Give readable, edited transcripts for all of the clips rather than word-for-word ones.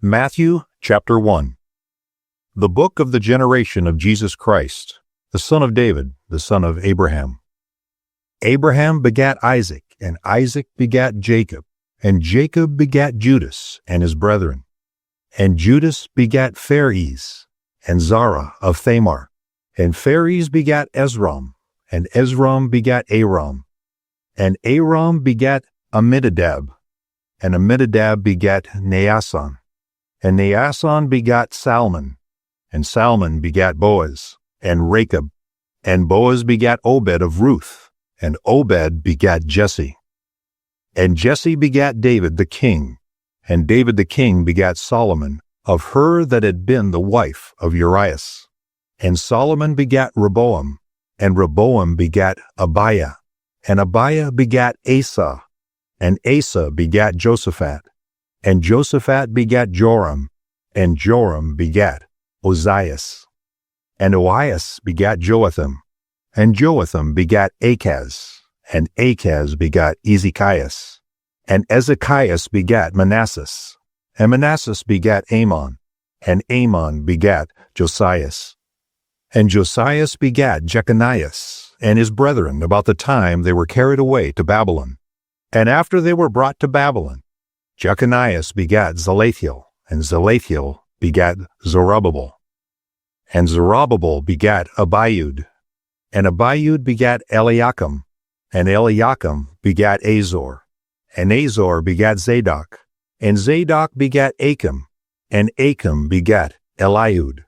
Matthew chapter 1. The book of the generation of Jesus Christ, the son of David, the son of Abraham. Abraham begat Isaac, and Isaac begat Jacob, and Jacob begat Judas and his brethren. And Judas begat Phares, and Zara of Thamar, and Phares begat Ezram, and Ezram begat Aram, and Aram begat Amminadab, and Amminadab begat Naasson, and Naasson begat Salmon, and Salmon begat Boaz, and Rechab, and Boaz begat Obed of Ruth, and Obed begat Jesse. And Jesse begat David the king, and David the king begat Solomon, of her that had been the wife of Urias. And Solomon begat Rehoboam, and Rehoboam begat Abiah, and Abiah begat Asa, and Asa begat Josaphat, and Josaphat begat Joram, and Joram begat Ozias. And Ozias begat Joatham, and Joatham begat Achaz, and Achaz begat Ezekias, and Ezekias begat Manasseh, and Manasseh begat Amon, and Amon begat Josias. And Josias begat Jeconias and his brethren about the time they were carried away to Babylon. And after they were brought to Babylon, Jeconias begat Zelathiel, and Zelathiel begat Zerubbabel. And Zerubbabel begat Abiud, and Abiud begat Eliakim, and Eliakim begat Azor, and Azor begat Zadok, and Zadok begat Achim, and Achim begat Eliud,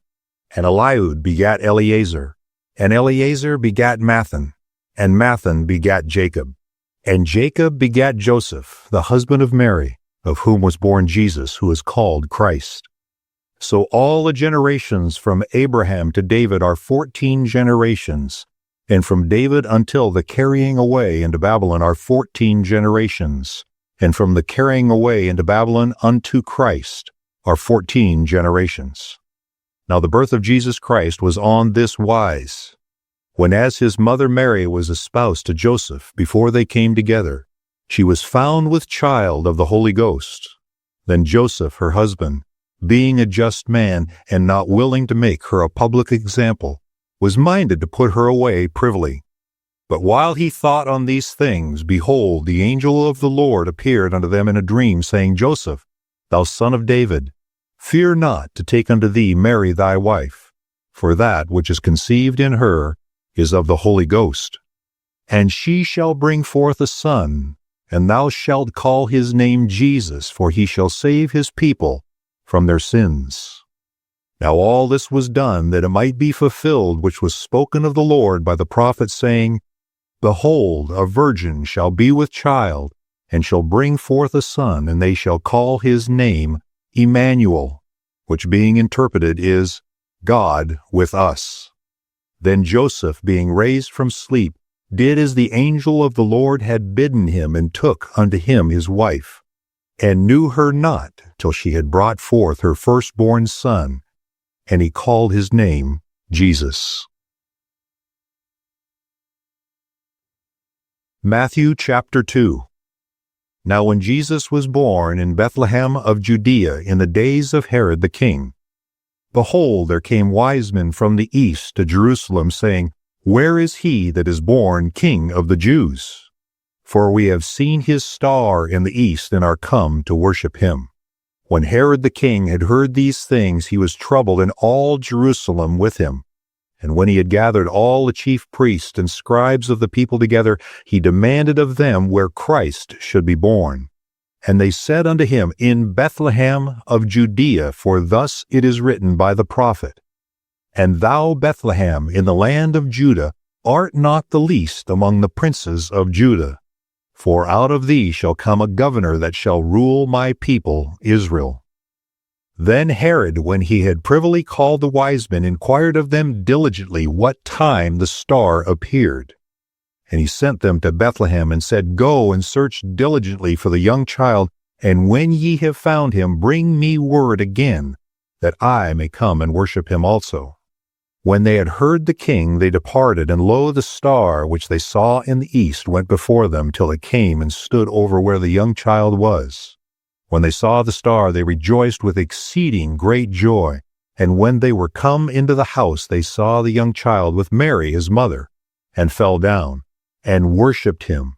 and Eliud begat Eleazar, and Eleazar begat Mathan, and Mathan begat Jacob, and Jacob begat Joseph, the husband of Mary, of whom was born Jesus, who is called Christ. So all the generations from Abraham to David are 14 generations, and from David until the carrying away into Babylon are 14 generations, and from the carrying away into Babylon unto Christ are 14 generations. Now the birth of Jesus Christ was on this wise. When as his mother Mary was espoused to Joseph before they came together, she was found with child of the Holy Ghost. Then Joseph, her husband, being a just man and not willing to make her a public example, was minded to put her away privily. But while he thought on these things, behold, the angel of the Lord appeared unto them in a dream, saying, Joseph, thou son of David, fear not to take unto thee Mary thy wife, for that which is conceived in her is of the Holy Ghost. And she shall bring forth a son, and thou shalt call his name Jesus, for he shall save his people from their sins. Now all this was done that it might be fulfilled which was spoken of the Lord by the prophet, saying, Behold, a virgin shall be with child, and shall bring forth a son, and they shall call his name Emmanuel, which being interpreted is, God with us. Then Joseph, being raised from sleep, did as the angel of the Lord had bidden him, and took unto him his wife, and knew her not till she had brought forth her firstborn son, and he called his name Jesus. Matthew chapter 2. Now when Jesus was born in Bethlehem of Judea in the days of Herod the king, behold, there came wise men from the east to Jerusalem, saying, Where is he that is born King of the Jews? For we have seen his star in the east, and are come to worship him. When Herod the king had heard these things, he was troubled, and all Jerusalem with him. And when he had gathered all the chief priests and scribes of the people together, he demanded of them where Christ should be born. And they said unto him, In Bethlehem of Judea, for thus it is written by the prophet, And thou, Bethlehem, in the land of Judah, art not the least among the princes of Judah. For out of thee shall come a governor that shall rule my people Israel. Then Herod, when he had privily called the wise men, inquired of them diligently what time the star appeared. And he sent them to Bethlehem, and said, Go and search diligently for the young child, and when ye have found him, bring me word again, that I may come and worship him also. When they had heard the king, they departed, and lo, the star which they saw in the east went before them till it came and stood over where the young child was. When they saw the star, they rejoiced with exceeding great joy. And when they were come into the house, they saw the young child with Mary his mother, and fell down, and worshipped him.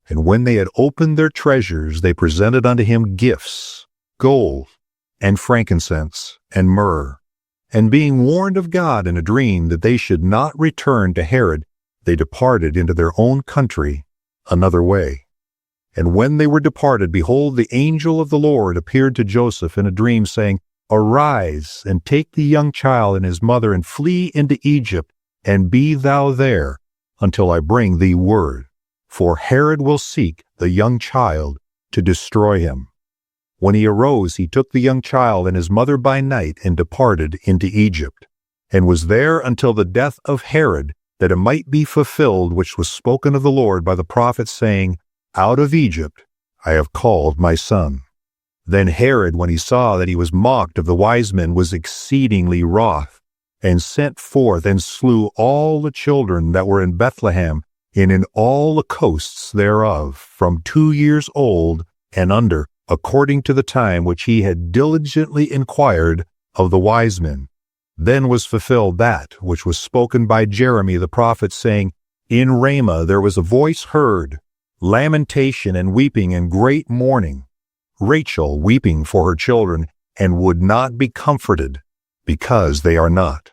And when they had opened their treasures, they presented unto him gifts, gold, and frankincense, and myrrh. And being warned of God in a dream that they should not return to Herod, they departed into their own country another way. And when they were departed, behold, the angel of the Lord appeared to Joseph in a dream, saying, Arise, and take the young child and his mother, and flee into Egypt, and be thou there, until I bring thee word. For Herod will seek the young child to destroy him. When he arose, he took the young child and his mother by night, and departed into Egypt, and was there until the death of Herod, that it might be fulfilled which was spoken of the Lord by the prophet, saying, Out of Egypt I have called my son. Then Herod, when he saw that he was mocked of the wise men, was exceedingly wroth, and sent forth and slew all the children that were in Bethlehem, and in all the coasts thereof, from 2 years old and under, according to the time which he had diligently inquired of the wise men. Then was fulfilled that which was spoken by Jeremy the prophet, saying, In Ramah there was a voice heard, lamentation and weeping and great mourning, Rachel weeping for her children, and would not be comforted, because they are not.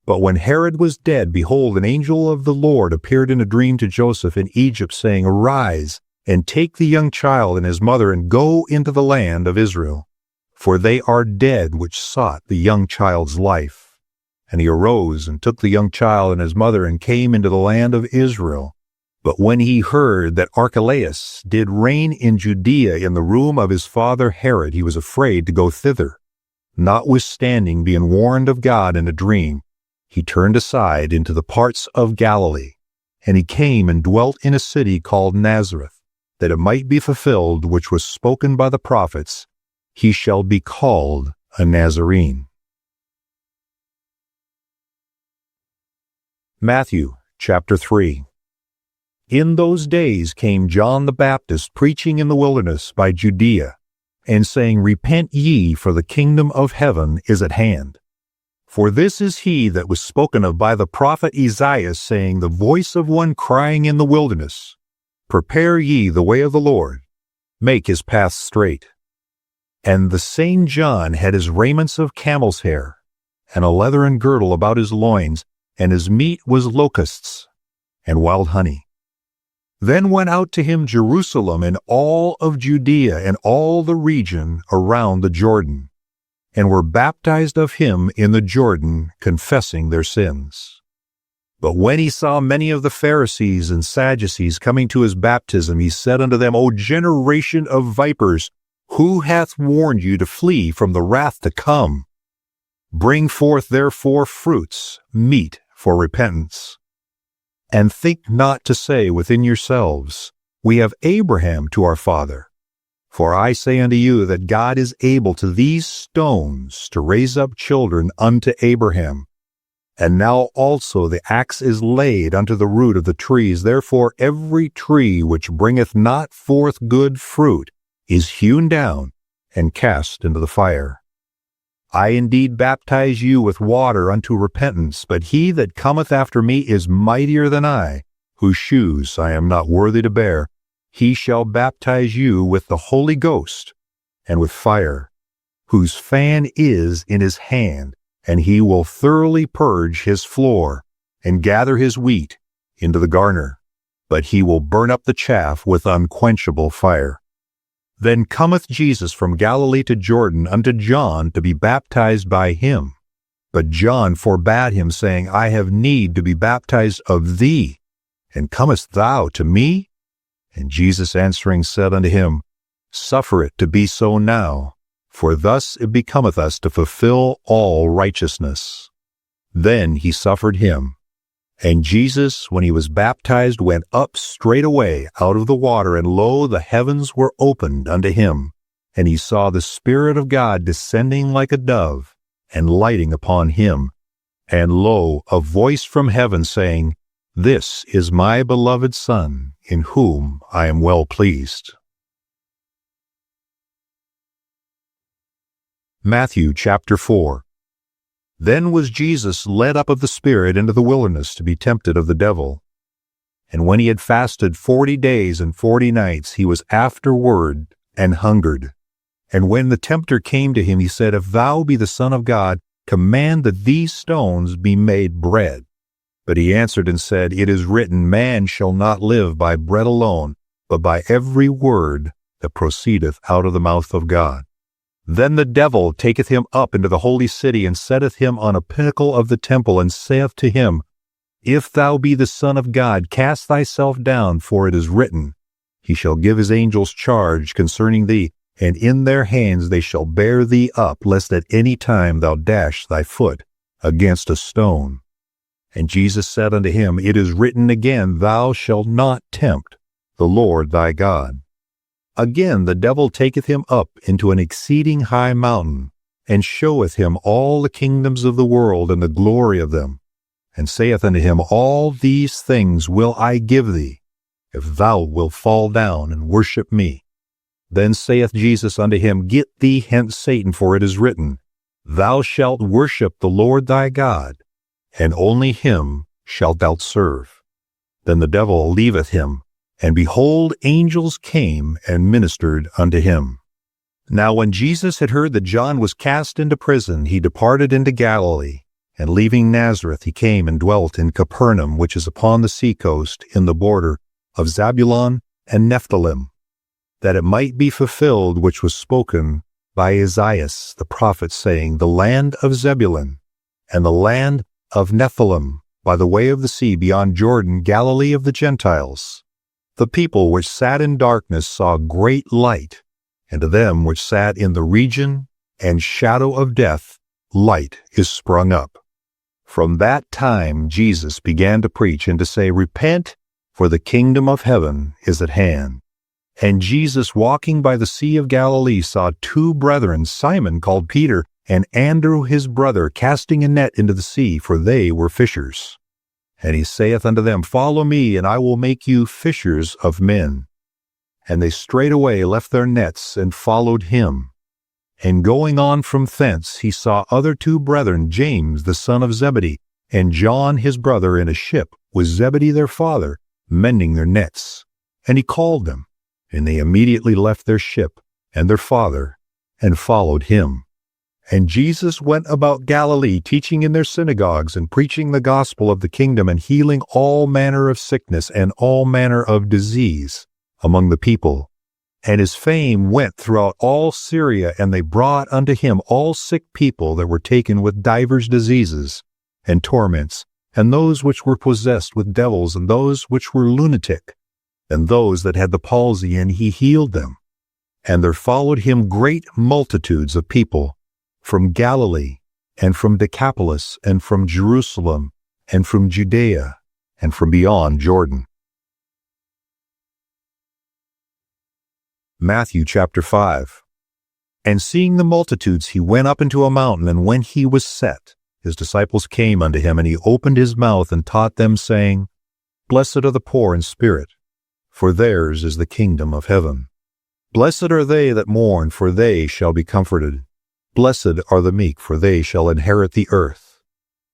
But when Herod was dead, behold, an angel of the Lord appeared in a dream to Joseph in Egypt, saying, Arise, and take the young child and his mother, and go into the land of Israel. For they are dead which sought the young child's life. And he arose, and took the young child and his mother, and came into the land of Israel. But when he heard that Archelaus did reign in Judea in the room of his father Herod, he was afraid to go thither. Notwithstanding, being warned of God in a dream, he turned aside into the parts of Galilee. And he came and dwelt in a city called Nazareth, that it might be fulfilled which was spoken by the prophets, He shall be called a Nazarene. Matthew chapter 3. In those days came John the Baptist preaching in the wilderness by Judea, and saying, Repent ye, for the kingdom of heaven is at hand. For this is he that was spoken of by the prophet Isaiah, saying, The voice of one crying in the wilderness, Prepare ye the way of the Lord, make his paths straight. And the same John had his raiments of camel's hair, and a leathern girdle about his loins, and his meat was locusts and wild honey. Then went out to him Jerusalem and all of Judea and all the region around the Jordan, and were baptized of him in the Jordan, confessing their sins. But when he saw many of the Pharisees and Sadducees coming to his baptism, he said unto them, O generation of vipers, who hath warned you to flee from the wrath to come? Bring forth therefore fruits, meet for repentance. And think not to say within yourselves, We have Abraham to our father. For I say unto you that God is able to these stones to raise up children unto Abraham. And now also the axe is laid unto the root of the trees. Therefore every tree which bringeth not forth good fruit is hewn down and cast into the fire. I indeed baptize you with water unto repentance, but he that cometh after me is mightier than I, whose shoes I am not worthy to bear. He shall baptize you with the Holy Ghost and with fire, whose fan is in his hand, and he will thoroughly purge his floor, and gather his wheat into the garner, but he will burn up the chaff with unquenchable fire. Then cometh Jesus from Galilee to Jordan unto John to be baptized by him. But John forbade him, saying, I have need to be baptized of thee, and comest thou to me? And Jesus answering said unto him, Suffer it to be so now, for thus it becometh us to fulfill all righteousness. Then he suffered him. And Jesus, when he was baptized, went up straightway out of the water, and lo, the heavens were opened unto him. And he saw the Spirit of God descending like a dove, and lighting upon him. And lo, a voice from heaven saying, This is my beloved Son, in whom I am well pleased. Matthew chapter 4. Then was Jesus led up of the Spirit into the wilderness to be tempted of the devil. And when he had fasted 40 days and 40 nights, he was afterward and hungered. And when the tempter came to him, he said, If thou be the Son of God, command that these stones be made bread. But he answered and said, It is written, Man shall not live by bread alone, but by every word that proceedeth out of the mouth of God. Then the devil taketh him up into the holy city, and setteth him on a pinnacle of the temple, and saith to him, If thou be the Son of God, cast thyself down, for it is written, He shall give his angels charge concerning thee, and in their hands they shall bear thee up, lest at any time thou dash thy foot against a stone. And Jesus said unto him, It is written again, Thou shalt not tempt the Lord thy God. Again the devil taketh him up into an exceeding high mountain, and showeth him all the kingdoms of the world and the glory of them, and saith unto him, All these things will I give thee, if thou wilt fall down and worship me. Then saith Jesus unto him, Get thee hence, Satan, for it is written, Thou shalt worship the Lord thy God, and only him shalt thou serve. Then the devil leaveth him, and behold, angels came and ministered unto him. Now when Jesus had heard that John was cast into prison, he departed into Galilee, and leaving Nazareth he came and dwelt in Capernaum, which is upon the sea coast, in the border of Zabulon and Nephthalim, that it might be fulfilled which was spoken by Isaiah the prophet, saying, The land of Zebulun and the land of Nephthalim, by the way of the sea beyond Jordan, Galilee of the Gentiles. The people which sat in darkness saw great light, and to them which sat in the region and shadow of death, light is sprung up. From that time Jesus began to preach and to say, Repent, for the kingdom of heaven is at hand. And Jesus, walking by the sea of Galilee, saw two brethren, Simon called Peter, and Andrew his brother, casting a net into the sea, for they were fishers. And he saith unto them, Follow me, and I will make you fishers of men. And they straightway left their nets, and followed him. And going on from thence, he saw other two brethren, James the son of Zebedee, and John his brother, in a ship with Zebedee their father, mending their nets. And he called them, and they immediately left their ship and their father, and followed him. And Jesus went about Galilee, teaching in their synagogues, and preaching the gospel of the kingdom, and healing all manner of sickness and all manner of disease among the people. And his fame went throughout all Syria, and they brought unto him all sick people that were taken with divers diseases and torments, and those which were possessed with devils, and those which were lunatic, and those that had the palsy, and he healed them. And there followed him great multitudes of people, from Galilee, and from Decapolis, and from Jerusalem, and from Judea, and from beyond Jordan. Matthew chapter 5. And seeing the multitudes, he went up into a mountain, and when he was set, his disciples came unto him, and he opened his mouth and taught them, saying, Blessed are the poor in spirit, for theirs is the kingdom of heaven. Blessed are they that mourn, for they shall be comforted. Blessed are the meek, for they shall inherit the earth.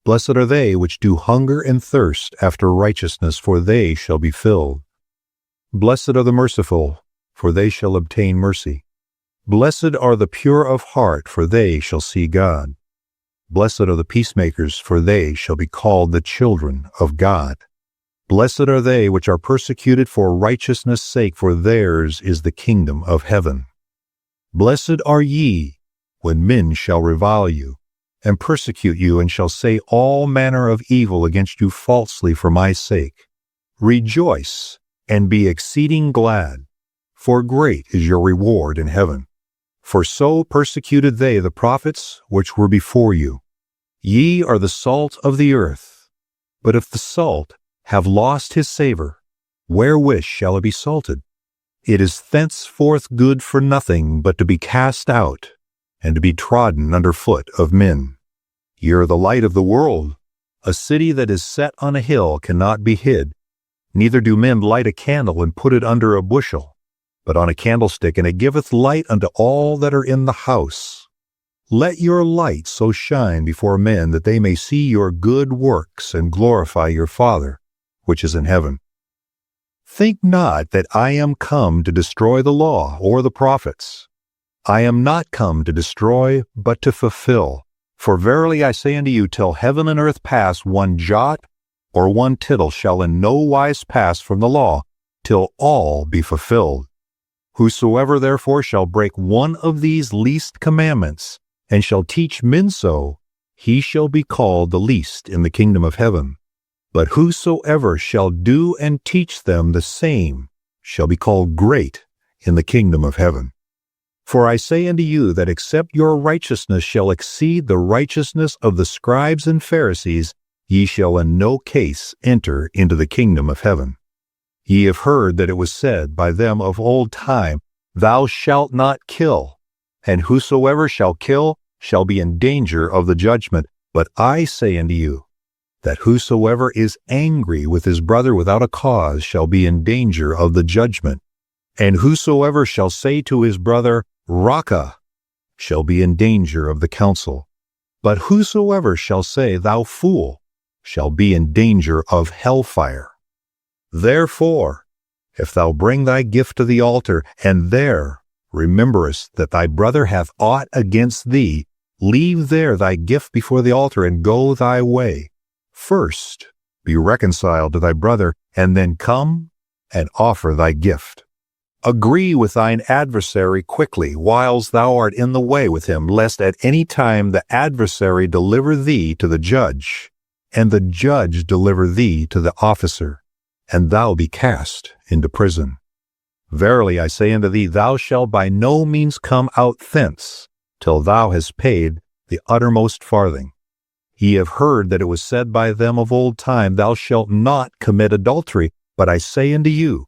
Blessed are they which do hunger and thirst after righteousness, for they shall be filled. Blessed are the merciful, for they shall obtain mercy. Blessed are the pure of heart, for they shall see God. Blessed are the peacemakers, for they shall be called the children of God. Blessed are they which are persecuted for righteousness' sake, for theirs is the kingdom of heaven. Blessed are ye, when men shall revile you, and persecute you, and shall say all manner of evil against you falsely for my sake. Rejoice, and be exceeding glad, for great is your reward in heaven. For so persecuted they the prophets which were before you. Ye are the salt of the earth. But if the salt have lost his savor, wherewith shall it be salted? It is thenceforth good for nothing but to be cast out, and to be trodden under foot of men. Ye are the light of the world. A city that is set on a hill cannot be hid. Neither do men light a candle and put it under a bushel, but on a candlestick, and it giveth light unto all that are in the house. Let your light so shine before men that they may see your good works and glorify your Father, which is in heaven. Think not that I am come to destroy the law or the prophets. I am not come to destroy, but to fulfill. For verily I say unto you, till heaven and earth pass, one jot or one tittle shall in no wise pass from the law, till all be fulfilled. Whosoever therefore shall break one of these least commandments, and shall teach men so, he shall be called the least in the kingdom of heaven. But whosoever shall do and teach them the same shall be called great in the kingdom of heaven. For I say unto you that except your righteousness shall exceed the righteousness of the scribes and Pharisees, ye shall in no case enter into the kingdom of heaven. Ye have heard that it was said by them of old time, Thou shalt not kill, and whosoever shall kill shall be in danger of the judgment. But I say unto you, that whosoever is angry with his brother without a cause shall be in danger of the judgment. And whosoever shall say to his brother, Raca, shall be in danger of the council. But whosoever shall say, Thou fool, shall be in danger of hellfire. Therefore, if thou bring thy gift to the altar, and there rememberest that thy brother hath aught against thee, leave there thy gift before the altar, and go thy way. First be reconciled to thy brother, and then come and offer thy gift. Agree with thine adversary quickly, whiles thou art in the way with him, lest at any time the adversary deliver thee to the judge, and the judge deliver thee to the officer, and thou be cast into prison. Verily I say unto thee, thou shalt by no means come out thence, till thou hast paid the uttermost farthing. Ye have heard that it was said by them of old time, Thou shalt not commit adultery. But I say unto you,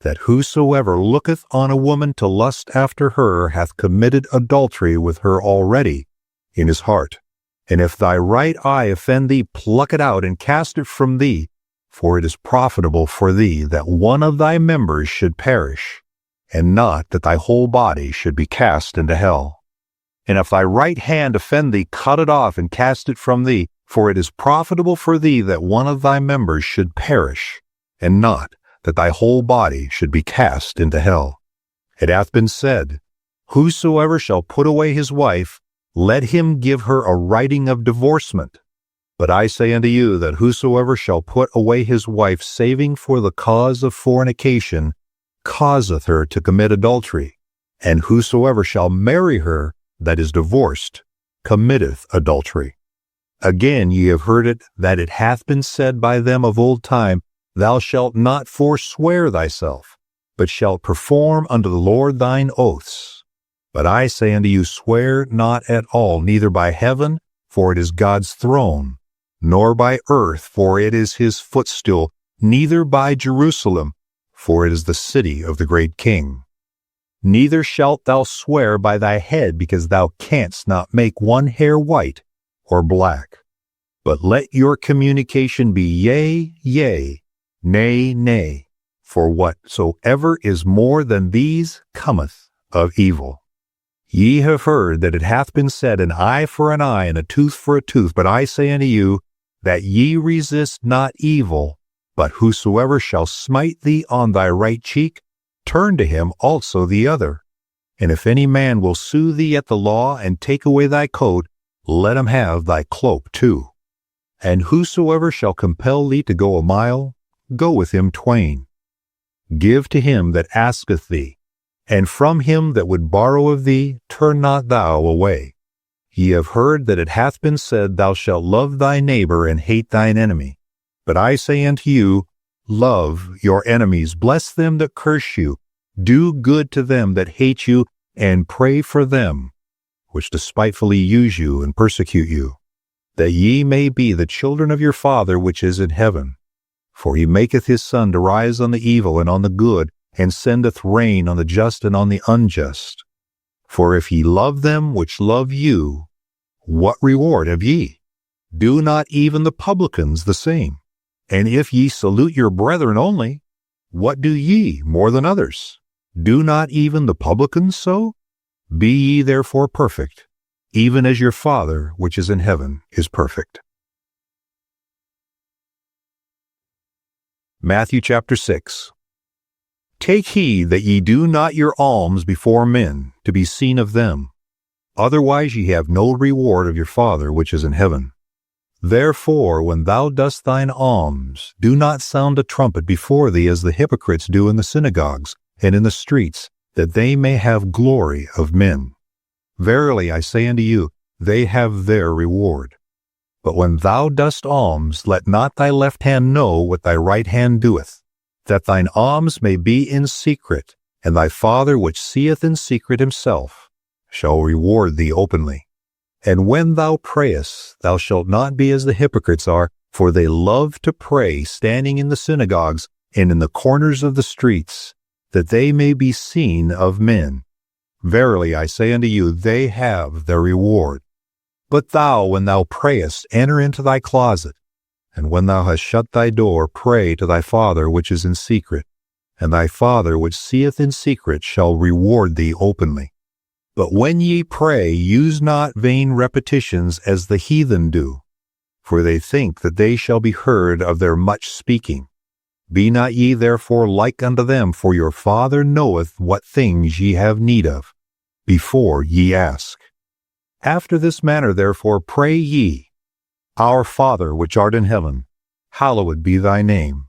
that whosoever looketh on a woman to lust after her hath committed adultery with her already in his heart. And if thy right eye offend thee, pluck it out and cast it from thee, for it is profitable for thee that one of thy members should perish, and not that thy whole body should be cast into hell. And if thy right hand offend thee, cut it off and cast it from thee, for it is profitable for thee that one of thy members should perish, and not that thy whole body should be cast into hell. It hath been said, Whosoever shall put away his wife, let him give her a writing of divorcement. But I say unto you that whosoever shall put away his wife, saving for the cause of fornication, causeth her to commit adultery. And whosoever shall marry her that is divorced, committeth adultery. Again ye have heard it, that it hath been said by them of old time, Thou shalt not forswear thyself, but shalt perform unto the Lord thine oaths. But I say unto you, swear not at all, neither by heaven, for it is God's throne, nor by earth, for it is his footstool, neither by Jerusalem, for it is the city of the great King. Neither shalt thou swear by thy head, because thou canst not make one hair white or black. But let your communication be yea, yea, nay, nay, for whatsoever is more than these cometh of evil. Ye have heard that it hath been said, An eye for an eye, and a tooth for a tooth. But I say unto you, that ye resist not evil, but whosoever shall smite thee on thy right cheek, turn to him also the other. And if any man will sue thee at the law, and take away thy coat, let him have thy cloak too. And whosoever shall compel thee to go a mile, go with him twain. Give to him that asketh thee, and from him that would borrow of thee, turn not thou away. Ye have heard that it hath been said, Thou shalt love thy neighbor and hate thine enemy. But I say unto you, love your enemies, bless them that curse you, do good to them that hate you, and pray for them which despitefully use you and persecute you, that ye may be the children of your Father which is in heaven. For he maketh his sun to rise on the evil and on the good, and sendeth rain on the just and on the unjust. For if ye love them which love you, what reward have ye? Do not even the publicans the same? And if ye salute your brethren only, what do ye more than others? Do not even the publicans so? Be ye therefore perfect, even as your Father which is in heaven is perfect. Matthew chapter 6. Take heed that ye do not your alms before men, to be seen of them. Otherwise ye have no reward of your Father which is in heaven. Therefore, when thou dost thine alms, do not sound a trumpet before thee as the hypocrites do in the synagogues and in the streets, that they may have glory of men. Verily I say unto you, they have their reward. But when thou dost alms, let not thy left hand know what thy right hand doeth, that thine alms may be in secret, and thy Father which seeth in secret himself shall reward thee openly. And when thou prayest, thou shalt not be as the hypocrites are, for they love to pray standing in the synagogues and in the corners of the streets, that they may be seen of men. Verily I say unto you, they have their reward. But thou, when thou prayest, enter into thy closet, and when thou hast shut thy door, pray to thy Father which is in secret, and thy Father which seeth in secret shall reward thee openly. But when ye pray, use not vain repetitions as the heathen do, for they think that they shall be heard of their much speaking. Be not ye therefore like unto them, for your Father knoweth what things ye have need of, before ye ask. After this manner therefore pray ye, Our Father which art in heaven, hallowed be thy name.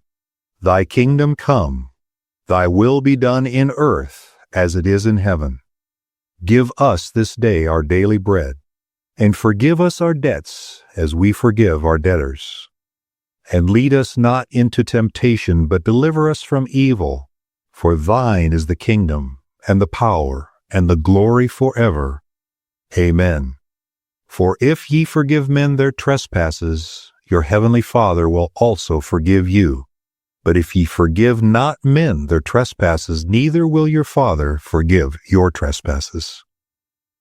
Thy kingdom come, thy will be done in earth as it is in heaven. Give us this day our daily bread, and forgive us our debts as we forgive our debtors. And lead us not into temptation, but deliver us from evil. For thine is the kingdom, and the power, and the glory forever. Amen. For if ye forgive men their trespasses, your heavenly Father will also forgive you. But if ye forgive not men their trespasses, neither will your Father forgive your trespasses.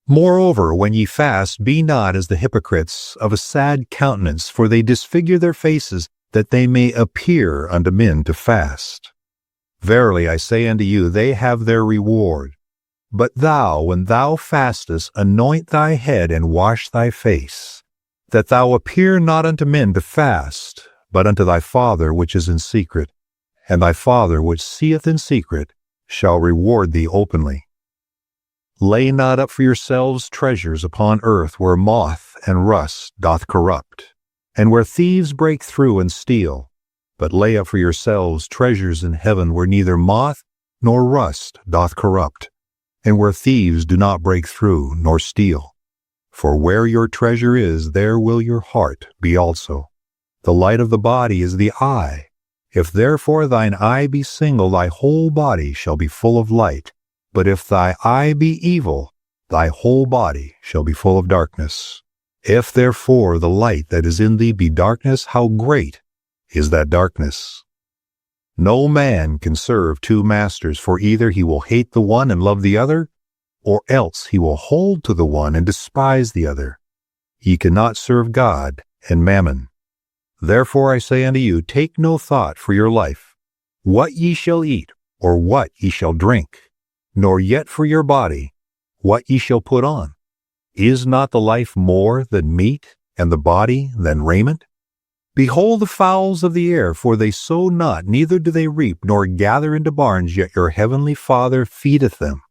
Moreover, when ye fast, be not as the hypocrites, of a sad countenance, for they disfigure their faces, that they may appear unto men to fast. Verily I say unto you, they have their reward. But thou, when thou fastest, anoint thy head and wash thy face, that thou appear not unto men to fast, but unto thy Father which is in secret, and thy Father which seeth in secret shall reward thee openly. Lay not up for yourselves treasures upon earth, where moth and rust doth corrupt, and where thieves break through and steal. But lay up for yourselves treasures in heaven, where neither moth nor rust doth corrupt, and where thieves do not break through nor steal. For where your treasure is, there will your heart be also. The light of the body is the eye. If therefore thine eye be single, thy whole body shall be full of light. But if thy eye be evil, thy whole body shall be full of darkness. If therefore the light that is in thee be darkness, how great is that darkness? No man can serve two masters, for either he will hate the one and love the other, or else he will hold to the one and despise the other. Ye cannot serve God and mammon. Therefore I say unto you, take no thought for your life, what ye shall eat, or what ye shall drink, nor yet for your body, what ye shall put on. Is not the life more than meat, and the body than raiment? Behold the fowls of the air, for they sow not, neither do they reap, nor gather into barns, yet your heavenly Father feedeth them.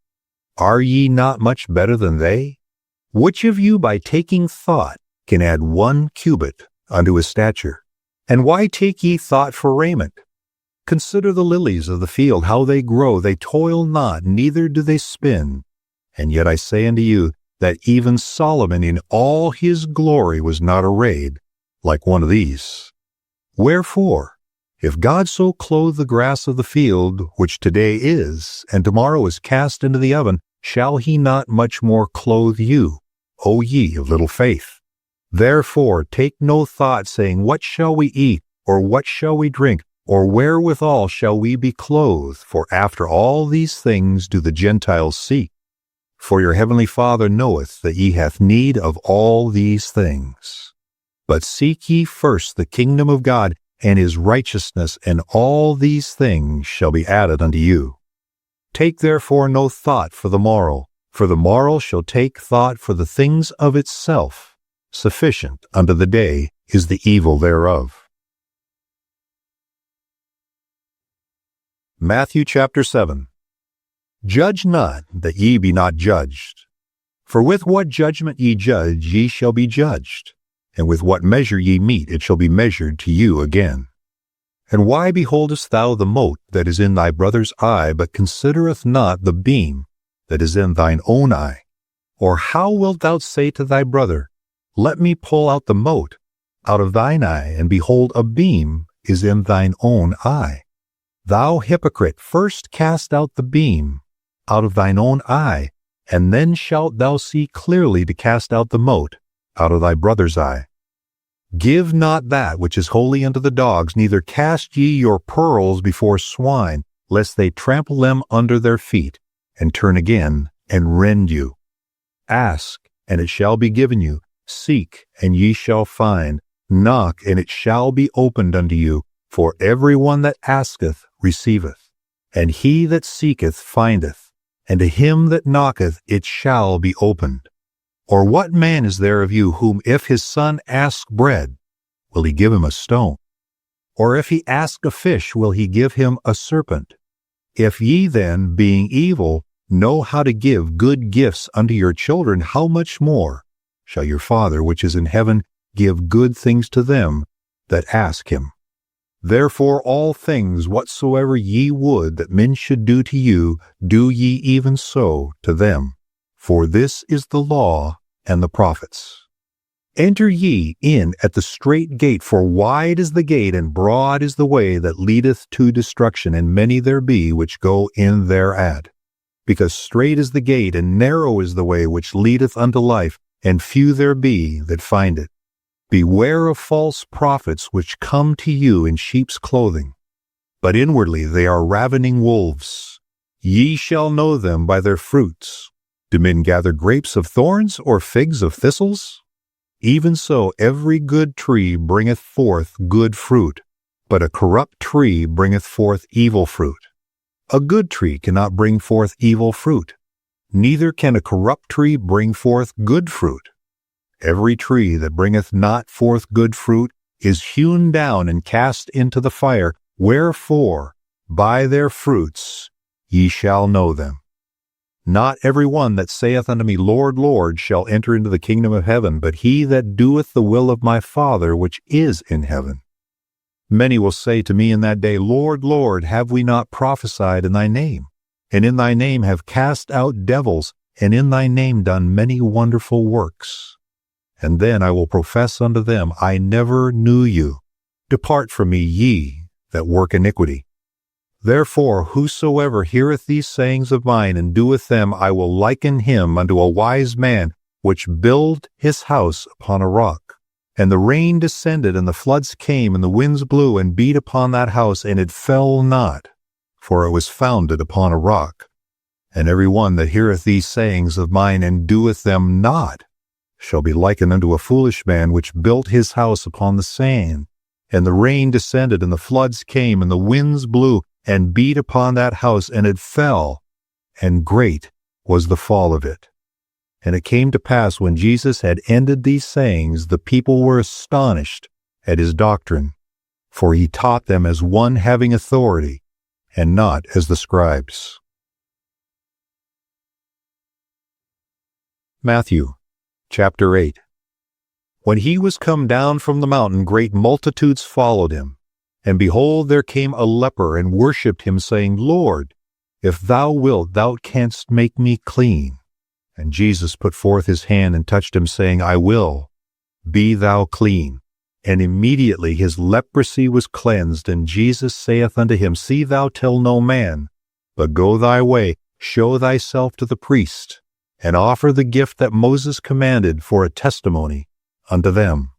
Are ye not much better than they? Which of you by taking thought can add 1 cubit unto his stature? And why take ye thought for raiment? Consider the lilies of the field, how they grow, they toil not, neither do they spin. And yet I say unto you, that even Solomon in all his glory was not arrayed like one of these. Wherefore, if God so clothe the grass of the field, which today is, and tomorrow is cast into the oven, shall he not much more clothe you, O ye of little faith? Therefore take no thought, saying, what shall we eat, or what shall we drink, or wherewithal shall we be clothed? For after all these things do the Gentiles seek. For your heavenly Father knoweth that ye hath need of all these things. But seek ye first the kingdom of God and his righteousness, and all these things shall be added unto you. Take therefore no thought for the morrow, For the morrow shall take thought for the things of itself. Sufficient unto the day is the evil thereof. Matthew chapter 7. Judge not, that ye be not judged. For with what judgment ye judge, ye shall be judged, and with what measure ye mete, it shall be measured to you again. And why beholdest thou the mote that is in thy brother's eye, but considereth not the beam that is in thine own eye? Or how wilt thou say to thy brother, Let me pull out the mote out of thine eye, and behold, a beam is in thine own eye? Thou hypocrite, first cast out the beam out of thine own eye, and then shalt thou see clearly to cast out the mote out of thy brother's eye. Give not that which is holy unto the dogs, neither cast ye your pearls before swine, lest they trample them under their feet, and turn again and rend you. Ask, and it shall be given you. Seek, and ye shall find. Knock, and it shall be opened unto you. For every one that asketh receiveth, and he that seeketh findeth, and to him that knocketh it shall be opened. Or what man is there of you whom if his son ask bread, will he give him a stone? Or if he ask a fish, will he give him a serpent? If ye then, being evil, know how to give good gifts unto your children, how much more shall your Father which is in heaven give good things to them that ask him? Therefore all things whatsoever ye would that men should do to you, do ye even so to them. For this is the law and the prophets. Enter ye in at the strait gate, for wide is the gate, and broad is the way that leadeth to destruction, and many there be which go in thereat. Because strait is the gate, and narrow is the way which leadeth unto life, and few there be that find it. Beware of false prophets which come to you in sheep's clothing, but inwardly they are ravening wolves. Ye shall know them by their fruits. Do men gather grapes of thorns, or figs of thistles? Even so every good tree bringeth forth good fruit, but a corrupt tree bringeth forth evil fruit. A good tree cannot bring forth evil fruit, neither can a corrupt tree bring forth good fruit. Every tree that bringeth not forth good fruit is hewn down and cast into the fire. Wherefore, by their fruits ye shall know them. Not every one that saith unto me, Lord, Lord, shall enter into the kingdom of heaven, but he that doeth the will of my Father which is in heaven. Many will say to me in that day, Lord, Lord, have we not prophesied in thy name? And in thy name have cast out devils, and in thy name done many wonderful works? And then I will profess unto them, I never knew you. Depart from me, ye that work iniquity. Therefore, whosoever heareth these sayings of mine and doeth them, I will liken him unto a wise man, which built his house upon a rock. And the rain descended, and the floods came, and the winds blew, and beat upon that house, and it fell not, for it was founded upon a rock. And every one that heareth these sayings of mine and doeth them not shall be likened unto a foolish man, which built his house upon the sand. And the rain descended, and the floods came, and the winds blew, and beat upon that house, and it fell, and great was the fall of it. And it came to pass, when Jesus had ended these sayings, the people were astonished at his doctrine, for he taught them as one having authority, and not as the scribes. Matthew chapter 8. When he was come down from the mountain, great multitudes followed him. And behold, there came a leper, and worshipped him, saying, Lord, if thou wilt, thou canst make me clean. And Jesus put forth his hand and touched him, saying, I will, be thou clean. And immediately his leprosy was cleansed. And Jesus saith unto him, See thou tell no man, but go thy way, show thyself to the priest, and offer the gift that Moses commanded for a testimony unto them.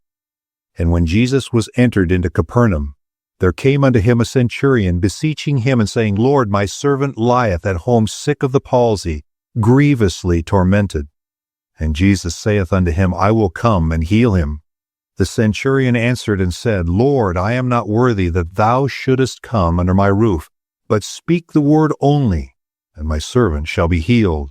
And when Jesus was entered into Capernaum, there came unto him a centurion, beseeching him, and saying, Lord, my servant lieth at home sick of the palsy, grievously tormented. And Jesus saith unto him, I will come and heal him. The centurion answered and said, Lord, I am not worthy that thou shouldest come under my roof, but speak the word only, and my servant shall be healed.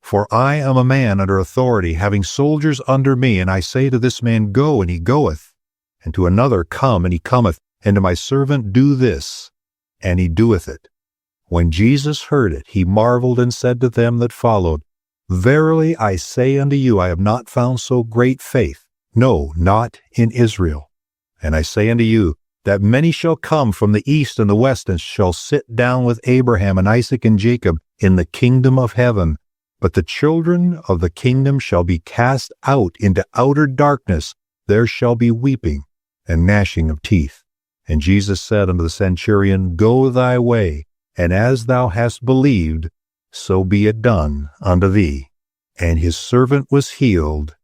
For I am a man under authority, having soldiers under me, and I say to this man, Go, and he goeth, and to another, Come, and he cometh, and to my servant, Do this, and he doeth it. When Jesus heard it, he marveled and said to them that followed, Verily I say unto you, I have not found so great faith, no, not in Israel. And I say unto you, that many shall come from the east and the west, and shall sit down with Abraham and Isaac and Jacob in the kingdom of heaven. But the children of the kingdom shall be cast out into outer darkness. There shall be weeping and gnashing of teeth. And Jesus said unto the centurion, Go thy way, and as thou hast believed, so be it done unto thee. And his servant was healed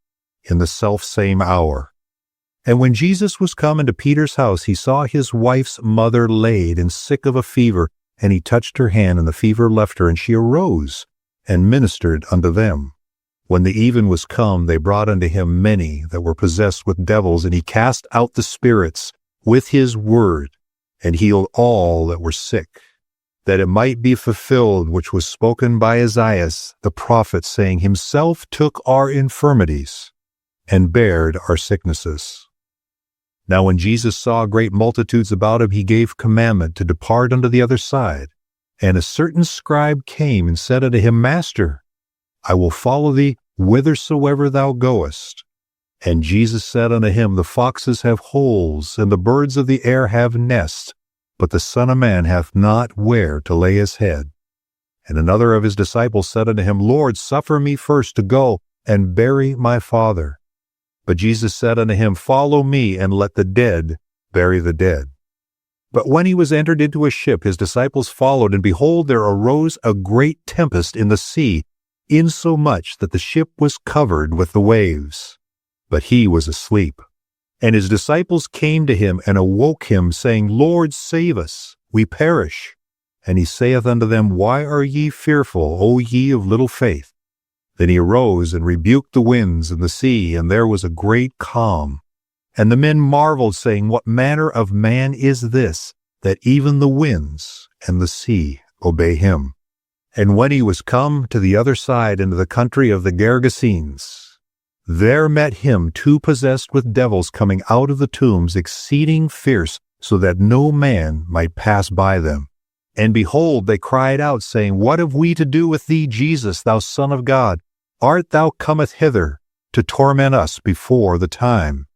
in the selfsame hour. And when Jesus was come into Peter's house, he saw his wife's mother laid and sick of a fever, and he touched her hand, and the fever left her, and she arose and ministered unto them. When the even was come, they brought unto him many that were possessed with devils, and he cast out the spirits with his word, and healed all that were sick, that it might be fulfilled which was spoken by Isaiah the prophet, saying, Himself took our infirmities, and bared our sicknesses. Now when Jesus saw great multitudes about him, he gave commandment to depart unto the other side. And a certain scribe came and said unto him, Master, I will follow thee whithersoever thou goest. And Jesus said unto him, The foxes have holes, and the birds of the air have nests, but the Son of Man hath not where to lay his head. And another of his disciples said unto him, Lord, suffer me first to go and bury my father. But Jesus said unto him, Follow me, and let the dead bury the dead. But when he was entered into a ship, his disciples followed, and behold, there arose a great tempest in the sea, insomuch that the ship was covered with the waves. But he was asleep. And his disciples came to him, and awoke him, saying, Lord, save us, we perish. And he saith unto them, Why are ye fearful, O ye of little faith? Then he arose and rebuked the winds and the sea, and there was a great calm. And the men marveled, saying, What manner of man is this, that even the winds and the sea obey him? And when he was come to the other side into the country of the Gergesenes, there met him two possessed with devils coming out of the tombs, exceeding fierce, so that no man might pass by them. And behold, they cried out, saying, What have we to do with thee, Jesus, thou Son of God? Art thou cometh hither to torment us before the time?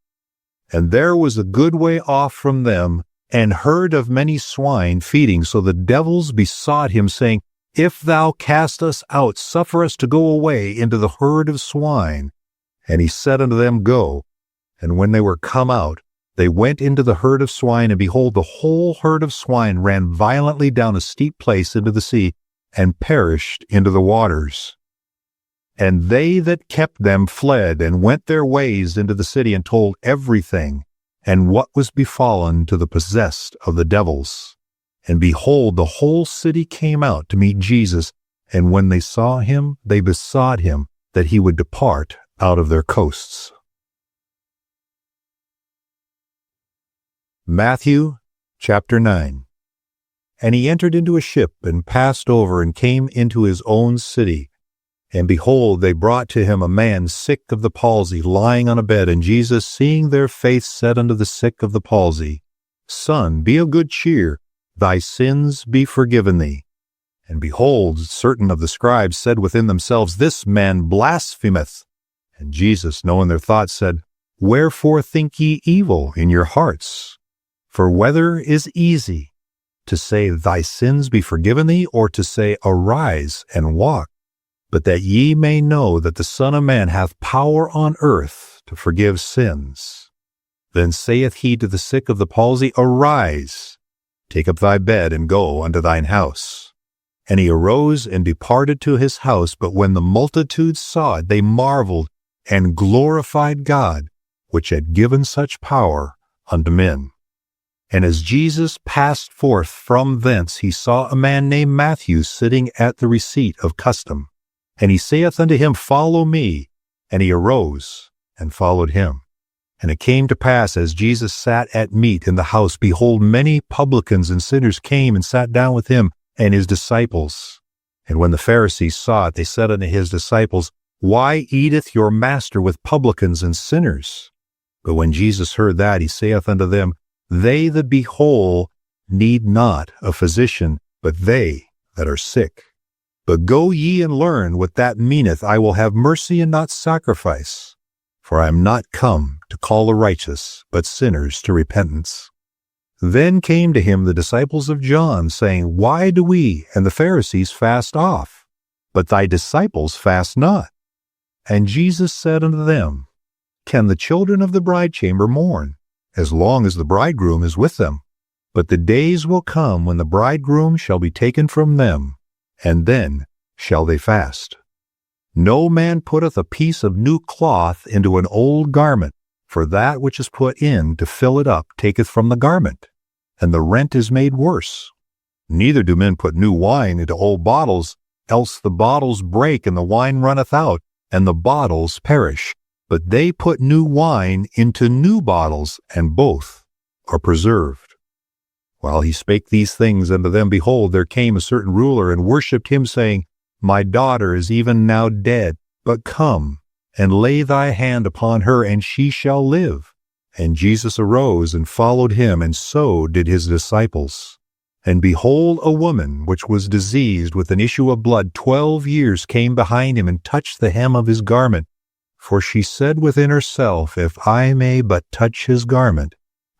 And there was a good way off from them an herd of many swine feeding. So the devils besought him, saying, If thou cast us out, suffer us to go away into the herd of swine. And he said unto them, Go. And when they were come out, they went into the herd of swine, and behold, the whole herd of swine ran violently down a steep place into the sea, and perished into the waters. And they that kept them fled, and went their ways into the city, and told everything, and what was befallen to the possessed of the devils. And behold, the whole city came out to meet Jesus, and when they saw him, they besought him that he would depart out of their coasts. Matthew chapter 9. And he entered into a ship, and passed over, and came into his own city. And behold, they brought to him a man sick of the palsy, lying on a bed. And Jesus, seeing their faith, said unto the sick of the palsy, Son, be of good cheer, thy sins be forgiven thee. And behold, certain of the scribes said within themselves, This man blasphemeth. And Jesus, knowing their thoughts, said, Wherefore think ye evil in your hearts? For whether is easy, to say, Thy sins be forgiven thee, or to say, Arise and walk? But that ye may know that the Son of Man hath power on earth to forgive sins. Then saith he to the sick of the palsy, Arise, take up thy bed, and go unto thine house. And he arose and departed to his house. But when the multitude saw it, they marveled, and glorified God, which had given such power unto men. And as Jesus passed forth from thence, he saw a man named Matthew sitting at the receipt of custom. And he saith unto him, Follow me. And he arose and followed him. And it came to pass, as Jesus sat at meat in the house, behold, many publicans and sinners came and sat down with him and his disciples. And when the Pharisees saw it, they said unto his disciples, Why eateth your master with publicans and sinners? But when Jesus heard that, he saith unto them, They that be whole need not a physician, but they that are sick. But go ye and learn what that meaneth, I will have mercy and not sacrifice. For I am not come to call the righteous, but sinners to repentance. Then came to him the disciples of John, saying, Why do we and the Pharisees fast oft, but thy disciples fast not? And Jesus said unto them, Can the children of the bridechamber mourn, as long as the bridegroom is with them? But the days will come when the bridegroom shall be taken from them, and then shall they fast. No man putteth a piece of new cloth into an old garment, for that which is put in to fill it up taketh from the garment, and the rent is made worse. Neither do men put new wine into old bottles, else the bottles break, and the wine runneth out, and the bottles perish. But they put new wine into new bottles, and both are preserved. While he spake these things unto them, behold, there came a certain ruler, and worshipped him, saying, My daughter is even now dead, but come, and lay thy hand upon her, and she shall live. And Jesus arose and followed him, and so did his disciples. And behold, a woman which was diseased with an issue of blood 12 years came behind him, and touched the hem of his garment. For she said within herself, If I may but touch his garment,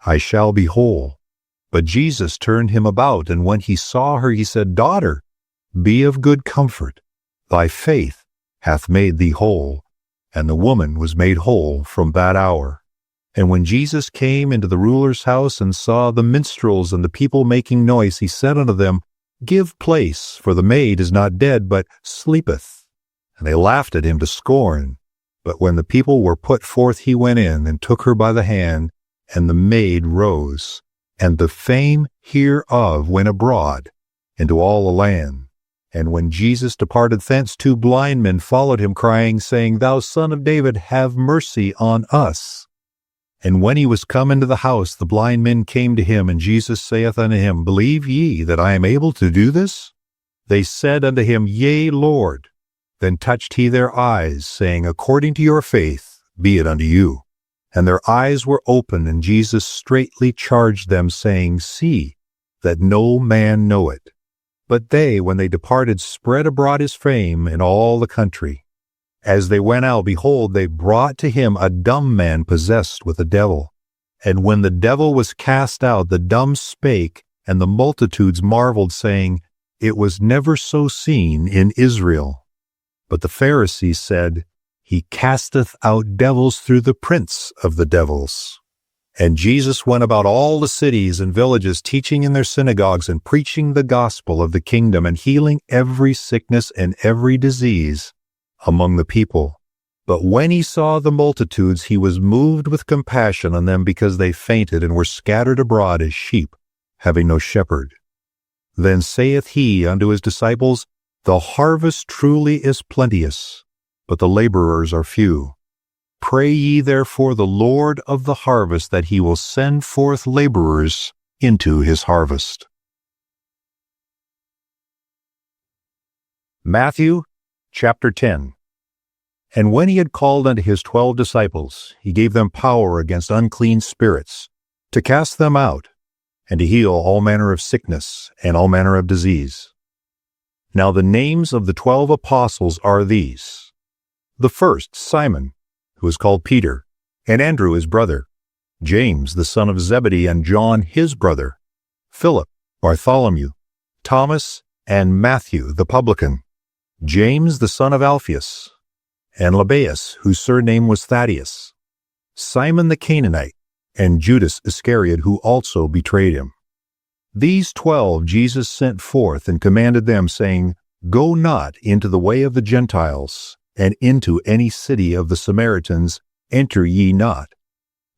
I shall be whole. But Jesus turned him about, and when he saw her, he said, Daughter, be of good comfort. Thy faith hath made thee whole. And the woman was made whole from that hour. And when Jesus came into the ruler's house, and saw the minstrels and the people making noise, he said unto them, Give place, for the maid is not dead, but sleepeth. And they laughed at him to scorn. But when the people were put forth, he went in, and took her by the hand, and the maid rose. And the fame hereof went abroad into all the land. And when Jesus departed thence, 2 blind men followed him, crying, saying, Thou Son of David, have mercy on us. And when he was come into the house, the blind men came to him, and Jesus saith unto him, Believe ye that I am able to do this? They said unto him, Yea, Lord. Then touched he their eyes, saying, According to your faith be it unto you. And their eyes were opened, and Jesus straitly charged them, saying, See, that no man know it. But they, when they departed, spread abroad his fame in all the country. As they went out, behold, they brought to him a dumb man possessed with a devil. And when the devil was cast out, the dumb spake, and the multitudes marveled, saying, It was never so seen in Israel. But the Pharisees said, He casteth out devils through the prince of the devils. And Jesus went about all the cities and villages, teaching in their synagogues, and preaching the gospel of the kingdom, and healing every sickness and every disease among the people. But when he saw the multitudes, he was moved with compassion on them, because they fainted and were scattered abroad as sheep, having no shepherd. Then saith he unto his disciples, The harvest truly is plenteous, but the laborers are few. Pray ye therefore the Lord of the harvest, that he will send forth laborers into his harvest. Matthew chapter 10. And when he had called unto his 12 disciples, he gave them power against unclean spirits, to cast them out, and to heal all manner of sickness and all manner of disease. Now the names of the 12 apostles are these: the first, Simon, who is called Peter, and Andrew his brother, James the son of Zebedee, and John his brother, Philip, Bartholomew, Thomas, and Matthew the publican, James the son of Alphaeus, and Lebbaeus, whose surname was Thaddeus, Simon the Canaanite, and Judas Iscariot, who also betrayed him. These 12 Jesus sent forth, and commanded them, saying, Go not into the way of the Gentiles, and into any city of the Samaritans enter ye not,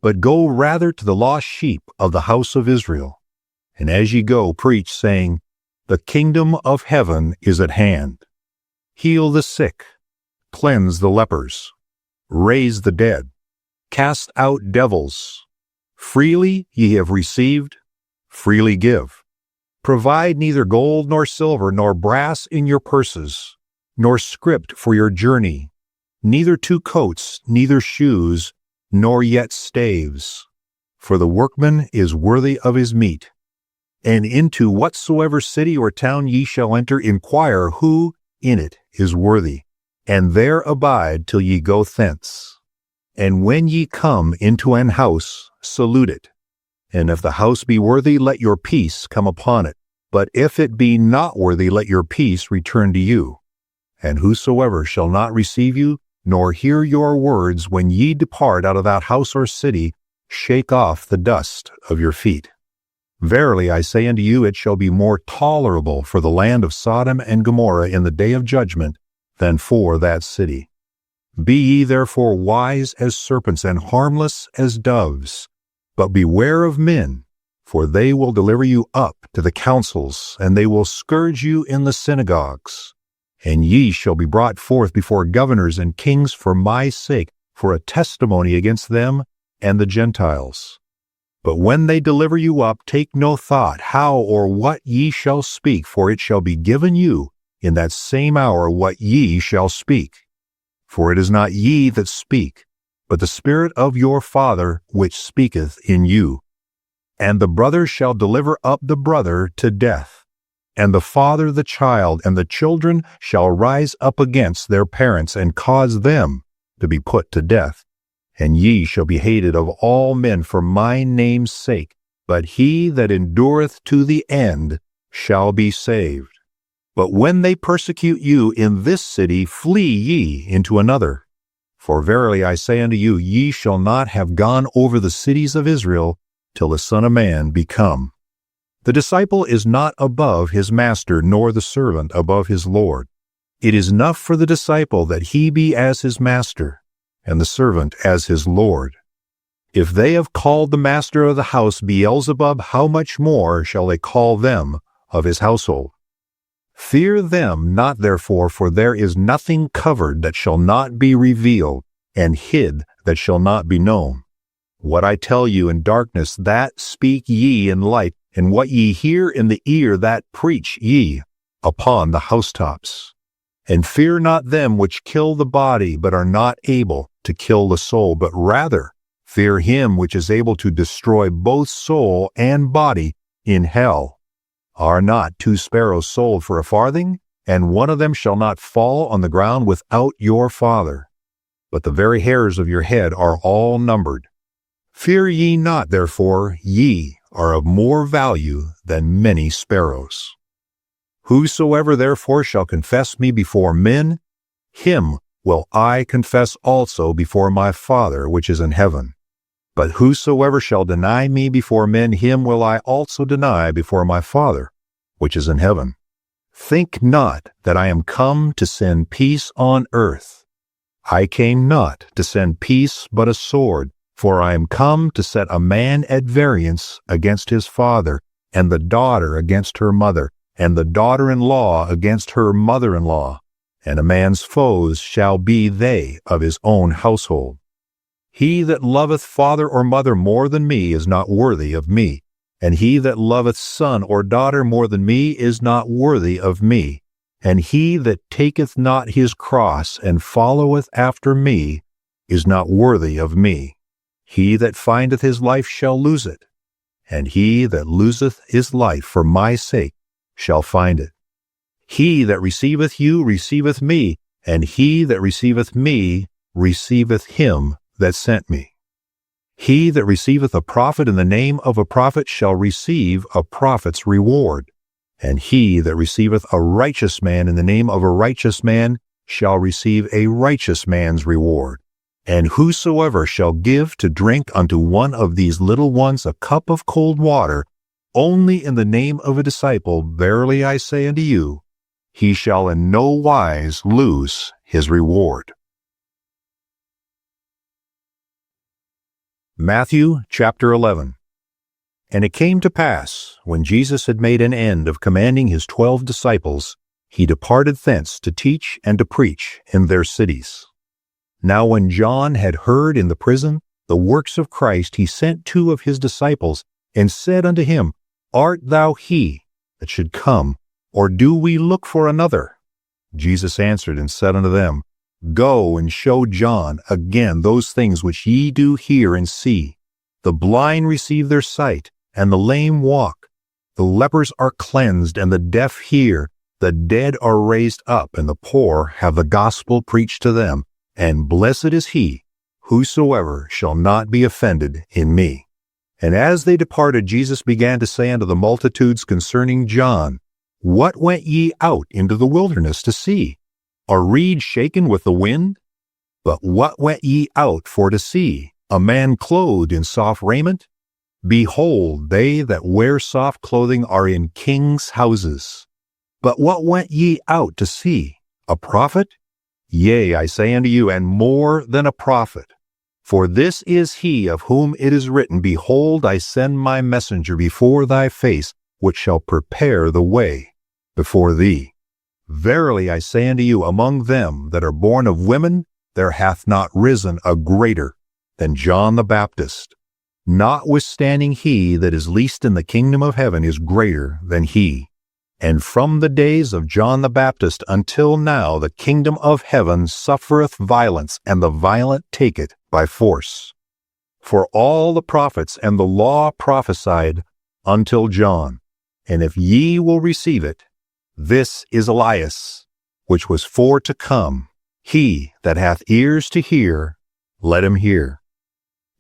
but go rather to the lost sheep of the house of Israel. And as ye go, preach, saying, The kingdom of heaven is at hand. Heal the sick, cleanse the lepers, raise the dead, cast out devils. Freely ye have received, freely give. Provide neither gold nor silver nor brass in your purses, nor script for your journey, neither 2 coats, neither shoes, nor yet staves. For the workman is worthy of his meat. And into whatsoever city or town ye shall enter, inquire who in it is worthy, and there abide till ye go thence. And when ye come into an house, salute it. And if the house be worthy, let your peace come upon it. But if it be not worthy, let your peace return to you. And whosoever shall not receive you, nor hear your words when ye depart out of that house or city, shake off the dust of your feet. Verily I say unto you, it shall be more tolerable for the land of Sodom and Gomorrah in the day of judgment than for that city. Be ye therefore wise as serpents and harmless as doves. But beware of men, for they will deliver you up to the councils, and they will scourge you in the synagogues. And ye shall be brought forth before governors and kings for my sake, for a testimony against them and the Gentiles. But when they deliver you up, take no thought how or what ye shall speak, for it shall be given you in that same hour what ye shall speak. For it is not ye that speak, but the Spirit of your Father which speaketh in you. And the brother shall deliver up the brother to death, and the father the child, and the children shall rise up against their parents, and cause them to be put to death. And ye shall be hated of all men for my name's sake, but he that endureth to the end shall be saved. But when they persecute you in this city, flee ye into another. For verily I say unto you, ye shall not have gone over the cities of Israel till the Son of Man be come. The disciple is not above his master, nor the servant above his Lord. It is enough for the disciple that he be as his master, and the servant as his Lord. If they have called the master of the house Beelzebub, how much more shall they call them of his household? Fear them not therefore, for there is nothing covered that shall not be revealed, and hid that shall not be known. What I tell you in darkness, that speak ye in light, and what ye hear in the ear, that preach ye upon the housetops. And fear not them which kill the body, but are not able to kill the soul, but rather fear him which is able to destroy both soul and body in hell. Are not 2 sparrows sold for a farthing? And one of them shall not fall on the ground without your Father. But the very hairs of your head are all numbered. Fear ye not, therefore, ye are of more value than many sparrows. Whosoever therefore shall confess me before men, him will I confess also before my Father which is in heaven. But whosoever shall deny me before men, him will I also deny before my Father which is in heaven. Think not that I am come to send peace on earth. I came not to send peace but a sword, for I am come to set a man at variance against his father, and the daughter against her mother, and the daughter-in-law against her mother-in-law, and a man's foes shall be they of his own household. He that loveth father or mother more than me is not worthy of me, and he that loveth son or daughter more than me is not worthy of me, and he that taketh not his cross and followeth after me is not worthy of me. He that findeth his life shall lose it, and he that loseth his life for my sake shall find it. He that receiveth you receiveth me, and he that receiveth me receiveth him that sent me. He that receiveth a prophet in the name of a prophet shall receive a prophet's reward, and he that receiveth a righteous man in the name of a righteous man shall receive a righteous man's reward. And whosoever shall give to drink unto one of these little ones a cup of cold water, only in the name of a disciple, verily I say unto you, he shall in no wise lose his reward. Matthew chapter 11. And it came to pass, when Jesus had made an end of commanding his 12 disciples, he departed thence to teach and to preach in their cities. Now when John had heard in the prison the works of Christ, he sent 2 of his disciples, and said unto him, Art thou he? that should come, or do we look for another? Jesus answered and said unto them, Go and show John again those things which ye do hear and see. The blind receive their sight, and the lame walk. The lepers are cleansed, and the deaf hear. The dead are raised up, and the poor have the gospel preached to them. And blessed is he, whosoever shall not be offended in me. And as they departed, Jesus began to say unto the multitudes concerning John, What went ye out into the wilderness to see? A reed shaken with the wind? But what went ye out for to see? A man clothed in soft raiment? Behold, they that wear soft clothing are in kings' houses. But what went ye out to see? A prophet? Yea, I say unto you, and more than a prophet. For this is he of whom it is written, Behold, I send my messenger before thy face, which shall prepare the way before thee. Verily I say unto you, among them that are born of women, there hath not risen a greater than John the Baptist. Notwithstanding he that is least in the kingdom of heaven is greater than he. And from the days of John the Baptist until now the kingdom of heaven suffereth violence, and the violent take it by force. For all the prophets and the law prophesied until John. And if ye will receive it, this is Elias, which was for to come. He that hath ears to hear, let him hear.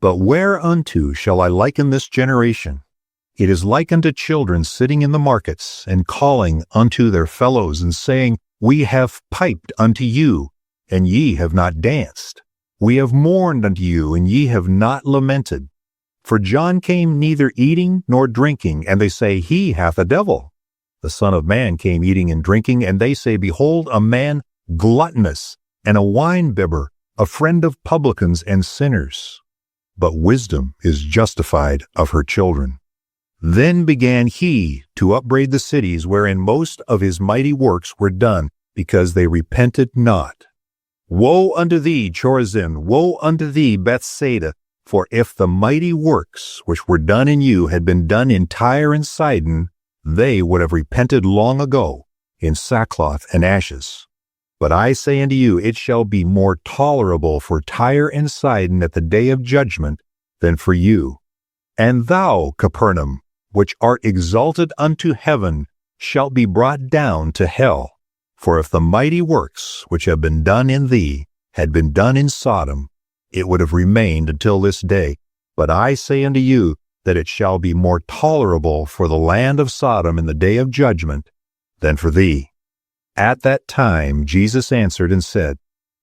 But whereunto shall I liken this generation? It is like unto children sitting in the markets, and calling unto their fellows, and saying, We have piped unto you, and ye have not danced. We have mourned unto you, and ye have not lamented. For John came neither eating nor drinking, and they say, He hath a devil. The Son of Man came eating and drinking, and they say, Behold, a man gluttonous, and a winebibber, a friend of publicans and sinners. But wisdom is justified of her children. Then began he to upbraid the cities wherein most of his mighty works were done, because they repented not. Woe unto thee, Chorazin! Woe unto thee, Bethsaida! For if the mighty works which were done in you had been done in Tyre and Sidon, they would have repented long ago in sackcloth and ashes. But I say unto you, it shall be more tolerable for Tyre and Sidon at the day of judgment than for you. And thou, Capernaum, which art exalted unto heaven, shalt be brought down to hell. For if the mighty works which have been done in thee had been done in Sodom, it would have remained until this day. But I say unto you, that it shall be more tolerable for the land of Sodom in the day of judgment than for thee. At that time Jesus answered and said,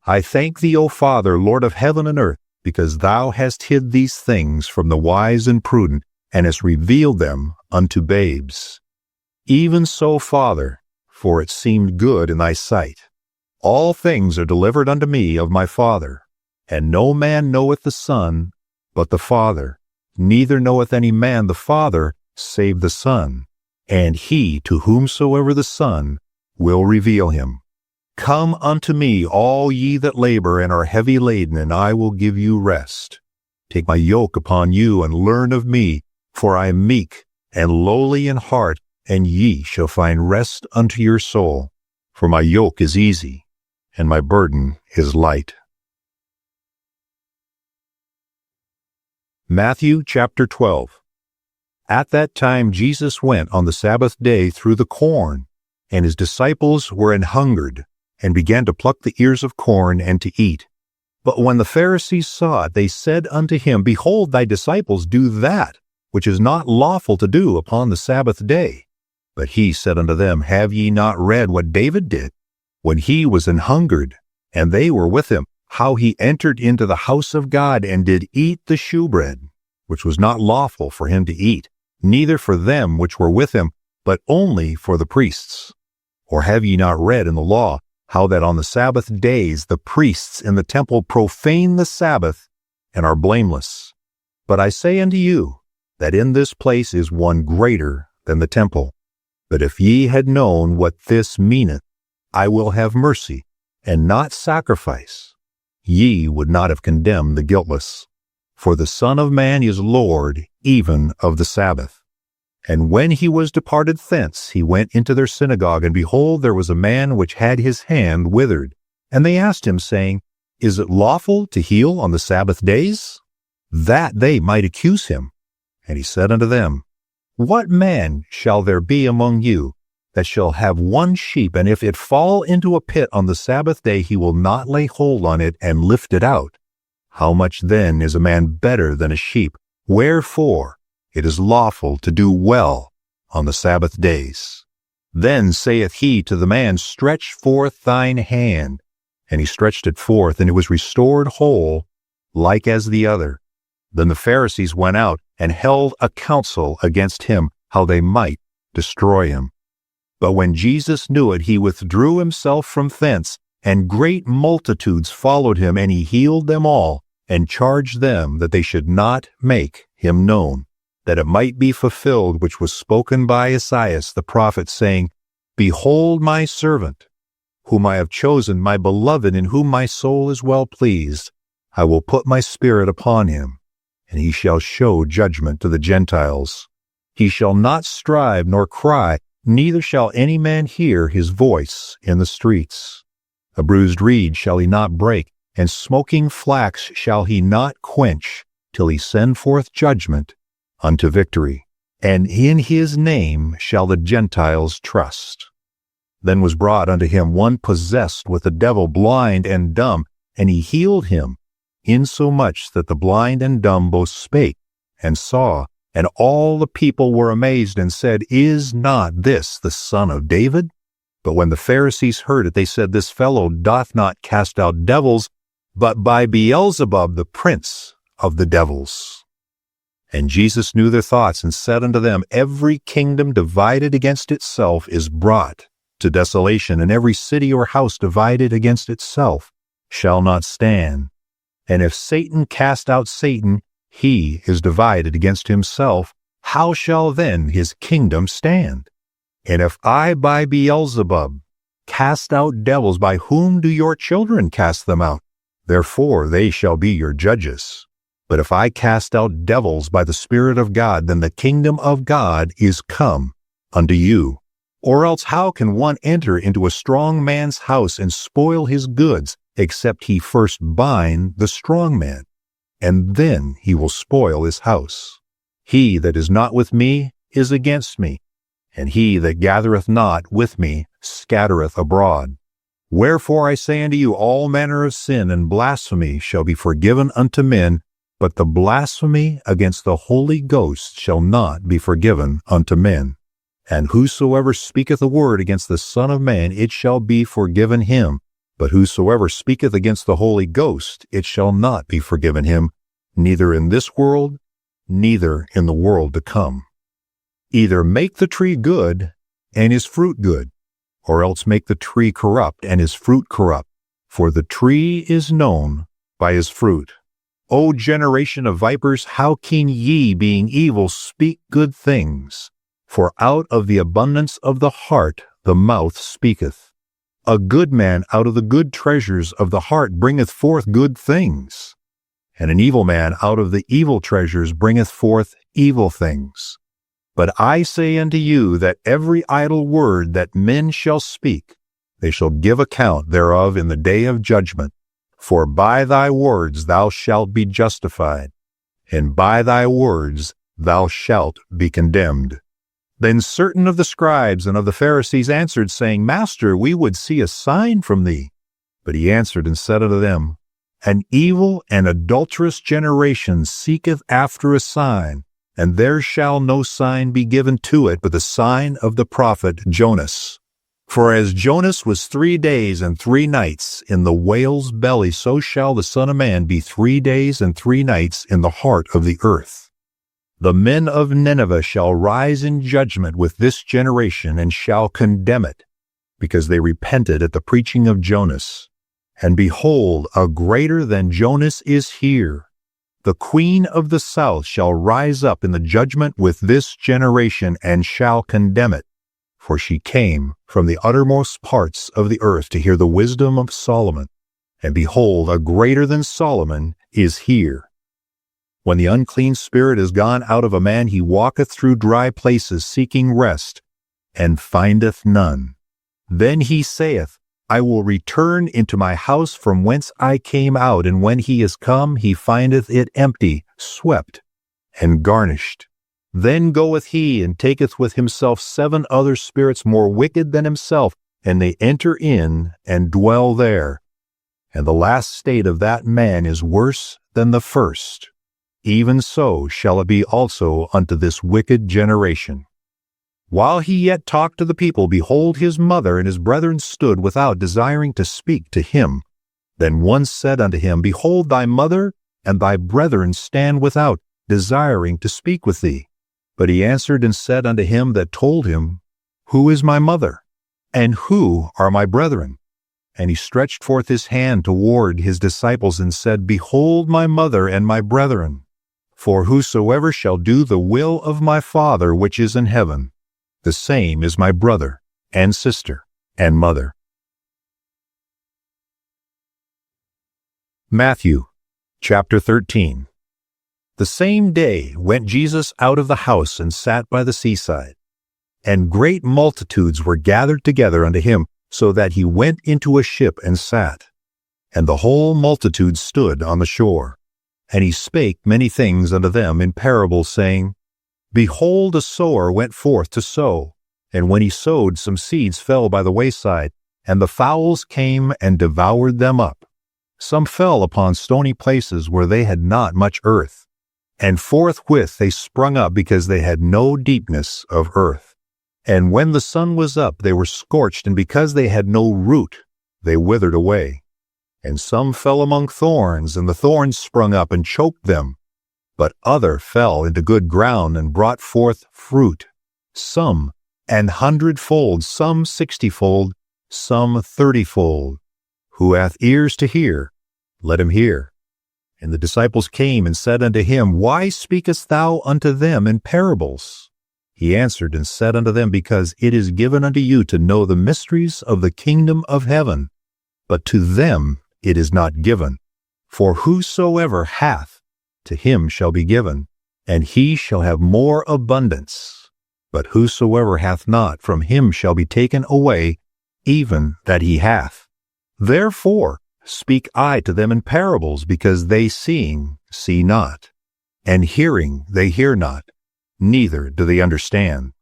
I thank thee, O Father, Lord of heaven and earth, because thou hast hid these things from the wise and prudent, and hast revealed them unto babes. Even so, Father, for it seemed good in thy sight. All things are delivered unto me of my Father, and no man knoweth the Son but the Father, neither knoweth any man the Father save the Son, and he to whomsoever the Son will reveal him. Come unto me, all ye that labor and are heavy laden, and I will give you rest. Take my yoke upon you, and learn of me, for I am meek and lowly in heart, and ye shall find rest unto your soul. For my yoke is easy, and my burden is light. Matthew chapter 12. At that time Jesus went on the Sabbath day through the corn, and his disciples were an hungered, and began to pluck the ears of corn and to eat. But when the Pharisees saw it, they said unto him, Behold, thy disciples do that, which is not lawful to do upon the Sabbath day. But he said unto them, Have ye not read what David did, when he was an hungered, and they were with him, how he entered into the house of God, and did eat the shewbread, which was not lawful for him to eat, neither for them which were with him, but only for the priests? Or have ye not read in the law, how that on the Sabbath days the priests in the temple profane the Sabbath, and are blameless? But I say unto you, that in this place is one greater than the temple. But if ye had known what this meaneth, I will have mercy, and not sacrifice, ye would not have condemned the guiltless. For the Son of Man is Lord even of the Sabbath. And when he was departed thence, he went into their synagogue, and behold, there was a man which had his hand withered. And they asked him, saying, Is it lawful to heal on the Sabbath days? That they might accuse him. And he said unto them, What man shall there be among you that shall have one sheep, and if it fall into a pit on the Sabbath day, he will not lay hold on it and lift it out? How much then is a man better than a sheep? Wherefore it is lawful to do well on the Sabbath days. Then saith he to the man, Stretch forth thine hand. And he stretched it forth, and it was restored whole, like as the other. Then the Pharisees went out and held a council against him, how they might destroy him. But when Jesus knew it, he withdrew himself from thence, and great multitudes followed him, and he healed them all, and charged them that they should not make him known, that it might be fulfilled which was spoken by Esaias the prophet, saying, Behold my servant, whom I have chosen, my beloved, in whom my soul is well pleased. I will put my spirit upon him, and he shall show judgment to the Gentiles. He shall not strive nor cry, neither shall any man hear his voice in the streets. A bruised reed shall he not break, and smoking flax shall he not quench, till he send forth judgment unto victory. And in his name shall the Gentiles trust. Then was brought unto him one possessed with the devil, blind and dumb, and he healed him, insomuch that the blind and dumb both spake and saw. And all the people were amazed, and said, Is not this the son of David? But when the Pharisees heard it, they said, This fellow doth not cast out devils, but by Beelzebub, the prince of the devils. And Jesus knew their thoughts, and said unto them, Every kingdom divided against itself is brought to desolation, and every city or house divided against itself shall not stand. And if Satan cast out Satan, he is divided against himself. How shall then his kingdom stand? And if I by Beelzebub cast out devils, by whom do your children cast them out? Therefore they shall be your judges. But if I cast out devils by the Spirit of God, then the kingdom of God is come unto you. Or else how can one enter into a strong man's house and spoil his goods, except he first bind the strong man? And then he will spoil his house. He that is not with me is against me, and he that gathereth not with me scattereth abroad. Wherefore I say unto you, all manner of sin and blasphemy shall be forgiven unto men, but the blasphemy against the Holy Ghost shall not be forgiven unto men. And whosoever speaketh a word against the Son of Man, it shall be forgiven him. But whosoever speaketh against the Holy Ghost, it shall not be forgiven him, neither in this world, neither in the world to come. Either make the tree good, and his fruit good, or else make the tree corrupt, and his fruit corrupt. For the tree is known by his fruit. O generation of vipers, how can ye, being evil, speak good things? For out of the abundance of the heart the mouth speaketh. A good man out of the good treasures of the heart bringeth forth good things, and an evil man out of the evil treasures bringeth forth evil things. But I say unto you that every idle word that men shall speak, they shall give account thereof in the day of judgment. For by thy words thou shalt be justified, and by thy words thou shalt be condemned. Then certain of the scribes and of the Pharisees answered, saying, Master, we would see a sign from thee. But he answered and said unto them, An evil and adulterous generation seeketh after a sign, and there shall no sign be given to it but the sign of the prophet Jonas. For as Jonas was 3 days and 3 nights in the whale's belly, so shall the Son of Man be 3 days and 3 nights in the heart of the earth. The men of Nineveh shall rise in judgment with this generation, and shall condemn it, because they repented at the preaching of Jonas. And behold, a greater than Jonas is here. The queen of the south shall rise up in the judgment with this generation, and shall condemn it. For she came from the uttermost parts of the earth to hear the wisdom of Solomon. And behold, a greater than Solomon is here. When the unclean spirit is gone out of a man, he walketh through dry places, seeking rest, and findeth none. Then he saith, I will return into my house from whence I came out. And when he is come, he findeth it empty, swept, and garnished. Then goeth he, and taketh with himself 7 other spirits more wicked than himself, and they enter in, and dwell there. And the last state of that man is worse than the first. Even so shall it be also unto this wicked generation. While he yet talked to the people, behold, his mother and his brethren stood without, desiring to speak to him. Then one said unto him, Behold, thy mother and thy brethren stand without, desiring to speak with thee. But he answered and said unto him that told him, Who is my mother, and who are my brethren? And he stretched forth his hand toward his disciples, and said, Behold my mother and my brethren. For whosoever shall do the will of my Father which is in heaven, the same is my brother, and sister, and mother. Matthew, chapter 13. The same day went Jesus out of the house, and sat by the seaside. And great multitudes were gathered together unto him, so that he went into a ship and sat. And the whole multitude stood on the shore. And he spake many things unto them in parables, saying, Behold, a sower went forth to sow. And when he sowed, some seeds fell by the wayside, and the fowls came and devoured them up. Some fell upon stony places where they had not much earth. And forthwith they sprung up, because they had no deepness of earth. And when the sun was up, they were scorched, and because they had no root, they withered away. And some fell among thorns, and the thorns sprung up and choked them. But other fell into good ground, and brought forth fruit, some 100-fold, some 60-fold, some 30-fold. Who hath ears to hear, let him hear. And the disciples came and said unto him, Why speakest thou unto them in parables? He answered and said unto them, Because it is given unto you to know the mysteries of the kingdom of heaven, but to them it is not given. For whosoever hath, to him shall be given, and he shall have more abundance. But whosoever hath not, from him shall be taken away even that he hath. Therefore speak I to them in parables, because they seeing see not, and hearing they hear not, neither do they understand.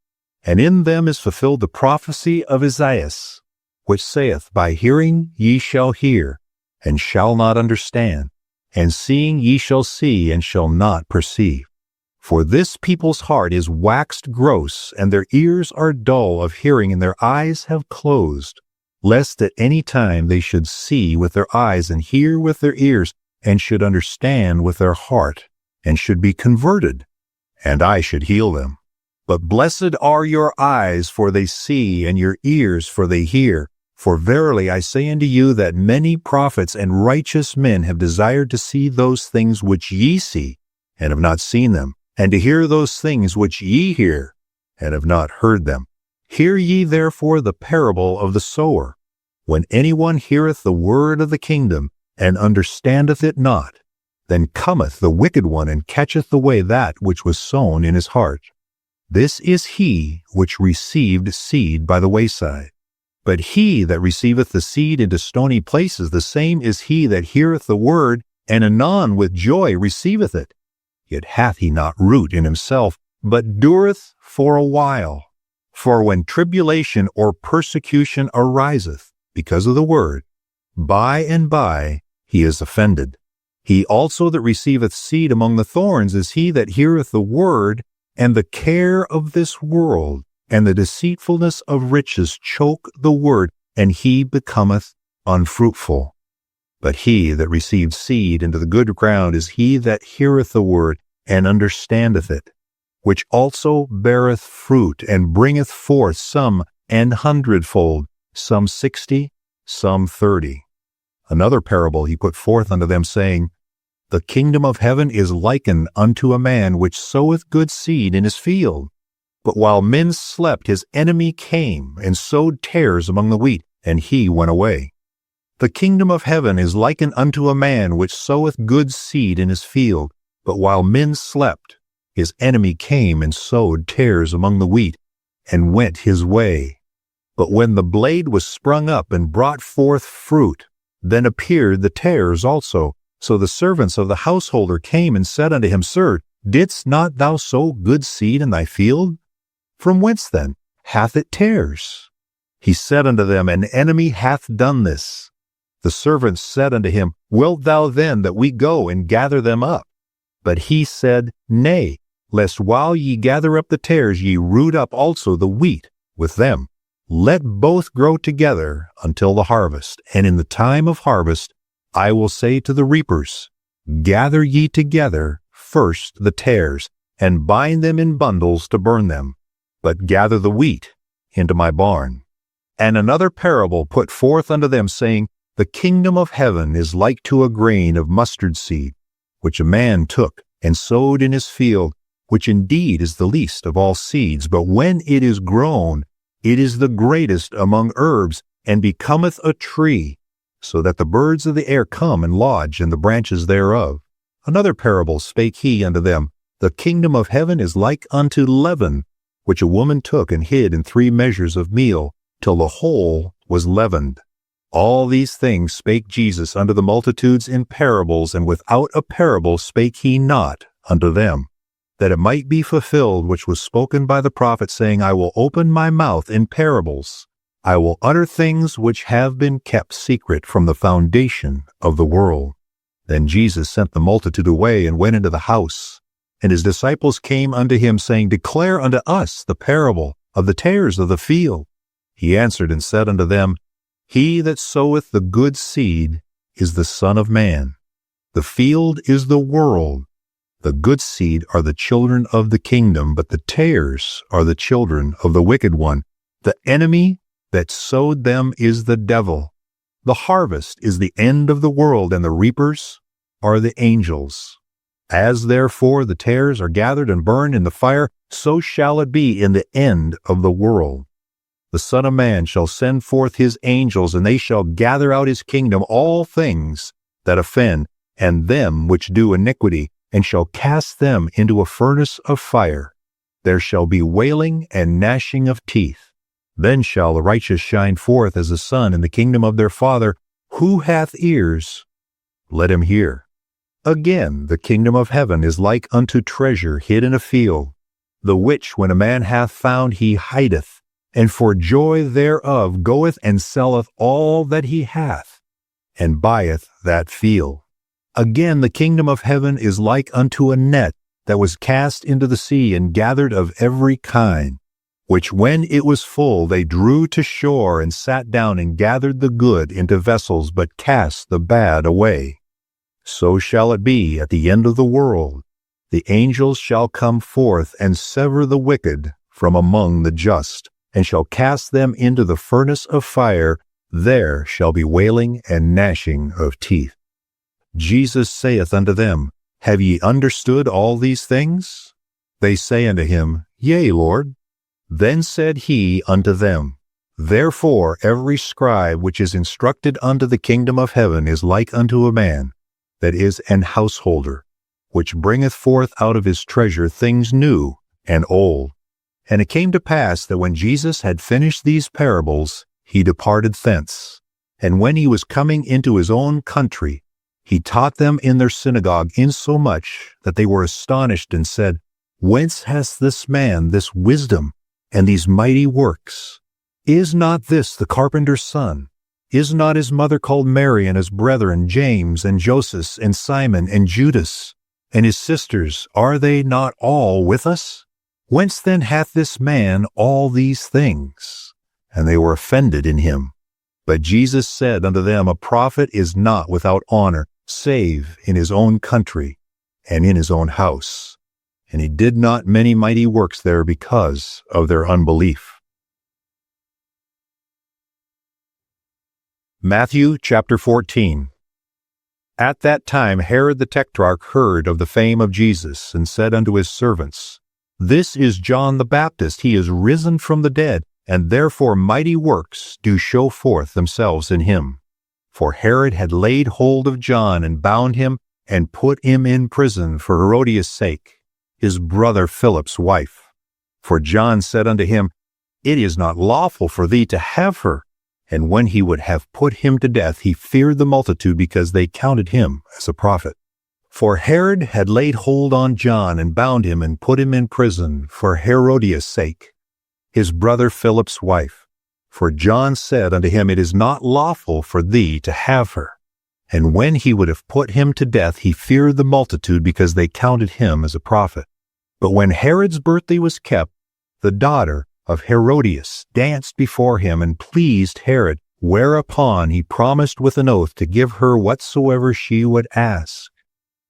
And in them is fulfilled the prophecy of Esaias, which saith, By hearing ye shall hear, and shall not understand, and seeing ye shall see, and shall not perceive. For this people's heart is waxed gross, and their ears are dull of hearing, and their eyes have closed, lest at any time they should see with their eyes, and hear with their ears, and should understand with their heart, and should be converted, and I should heal them. But blessed are your eyes, for they see, and your ears, for they hear. For verily I say unto you that many prophets and righteous men have desired to see those things which ye see, and have not seen them, and to hear those things which ye hear, and have not heard them. Hear ye therefore the parable of the sower. When anyone heareth the word of the kingdom, and understandeth it not, then cometh the wicked one, and catcheth away that which was sown in his heart. This is he which received seed by the wayside. But he that receiveth the seed into stony places, the same is he that heareth the word, and anon with joy receiveth it. Yet hath he not root in himself, but dureth for a while. For when tribulation or persecution ariseth because of the word, by and by he is offended. He also that receiveth seed among the thorns is he that heareth the word, and the care of this world and the deceitfulness of riches choke the word, and he becometh unfruitful. But he that received seed into the good ground is he that heareth the word, and understandeth it, which also beareth fruit, and bringeth forth some 100-fold, some 60, some 30. Another parable he put forth unto them, saying, The kingdom of heaven is likened unto a man which soweth good seed in his field. But while men slept, his enemy came and sowed tares among the wheat, and he went away. The kingdom of heaven is likened unto a man which soweth good seed in his field. But while men slept, his enemy came and sowed tares among the wheat, and went his way. But when the blade was sprung up and brought forth fruit, then appeared the tares also. So the servants of the householder came and said unto him, Sir, didst not thou sow good seed in thy field? From whence then hath it tares? He said unto them, An enemy hath done this. The servants said unto him, Wilt thou then that we go and gather them up? But he said, Nay, lest while ye gather up the tares ye root up also the wheat with them. Let both grow together until the harvest. And in the time of harvest I will say to the reapers, Gather ye together first the tares, and bind them in bundles to burn them, but gather the wheat into my barn. And another parable put forth unto them, saying, The kingdom of heaven is like to a grain of mustard seed, which a man took and sowed in his field, which indeed is the least of all seeds. But when it is grown, it is the greatest among herbs, and becometh a tree, so that the birds of the air come and lodge in the branches thereof. Another parable spake he unto them, The kingdom of heaven is like unto leaven, which a woman took and hid in 3 measures of meal, till the whole was leavened. All these things spake Jesus unto the multitudes in parables, and without a parable spake he not unto them, that it might be fulfilled which was spoken by the prophet, saying, I will open my mouth in parables. I will utter things which have been kept secret from the foundation of the world. Then Jesus sent the multitude away, and went into the house. And his disciples came unto him, saying, Declare unto us the parable of the tares of the field. He answered and said unto them, He that soweth the good seed is the Son of Man. The field is the world. The good seed are the children of the kingdom, but the tares are the children of the wicked one. The enemy that sowed them is the devil. The harvest is the end of the world, and the reapers are the angels. As therefore the tares are gathered and burned in the fire, so shall it be in the end of the world. The Son of Man shall send forth his angels, and they shall gather out his kingdom all things that offend, and them which do iniquity, and shall cast them into a furnace of fire. There shall be wailing and gnashing of teeth. Then shall the righteous shine forth as the sun in the kingdom of their Father. Who hath ears, let him hear. Again, the kingdom of heaven is like unto treasure hid in a field, the which when a man hath found he hideth, and for joy thereof goeth and selleth all that he hath, and buyeth that field. Again, the kingdom of heaven is like unto a net that was cast into the sea, and gathered of every kind, which when it was full they drew to shore, and sat down and gathered the good into vessels, but cast the bad away. So shall it be at the end of the world. The angels shall come forth and sever the wicked from among the just, and shall cast them into the furnace of fire. There shall be wailing and gnashing of teeth. Jesus saith unto them, Have ye understood all these things? They say unto him, Yea, Lord. Then said he unto them, Therefore every scribe which is instructed unto the kingdom of heaven is like unto a man that is an householder, which bringeth forth out of his treasure things new and old. And it came to pass that when Jesus had finished these parables, he departed thence. And when he was coming into his own country, he taught them in their synagogue, insomuch that they were astonished, and said, Whence hath this man this wisdom and these mighty works? Is not this the carpenter's son? Is not his mother called Mary, and his brethren James and Joseph and Simon and Judas? And his sisters, are they not all with us? Whence then hath this man all these things? And they were offended in him. But Jesus said unto them, A prophet is not without honor, save in his own country and in his own house. And he did not many mighty works there because of their unbelief. Matthew chapter 14. At that time Herod the Tetrarch heard of the fame of Jesus, and said unto his servants, This is John the Baptist. He is risen from the dead, and therefore mighty works do show forth themselves in him. For Herod had laid hold of John, and bound him, and put him in prison for Herodias' sake, his brother Philip's wife. For John said unto him, It is not lawful for thee to have her. And when he would have put him to death, he feared the multitude, because they counted him as a prophet. For Herod had laid hold on John, and bound him, and put him in prison for Herodias' sake, his brother Philip's wife. For John said unto him, It is not lawful for thee to have her. And when he would have put him to death, he feared the multitude, because they counted him as a prophet. But when Herod's birthday was kept, the daughter of Herodias danced before him, and pleased Herod, whereupon he promised with an oath to give her whatsoever she would ask.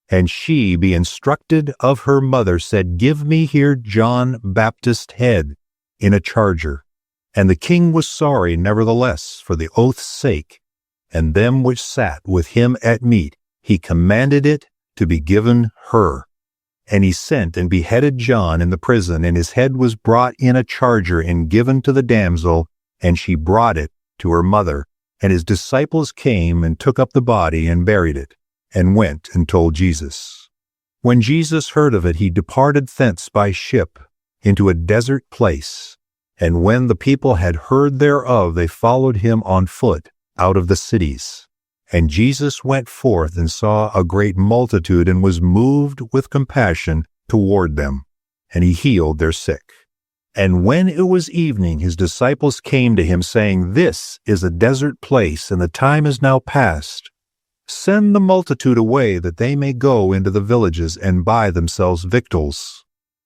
And she, being instructed of her mother, said, Give me here John Baptist's head in a charger. And the king was sorry, nevertheless, for the oath's sake, and them which sat with him at meat, he commanded it to be given her. And he sent and beheaded John in the prison, and his head was brought in a charger and given to the damsel, and she brought it to her mother. And his disciples came and took up the body and buried it, and went and told Jesus. When Jesus heard of it, he departed thence by ship into a desert place. And when the people had heard thereof, they followed him on foot out of the cities. And Jesus went forth and saw a great multitude, and was moved with compassion toward them, and he healed their sick. And when it was evening, his disciples came to him, saying, This is a desert place, and the time is now past. Send the multitude away, that they may go into the villages and buy themselves victuals.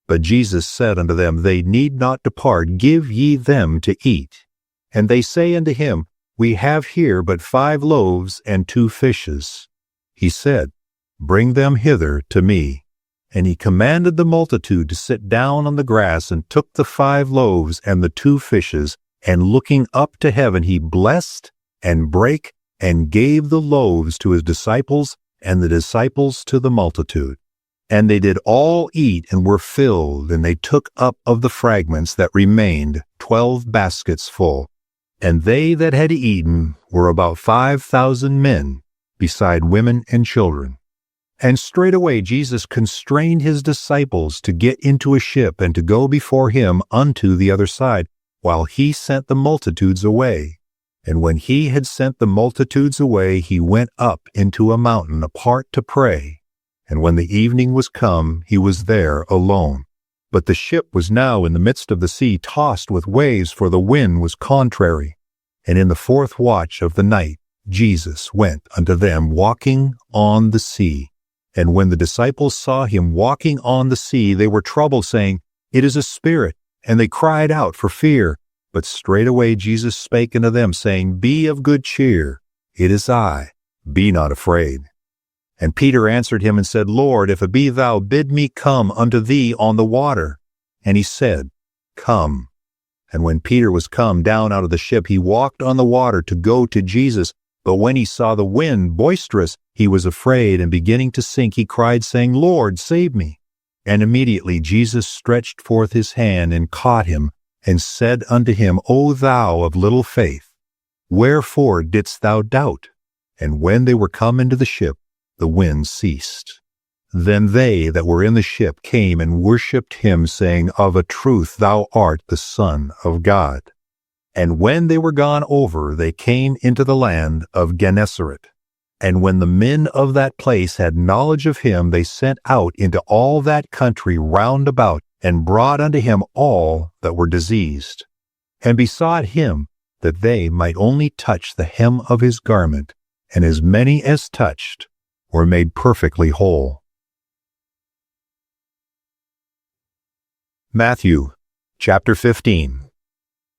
But Jesus said unto them, They need not depart, give ye them to eat. And they say unto him, We have here but 5 loaves and 2 fishes. He said, Bring them hither to me. And he commanded the multitude to sit down on the grass, and took the 5 loaves and the 2 fishes, and looking up to heaven, he blessed and brake, and gave the loaves to his disciples, and the disciples to the multitude. And they did all eat, and were filled, and they took up of the fragments that remained 12 baskets full. And they that had eaten were about 5,000 men, beside women and children. And straightway Jesus constrained his disciples to get into a ship, and to go before him unto the other side, while he sent the multitudes away. And when he had sent the multitudes away, he went up into a mountain apart to pray. And when the evening was come, he was there alone. But the ship was now in the midst of the sea, tossed with waves, for the wind was contrary. And in the 4th watch of the night, Jesus went unto them, walking on the sea. And when the disciples saw him walking on the sea, they were troubled, saying, It is a spirit. And they cried out for fear. But straightway Jesus spake unto them, saying, Be of good cheer, it is I, be not afraid. And Peter answered him and said, Lord, if it be thou, bid me come unto thee on the water. And he said, Come. And when Peter was come down out of the ship, he walked on the water to go to Jesus. But when he saw the wind boisterous, he was afraid, and beginning to sink, he cried, saying, Lord, save me. And immediately Jesus stretched forth his hand, and caught him, and said unto him, O thou of little faith, wherefore didst thou doubt? And when they were come into the ship, the wind ceased. Then they that were in the ship came and worshipped him, saying, Of a truth thou art the Son of God. And when they were gone over, they came into the land of Gennesaret. And when the men of that place had knowledge of him, they sent out into all that country round about, and brought unto him all that were diseased, and besought him that they might only touch the hem of his garment, and as many as touched were made perfectly whole. Matthew chapter 15.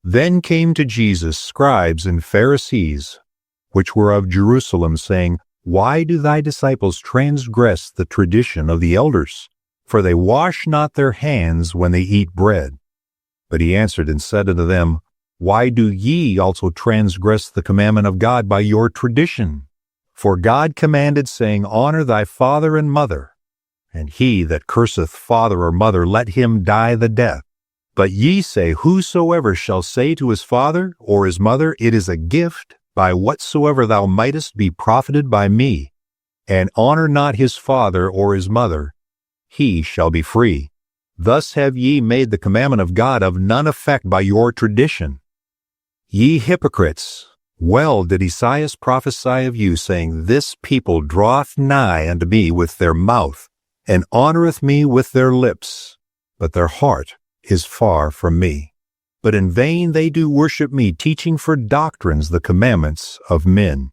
Then came to Jesus scribes and Pharisees, which were of Jerusalem, saying, Why do thy disciples transgress the tradition of the elders? For they wash not their hands when they eat bread. But he answered and said unto them, Why do ye also transgress the commandment of God by your tradition? For God commanded, saying, Honor thy father and mother, and he that curseth father or mother, let him die the death. But ye say, Whosoever shall say to his father or his mother, It is a gift, by whatsoever thou mightest be profited by me, and honor not his father or his mother, he shall be free. Thus have ye made the commandment of God of none effect by your tradition. Ye hypocrites, well did Esaias prophesy of you, saying, This people draweth nigh unto me with their mouth, and honoreth me with their lips, but their heart is far from me. But in vain they do worship me, teaching for doctrines the commandments of men.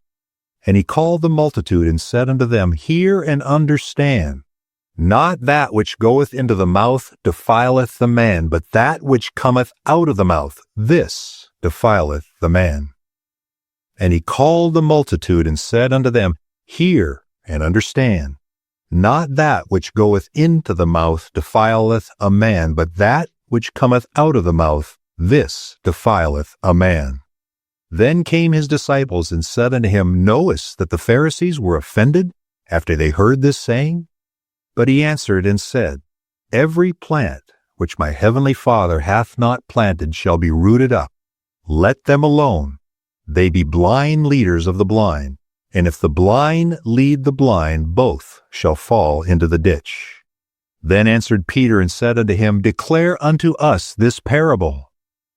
And he called the multitude, and said unto them, Hear and understand. Not that which goeth into the mouth defileth the man, but that which cometh out of the mouth, this defileth the man. And he called the multitude, and said unto them, Hear and understand. Not that which goeth into the mouth defileth a man, but that which cometh out of the mouth, this defileth a man. Then came his disciples, and said unto him, Knowest that the Pharisees were offended after they heard this saying? But he answered and said, Every plant which my heavenly Father hath not planted shall be rooted up. Let them alone. They be blind leaders of the blind. And if the blind lead the blind, both shall fall into the ditch. Then answered Peter and said unto him, Declare unto us this parable.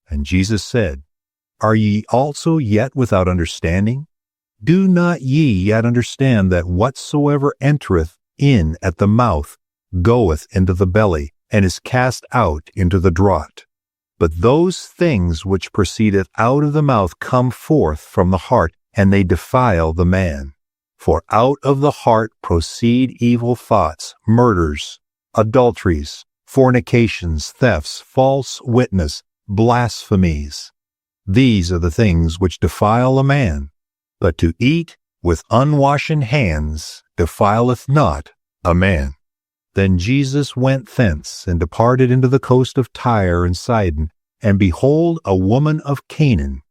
And Jesus said, Are ye also yet without understanding? Do not ye yet understand that whatsoever entereth in at the mouth goeth into the belly, and is cast out into the draught? But those things which proceedeth out of the mouth come forth from the heart, and they defile the man. For out of the heart proceed evil thoughts, murders, adulteries, fornications, thefts, false witness, blasphemies. These are the things which defile a man. But to eat with unwashen hands defileth not a man. Then Jesus went thence, and departed into the coast of Tyre and Sidon. And behold, a woman of Canaan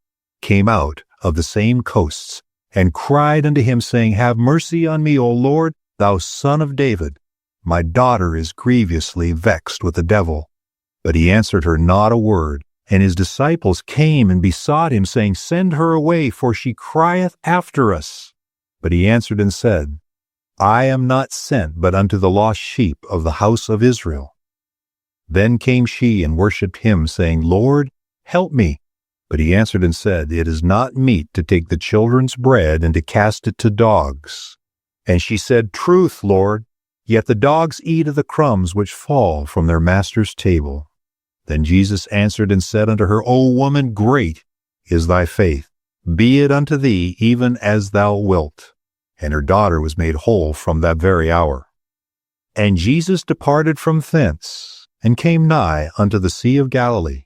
came out of the same coasts, and cried unto him, saying, Have mercy on me, O Lord, thou Son of David. My daughter is grievously vexed with the devil. But he answered her not a word. And his disciples came and besought him, saying, Send her away, for she crieth after us. But he answered and said, I am not sent but unto the lost sheep of the house of Israel. Then came she and worshipped him, saying, Lord, help me. But he answered and said, It is not meet to take the children's bread and to cast it to dogs. And she said, Truth, Lord, yet the dogs eat of the crumbs which fall from their master's table. Then Jesus answered and said unto her, O woman, great is thy faith. Be it unto thee even as thou wilt. And her daughter was made whole from that very hour. And Jesus departed from thence, and came nigh unto the Sea of Galilee,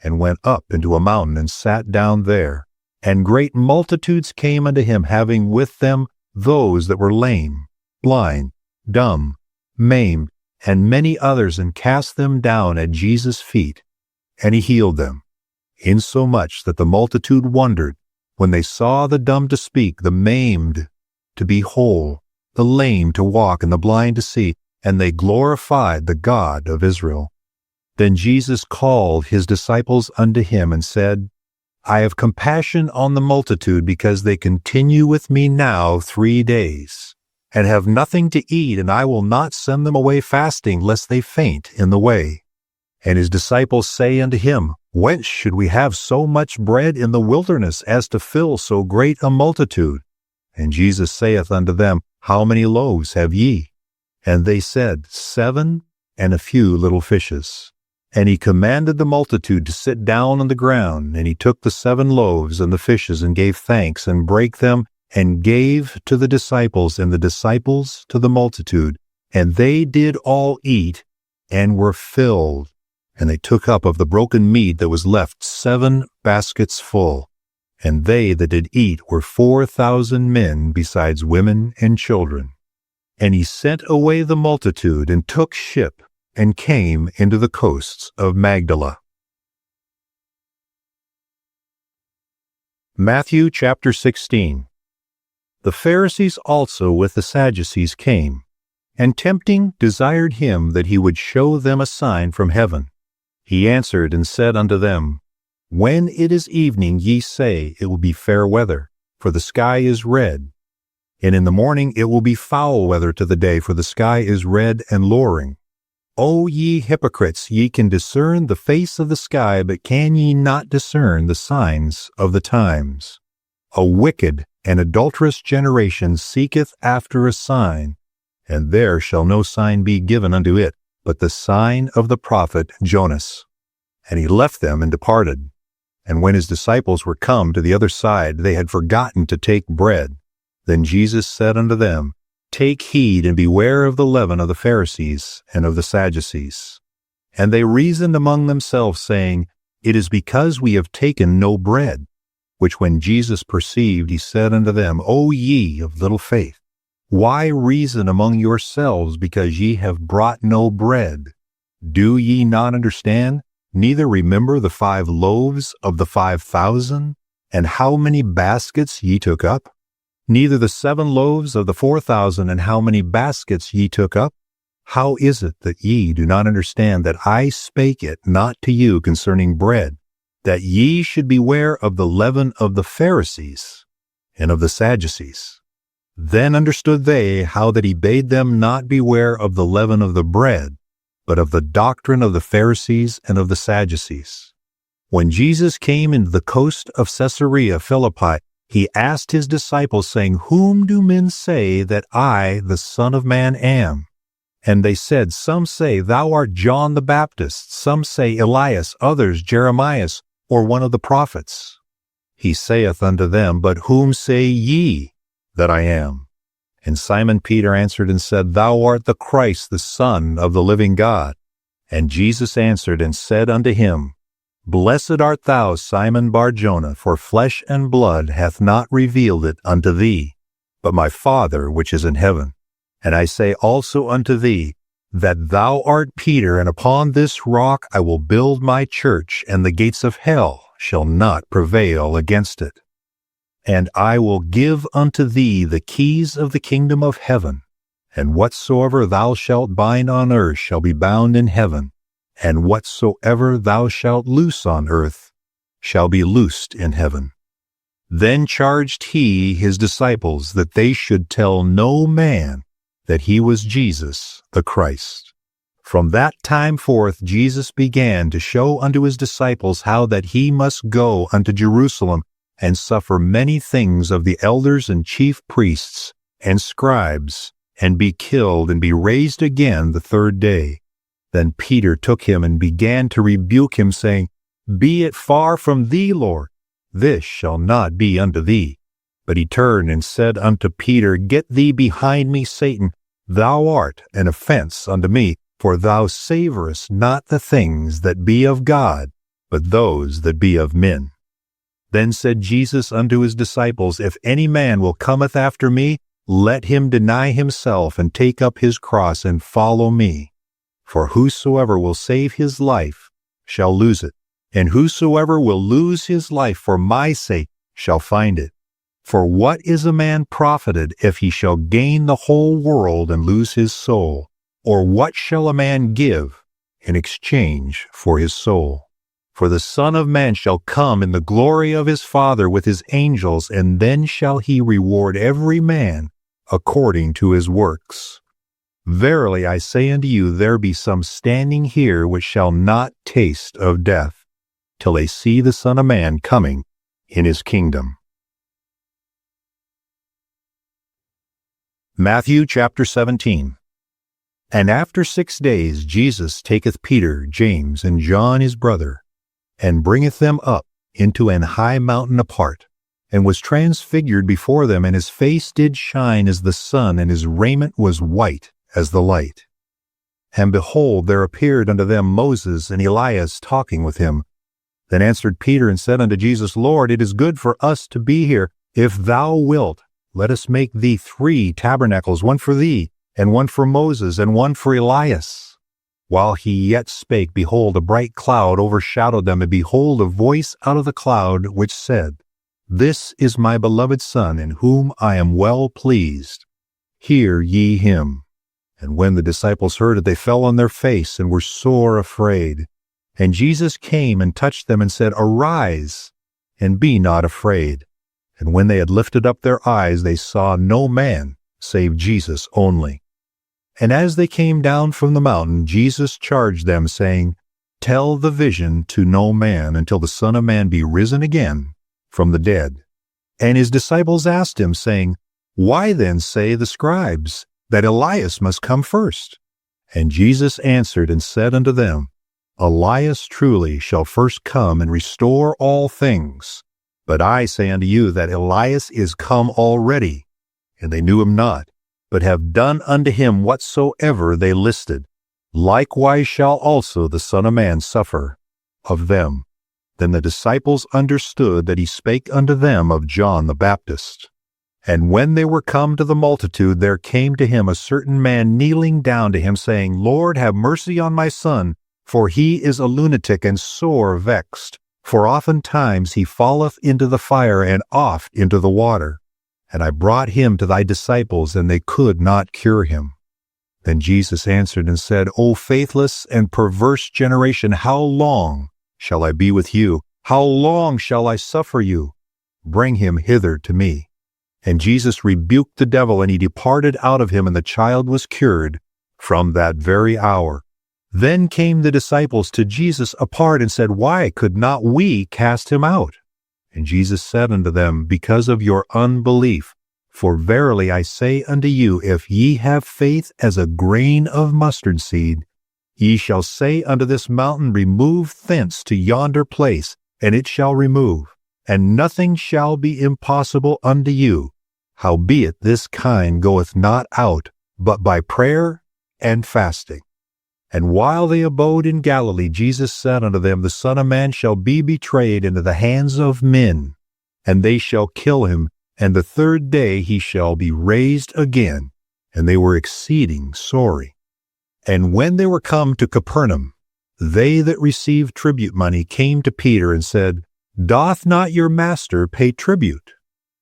and went up into a mountain, and sat down there. And great multitudes came unto him, having with them those that were lame, blind, dumb, maimed, and many others, and cast them down at Jesus' feet. And he healed them, insomuch that the multitude wondered, when they saw the dumb to speak, the maimed to be whole, the lame to walk, and the blind to see, and they glorified the God of Israel. Then Jesus called his disciples unto him, and said, I have compassion on the multitude, because they continue with me now 3 days, and have nothing to eat, and I will not send them away fasting, lest they faint in the way. And his disciples say unto him, Whence should we have so much bread in the wilderness, as to fill so great a multitude? And Jesus saith unto them, How many loaves have ye? And they said, 7, and a few little fishes. And he commanded the multitude to sit down on the ground. And he took the 7 loaves and the fishes, and gave thanks, and brake them, and gave to the disciples, and the disciples to the multitude. And they did all eat, and were filled. And they took up of the broken meat that was left 7 baskets full. And they that did eat were 4,000 men, besides women and children. And he sent away the multitude, and took ship, and came into the coasts of Magdala. Matthew chapter 16. The Pharisees also with the Sadducees came, and tempting desired him that he would show them a sign from heaven. He answered and said unto them, When it is evening, ye say, It will be fair weather, for the sky is red. And in the morning it will be foul weather to the day, for the sky is red and lowering. O ye hypocrites, ye can discern the face of the sky, but can ye not discern the signs of the times? A wicked and adulterous generation seeketh after a sign, and there shall no sign be given unto it, but the sign of the prophet Jonas. And he left them and departed. And when his disciples were come to the other side, they had forgotten to take bread. Then Jesus said unto them, Take heed and beware of the leaven of the Pharisees and of the Sadducees. And they reasoned among themselves, saying, It is because we have taken no bread. Which when Jesus perceived, he said unto them, O ye of little faith, why reason among yourselves, because ye have brought no bread? Do ye not understand, neither remember the 5 loaves of the 5,000, and how many baskets ye took up? Neither the 7 loaves of the 4,000, and how many baskets ye took up? How is it that ye do not understand that I spake it not to you concerning bread, that ye should beware of the leaven of the Pharisees and of the Sadducees? Then understood they how that he bade them not beware of the leaven of the bread, but of the doctrine of the Pharisees and of the Sadducees. When Jesus came into the coast of Caesarea Philippi, he asked his disciples, saying, Whom do men say that I, the Son of Man, am? And they said, Some say, Thou art John the Baptist, some say Elias, others Jeremias, or one of the prophets. He saith unto them, But whom say ye that I am? And Simon Peter answered and said, Thou art the Christ, the Son of the living God. And Jesus answered and said unto him, Blessed art thou, Simon Bar-Jonah, for flesh and blood hath not revealed it unto thee, but my Father which is in heaven. And I say also unto thee, that thou art Peter, and upon this rock I will build my church, and the gates of hell shall not prevail against it. And I will give unto thee the keys of the kingdom of heaven, and whatsoever thou shalt bind on earth shall be bound in heaven, and whatsoever thou shalt loose on earth shall be loosed in heaven. Then charged he his disciples that they should tell no man that he was Jesus the Christ. From that time forth Jesus began to show unto his disciples how that he must go unto Jerusalem and suffer many things of the elders and chief priests and scribes, and be killed and be raised again the 3rd day. Then Peter took him and began to rebuke him, saying, Be it far from thee, Lord, this shall not be unto thee. But he turned and said unto Peter, Get thee behind me, Satan, thou art an offense unto me, for thou savorest not the things that be of God, but those that be of men. Then said Jesus unto his disciples, If any man will cometh after me, let him deny himself, and take up his cross, and follow me. For whosoever will save his life shall lose it, and whosoever will lose his life for my sake shall find it. For what is a man profited if he shall gain the whole world and lose his soul? Or what shall a man give in exchange for his soul? For the Son of Man shall come in the glory of his Father with his angels, and then shall he reward every man according to his works. Verily I say unto you, there be some standing here which shall not taste of death, till they see the Son of Man coming in his kingdom. Matthew chapter 17. And after 6 days Jesus taketh Peter, James, and John his brother, and bringeth them up into an high mountain apart, and was transfigured before them, and his face did shine as the sun, and his raiment was white as the light. And behold, there appeared unto them Moses and Elias talking with him. Then answered Peter and said unto Jesus, Lord, it is good for us to be here. If thou wilt, let us make thee 3 tabernacles, one for thee, and one for Moses, and one for Elias. While he yet spake, behold, a bright cloud overshadowed them, and behold, a voice out of the cloud which said, This is my beloved Son, in whom I am well pleased. Hear ye him. And when the disciples heard it, they fell on their face, and were sore afraid. And Jesus came and touched them, and said, Arise, and be not afraid. And when they had lifted up their eyes, they saw no man, save Jesus only. And as they came down from the mountain, Jesus charged them, saying, Tell the vision to no man until the Son of Man be risen again from the dead. And his disciples asked him, saying, Why then say the scribes that Elias must come first? And Jesus answered and said unto them, Elias truly shall first come and restore all things. But I say unto you that Elias is come already, and they knew him not, but have done unto him whatsoever they listed. Likewise shall also the Son of Man suffer of them. Then the disciples understood that he spake unto them of John the Baptist. And when they were come to the multitude, there came to him a certain man kneeling down to him, saying, Lord, have mercy on my son, for he is a lunatic and sore vexed. For oftentimes he falleth into the fire, and oft into the water. And I brought him to thy disciples, and they could not cure him. Then Jesus answered and said, O faithless and perverse generation, how long shall I be with you? How long shall I suffer you? Bring him hither to me. And Jesus rebuked the devil, and he departed out of him, and the child was cured from that very hour. Then came the disciples to Jesus apart and said, Why could not we cast him out? And Jesus said unto them, Because of your unbelief. For verily I say unto you, if ye have faith as a grain of mustard seed, ye shall say unto this mountain, Remove thence to yonder place, and it shall remove, and nothing shall be impossible unto you. Howbeit this kind goeth not out, but by prayer and fasting. And while they abode in Galilee, Jesus said unto them, The Son of Man shall be betrayed into the hands of men, and they shall kill him, and the third day he shall be raised again. And they were exceeding sorry. And when they were come to Capernaum, they that received tribute money came to Peter and said, Doth not your master pay tribute?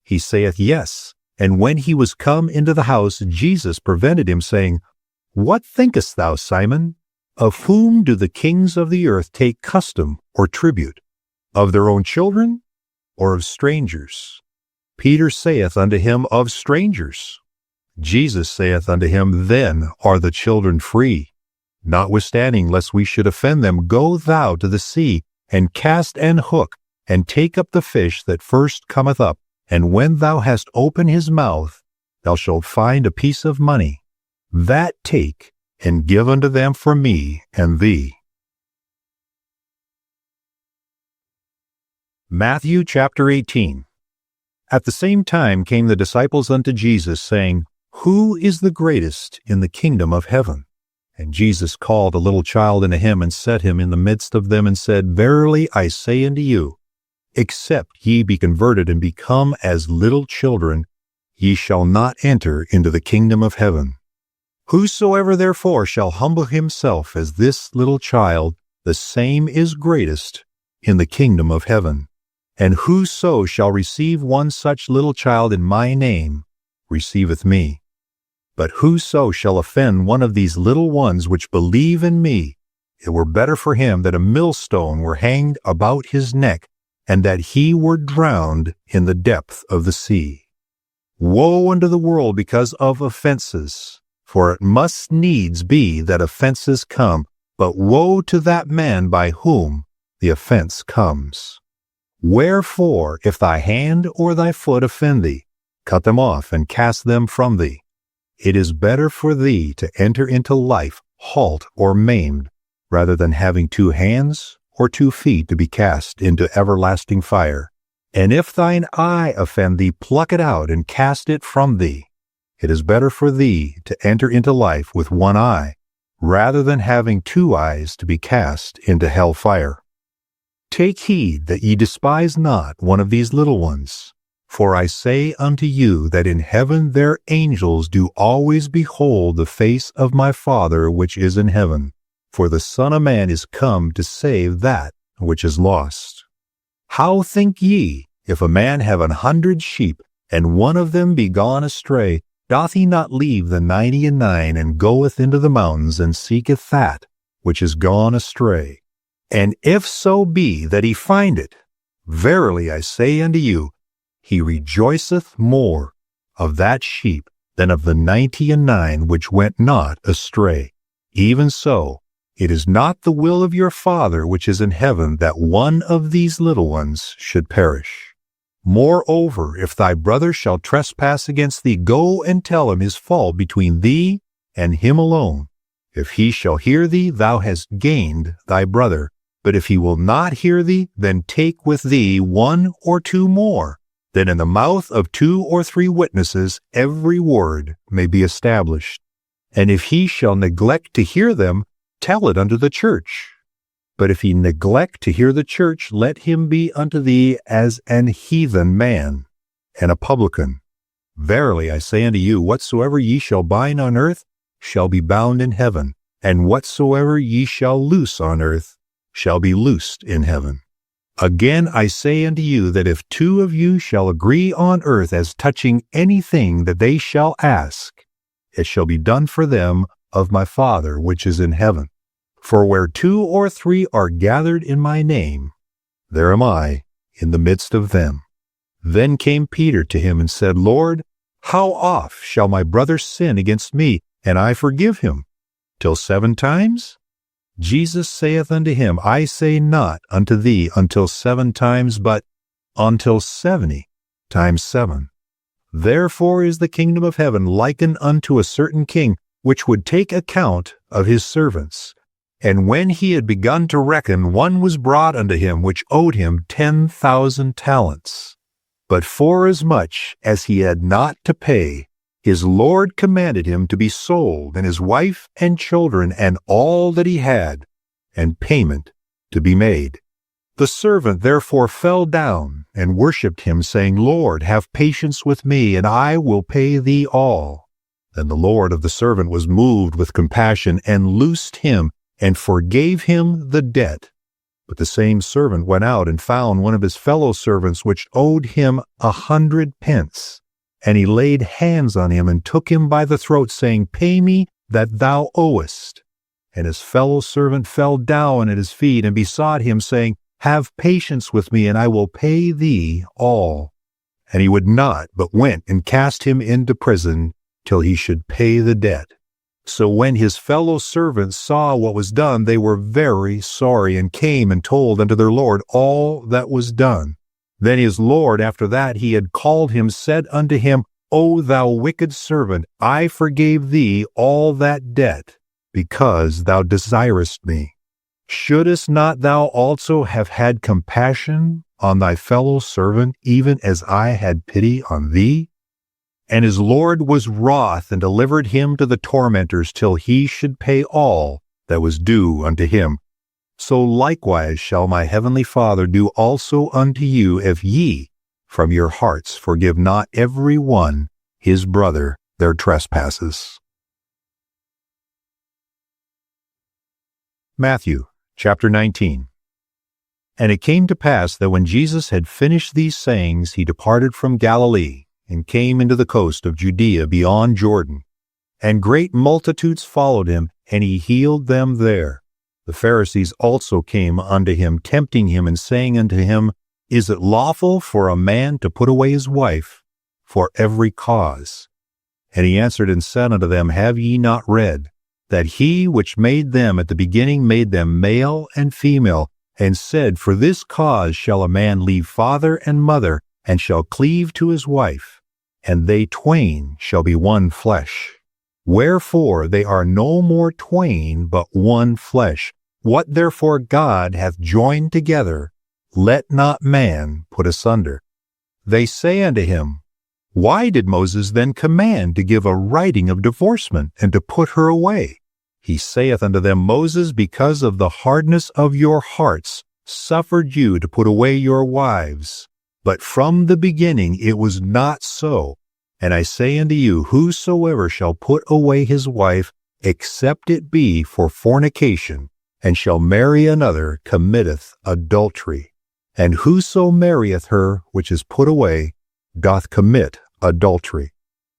He saith, Yes. And when he was come into the house, Jesus prevented him, saying, What thinkest thou, Simon? Of whom do the kings of the earth take custom or tribute? Of their own children, or of strangers? Peter saith unto him, Of strangers. Jesus saith unto him, Then are the children free. Notwithstanding, lest we should offend them, go thou to the sea, and cast an hook, and take up the fish that first cometh up. And when thou hast opened his mouth, thou shalt find a piece of money. That take, and give unto them for me and thee. Matthew chapter 18. At the same time came the disciples unto Jesus, saying, Who is the greatest in the kingdom of heaven? And Jesus called a little child unto him, and set him in the midst of them, and said, Verily I say unto you, except ye be converted and become as little children, ye shall not enter into the kingdom of heaven. Whosoever therefore shall humble himself as this little child, the same is greatest in the kingdom of heaven. And whoso shall receive one such little child in my name, receiveth me. But whoso shall offend one of these little ones which believe in me, it were better for him that a millstone were hanged about his neck, and that he were drowned in the depth of the sea. Woe unto the world because of offenses! For it must needs be that offenses come, but woe to that man by whom the offense comes. Wherefore, if thy hand or thy foot offend thee, cut them off and cast them from thee. It is better for thee to enter into life halt or maimed, rather than having 2 hands or 2 feet to be cast into everlasting fire. And if thine eye offend thee, pluck it out and cast it from thee. It is better for thee to enter into life with 1 eye, rather than having 2 eyes to be cast into hell fire. Take heed that ye despise not one of these little ones. For I say unto you that in heaven their angels do always behold the face of my Father which is in heaven. For the Son of Man is come to save that which is lost. How think ye, if a man have 100 sheep, and one of them be gone astray, doth he not leave the 99 and goeth into the mountains and seeketh that which is gone astray? And if so be that he find it, verily I say unto you, he rejoiceth more of that sheep than of the 99 which went not astray. Even so, it is not the will of your Father which is in heaven that one of these little ones should perish. Moreover, if thy brother shall trespass against thee, go and tell him his fault between thee and him alone. If he shall hear thee, thou hast gained thy brother. But if he will not hear thee, then take with thee 1 or 2 more, that in the mouth of 2 or 3 witnesses every word may be established. And if he shall neglect to hear them, tell it unto the church. But if he neglect to hear the church, let him be unto thee as an heathen man, and a publican. Verily I say unto you, whatsoever ye shall bind on earth shall be bound in heaven, and whatsoever ye shall loose on earth shall be loosed in heaven. Again I say unto you, that if 2 of you shall agree on earth as touching anything that they shall ask, it shall be done for them of my Father which is in heaven. For where 2 or 3 are gathered in my name, there am I in the midst of them. Then came Peter to him and said, Lord, how oft shall my brother sin against me, and I forgive him? Till 7 times? Jesus saith unto him, I say not unto thee until 7 times, but until 70 times 7. Therefore is the kingdom of heaven likened unto a certain king, which would take account of his servants. And when he had begun to reckon, one was brought unto him, which owed him 10,000 talents. But forasmuch as he had not to pay, his Lord commanded him to be sold, and his wife and children, and all that he had, and payment to be made. The servant therefore fell down and worshipped him, saying, Lord, have patience with me, and I will pay thee all. Then the Lord of the servant was moved with compassion, and loosed him, and forgave him the debt. But the same servant went out and found one of his fellow servants, which owed him 100 pence. And he laid hands on him, and took him by the throat, saying, Pay me that thou owest. And his fellow servant fell down at his feet, and besought him, saying, Have patience with me, and I will pay thee all. And he would not, but went and cast him into prison, till he should pay the debt. So when his fellow servants saw what was done, they were very sorry, and came and told unto their Lord all that was done. Then his Lord, after that he had called him, said unto him, O thou wicked servant, I forgave thee all that debt, because thou desirest me. Shouldest not thou also have had compassion on thy fellow servant, even as I had pity on thee? And his Lord was wroth, and delivered him to the tormentors, till he should pay all that was due unto him. So likewise shall my heavenly Father do also unto you, if ye from your hearts forgive not every one his brother their trespasses. Matthew chapter 19. And it came to pass that when Jesus had finished these sayings, he departed from Galilee, and came into the coast of Judea beyond Jordan. And great multitudes followed him, and he healed them there. The Pharisees also came unto him, tempting him, and saying unto him, Is it lawful for a man to put away his wife for every cause? And he answered and said unto them, Have ye not read, that he which made them at the beginning made them male and female, and said, For this cause shall a man leave father and mother, and shall cleave to his wife, and they twain shall be one flesh. Wherefore they are no more twain, but one flesh. What therefore God hath joined together, let not man put asunder. They say unto him, Why did Moses then command to give a writing of divorcement, and to put her away? He saith unto them, Moses, because of the hardness of your hearts, suffered you to put away your wives. But from the beginning it was not so. And I say unto you, whosoever shall put away his wife, except it be for fornication, and shall marry another, committeth adultery. And whoso marrieth her which is put away, doth commit adultery.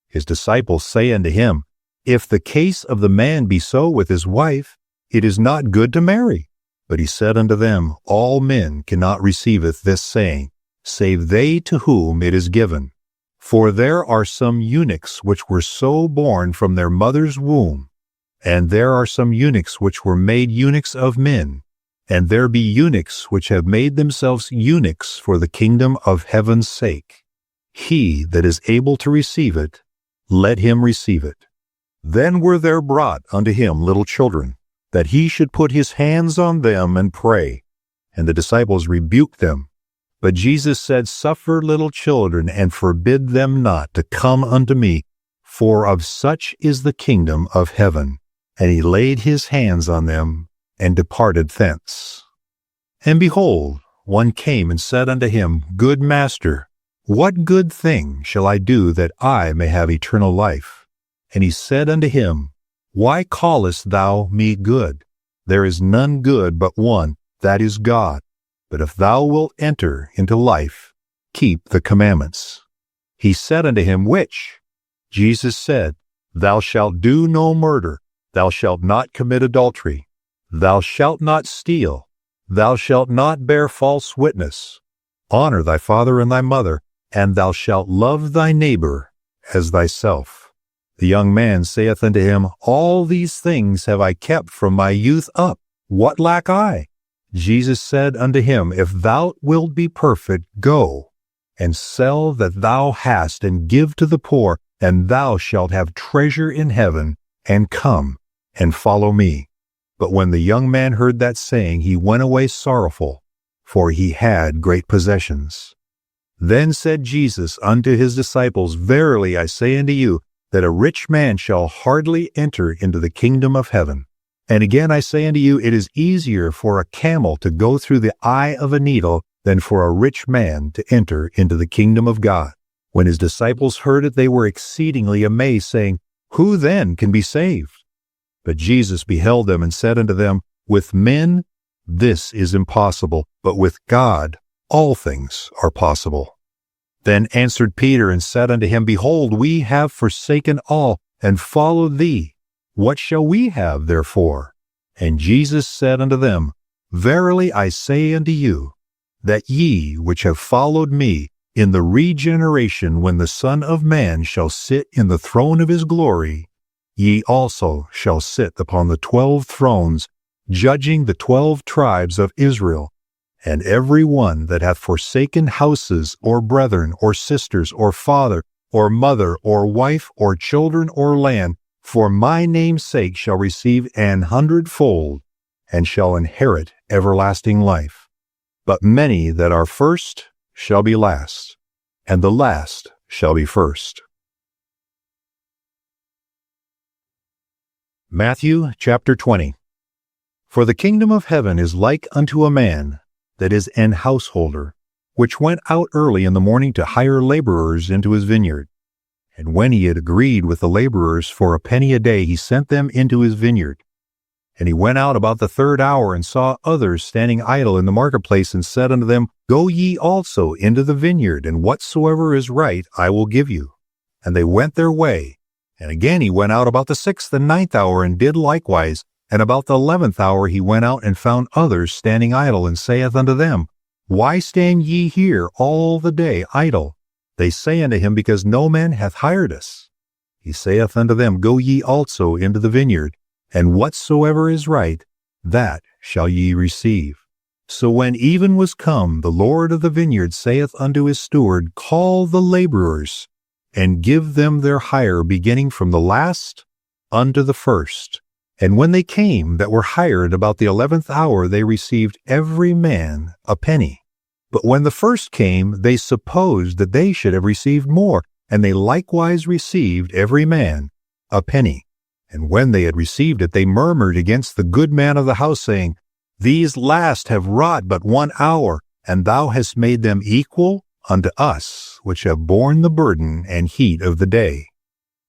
His disciples say unto him, If the case of the man be so with his wife, it is not good to marry. But he said unto them, All men cannot receiveth this saying, save they to whom it is given. For there are some eunuchs which were so born from their mother's womb, and there are some eunuchs which were made eunuchs of men, and there be eunuchs which have made themselves eunuchs for the kingdom of heaven's sake. He that is able to receive it, let him receive it. Then were there brought unto him little children, that he should put his hands on them and pray. And the disciples rebuked them. But Jesus said, Suffer little children, and forbid them not to come unto me, for of such is the kingdom of heaven. And he laid his hands on them, and departed thence. And behold, one came and said unto him, Good Master, what good thing shall I do that I may have eternal life? And he said unto him, Why callest thou me good? There is none good but one, that is God. But if thou wilt enter into life, keep the commandments. He said unto him, Which? Jesus said, Thou shalt do no murder, thou shalt not commit adultery, thou shalt not steal, thou shalt not bear false witness, honor thy father and thy mother, and thou shalt love thy neighbor as thyself. The young man saith unto him, All these things have I kept from my youth up. What lack I? Jesus said unto him, If thou wilt be perfect, go, and sell that thou hast, and give to the poor, and thou shalt have treasure in heaven, and come, and follow me. But when the young man heard that saying, he went away sorrowful, for he had great possessions. Then said Jesus unto his disciples, Verily I say unto you, that a rich man shall hardly enter into the kingdom of heaven. And again I say unto you, it is easier for a camel to go through the eye of a needle than for a rich man to enter into the kingdom of God. When his disciples heard it, they were exceedingly amazed, saying, Who then can be saved? But Jesus beheld them and said unto them, With men this is impossible, but with God all things are possible. Then answered Peter and said unto him, Behold, we have forsaken all, and followed thee. What shall we have therefore? And Jesus said unto them, Verily I say unto you, that ye which have followed me, in the regeneration when the Son of Man shall sit in the throne of his glory, ye also shall sit upon the 12 thrones, judging the 12 tribes of Israel. And every one that hath forsaken houses, or brethren, or sisters, or father, or mother, or wife, or children, or land, for my name's sake shall receive 100-fold, and shall inherit everlasting life. But many that are first shall be last, and the last shall be first. Matthew chapter 20. For the kingdom of heaven is like unto a man that is an householder, which went out early in the morning to hire laborers into his vineyard. And when he had agreed with the laborers for a penny a day, he sent them into his vineyard. And he went out about the 3rd hour, and saw others standing idle in the marketplace, and said unto them, Go ye also into the vineyard, and whatsoever is right I will give you. And they went their way. And again he went out about the 6th and 9th hour, and did likewise. And about the 11th hour he went out, and found others standing idle, and saith unto them, Why stand ye here all the day idle? They say unto him, Because no man hath hired us. He saith unto them, Go ye also into the vineyard, and whatsoever is right, that shall ye receive. So when even was come, the Lord of the vineyard saith unto his steward, Call the laborers, and give them their hire, beginning from the last unto the first. And when they came that were hired about the 11th hour, they received every man a penny. But when the first came, they supposed that they should have received more, and they likewise received every man a penny. And when they had received it, they murmured against the good man of the house, saying, These last have wrought but 1 hour, and thou hast made them equal unto us, which have borne the burden and heat of the day.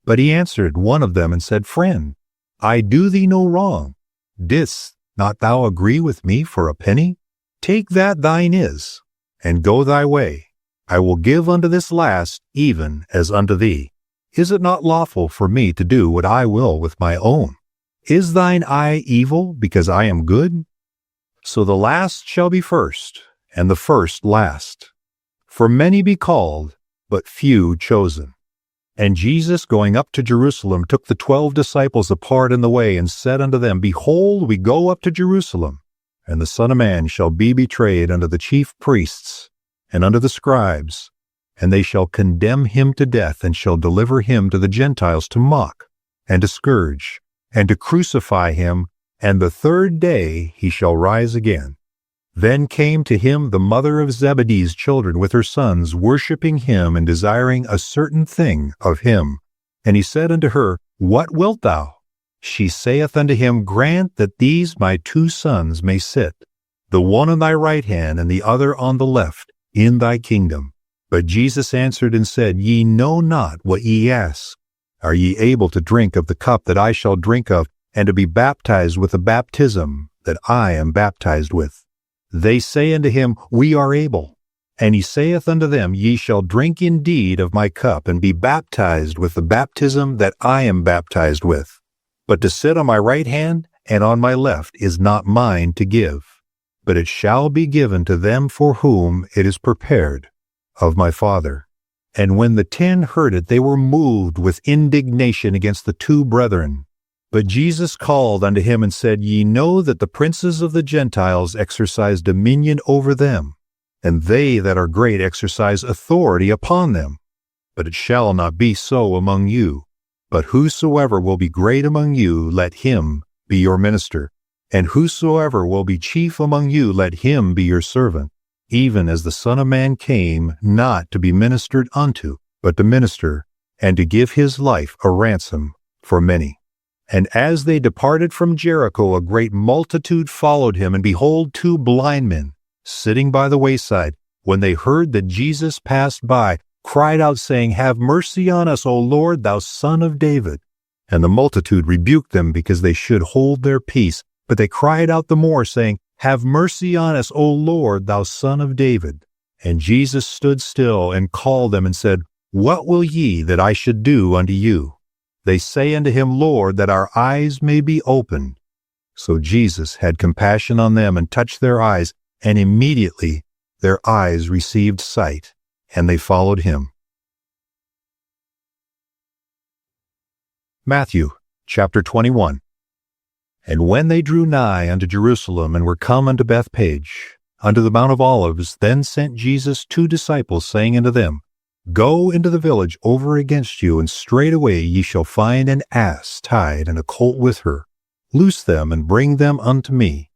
But he answered one of them and said, Friend, I do thee no wrong. Didst not thou agree with me for a penny? Take that thine is, and go thy way. I will give unto this last even as unto thee. Is it not lawful for me to do what I will with my own? Is thine eye evil because I am good? So the last shall be first, and the first last. For many be called, but few chosen. And Jesus, going up to Jerusalem, took the 12 disciples apart in the way, and said unto them, Behold, we go up to Jerusalem, and the Son of Man shall be betrayed unto the chief priests, and unto the scribes, and they shall condemn him to death, and shall deliver him to the Gentiles to mock, and to scourge, and to crucify him, and the third day he shall rise again. Then came to him the mother of Zebedee's children with her sons, worshipping him, and desiring a certain thing of him. And he said unto her, What wilt thou? She saith unto him, Grant that these my 2 sons may sit, the one on thy right hand, and the other on the left, in thy kingdom. But Jesus answered and said, Ye know not what ye ask. Are ye able to drink of the cup that I shall drink of, and to be baptized with the baptism that I am baptized with? They say unto him, We are able. And he saith unto them, Ye shall drink indeed of my cup, and be baptized with the baptism that I am baptized with. But to sit on my right hand and on my left is not mine to give, but it shall be given to them for whom it is prepared of my Father. And when the 10 heard it, they were moved with indignation against the 2 brethren. But Jesus called unto him and said, Ye know that the princes of the Gentiles exercise dominion over them, and they that are great exercise authority upon them. But it shall not be so among you. But whosoever will be great among you, let him be your minister. And whosoever will be chief among you, let him be your servant. Even as the Son of Man came not to be ministered unto, but to minister, and to give his life a ransom for many. And as they departed from Jericho, a great multitude followed him, and behold, 2 blind men, sitting by the wayside, when they heard that Jesus passed by, cried out, saying, Have mercy on us, O Lord, thou Son of David. And the multitude rebuked them, because they should hold their peace. But they cried out the more, saying, Have mercy on us, O Lord, thou Son of David. And Jesus stood still, and called them, and said, What will ye that I should do unto you? They say unto him, Lord, that our eyes may be opened. So Jesus had compassion on them, and touched their eyes, and immediately their eyes received sight, and they followed him. Matthew chapter 21. And when they drew nigh unto Jerusalem, and were come unto Bethpage, unto the Mount of Olives, then sent Jesus 2 disciples, saying unto them, Go into the village over against you, and straightway ye shall find an ass tied, and a colt with her. Loose them, and bring them unto me.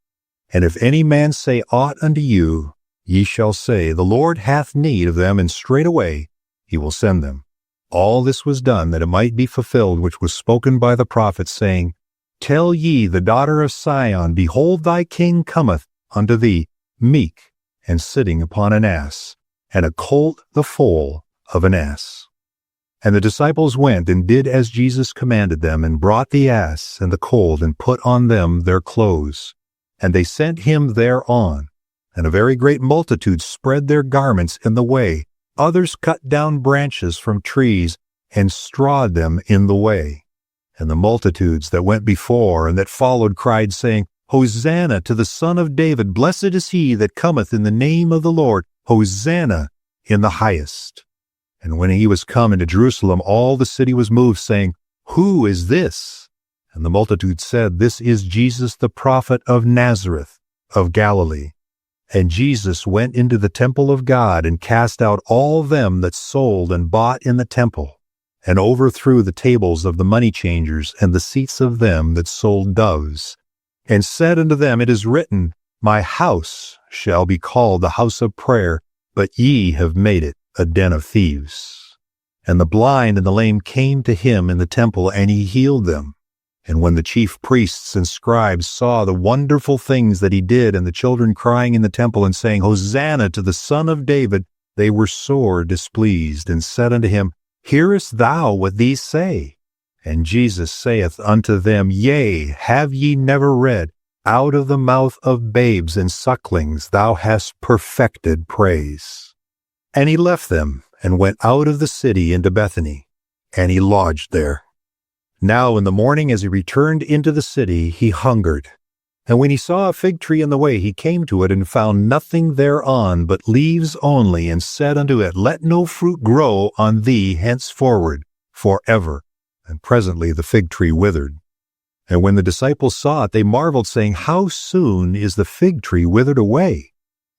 And if any man say aught unto you, ye shall say, The Lord hath need of them, and straightway he will send them. All this was done, that it might be fulfilled which was spoken by the prophet, saying, Tell ye the daughter of Sion, Behold, thy king cometh unto thee, meek, and sitting upon an ass, and a colt the foal of an ass. And the disciples went and did as Jesus commanded them, and brought the ass and the colt, and put on them their clothes. And they sent him thereon. And a very great multitude spread their garments in the way. Others cut down branches from trees, and strawed them in the way. And the multitudes that went before and that followed cried, saying, Hosanna to the Son of David! Blessed is he that cometh in the name of the Lord! Hosanna in the highest! And when he was come into Jerusalem, all the city was moved, saying, Who is this? And the multitude said, This is Jesus the prophet of Nazareth of Galilee. And Jesus went into the temple of God, and cast out all them that sold and bought in the temple, and overthrew the tables of the money changers, and the seats of them that sold doves, and said unto them, It is written, My house shall be called the house of prayer, but ye have made it a den of thieves. And the blind and the lame came to him in the temple, and he healed them. And when the chief priests and scribes saw the wonderful things that he did, and the children crying in the temple and saying, Hosanna to the Son of David, they were sore displeased, and said unto him, Hearest thou what these say? And Jesus saith unto them, Yea, have ye never read, Out of the mouth of babes and sucklings thou hast perfected praise. And he left them, and went out of the city into Bethany, and he lodged there. Now in the morning, as he returned into the city, he hungered. And when he saw a fig tree in the way, he came to it, and found nothing thereon but leaves only, and said unto it, Let no fruit grow on thee henceforward forever. And presently the fig tree withered. And when the disciples saw it, they marveled, saying, How soon is the fig tree withered away?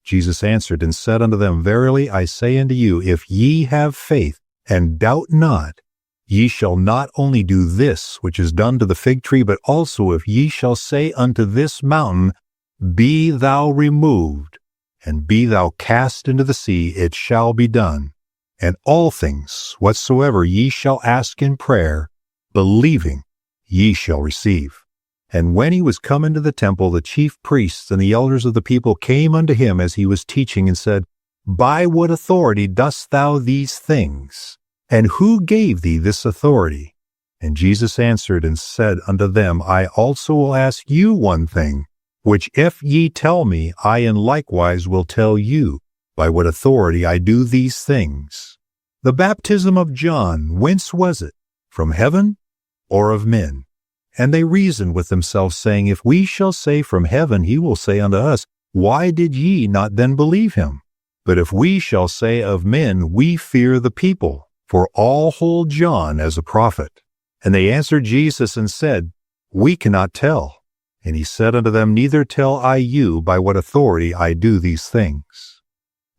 Jesus answered and said unto them, Verily I say unto you, if ye have faith, and doubt not, ye shall not only do this which is done to the fig tree, but also if ye shall say unto this mountain, Be thou removed, and be thou cast into the sea, it shall be done. And all things whatsoever ye shall ask in prayer, believing, ye shall receive. And when he was come into the temple, the chief priests and the elders of the people came unto him as he was teaching, and said, By what authority dost thou these things? And who gave thee this authority? And Jesus answered and said unto them, I also will ask you one thing, which if ye tell me, I in likewise will tell you, by what authority I do these things. The baptism of John, whence was it? From heaven, or of men? And they reasoned with themselves, saying, If we shall say from heaven, he will say unto us, Why did ye not then believe him? But if we shall say of men, we fear the people, for all hold John as a prophet. And they answered Jesus and said, We cannot tell. And he said unto them, Neither tell I you by what authority I do these things.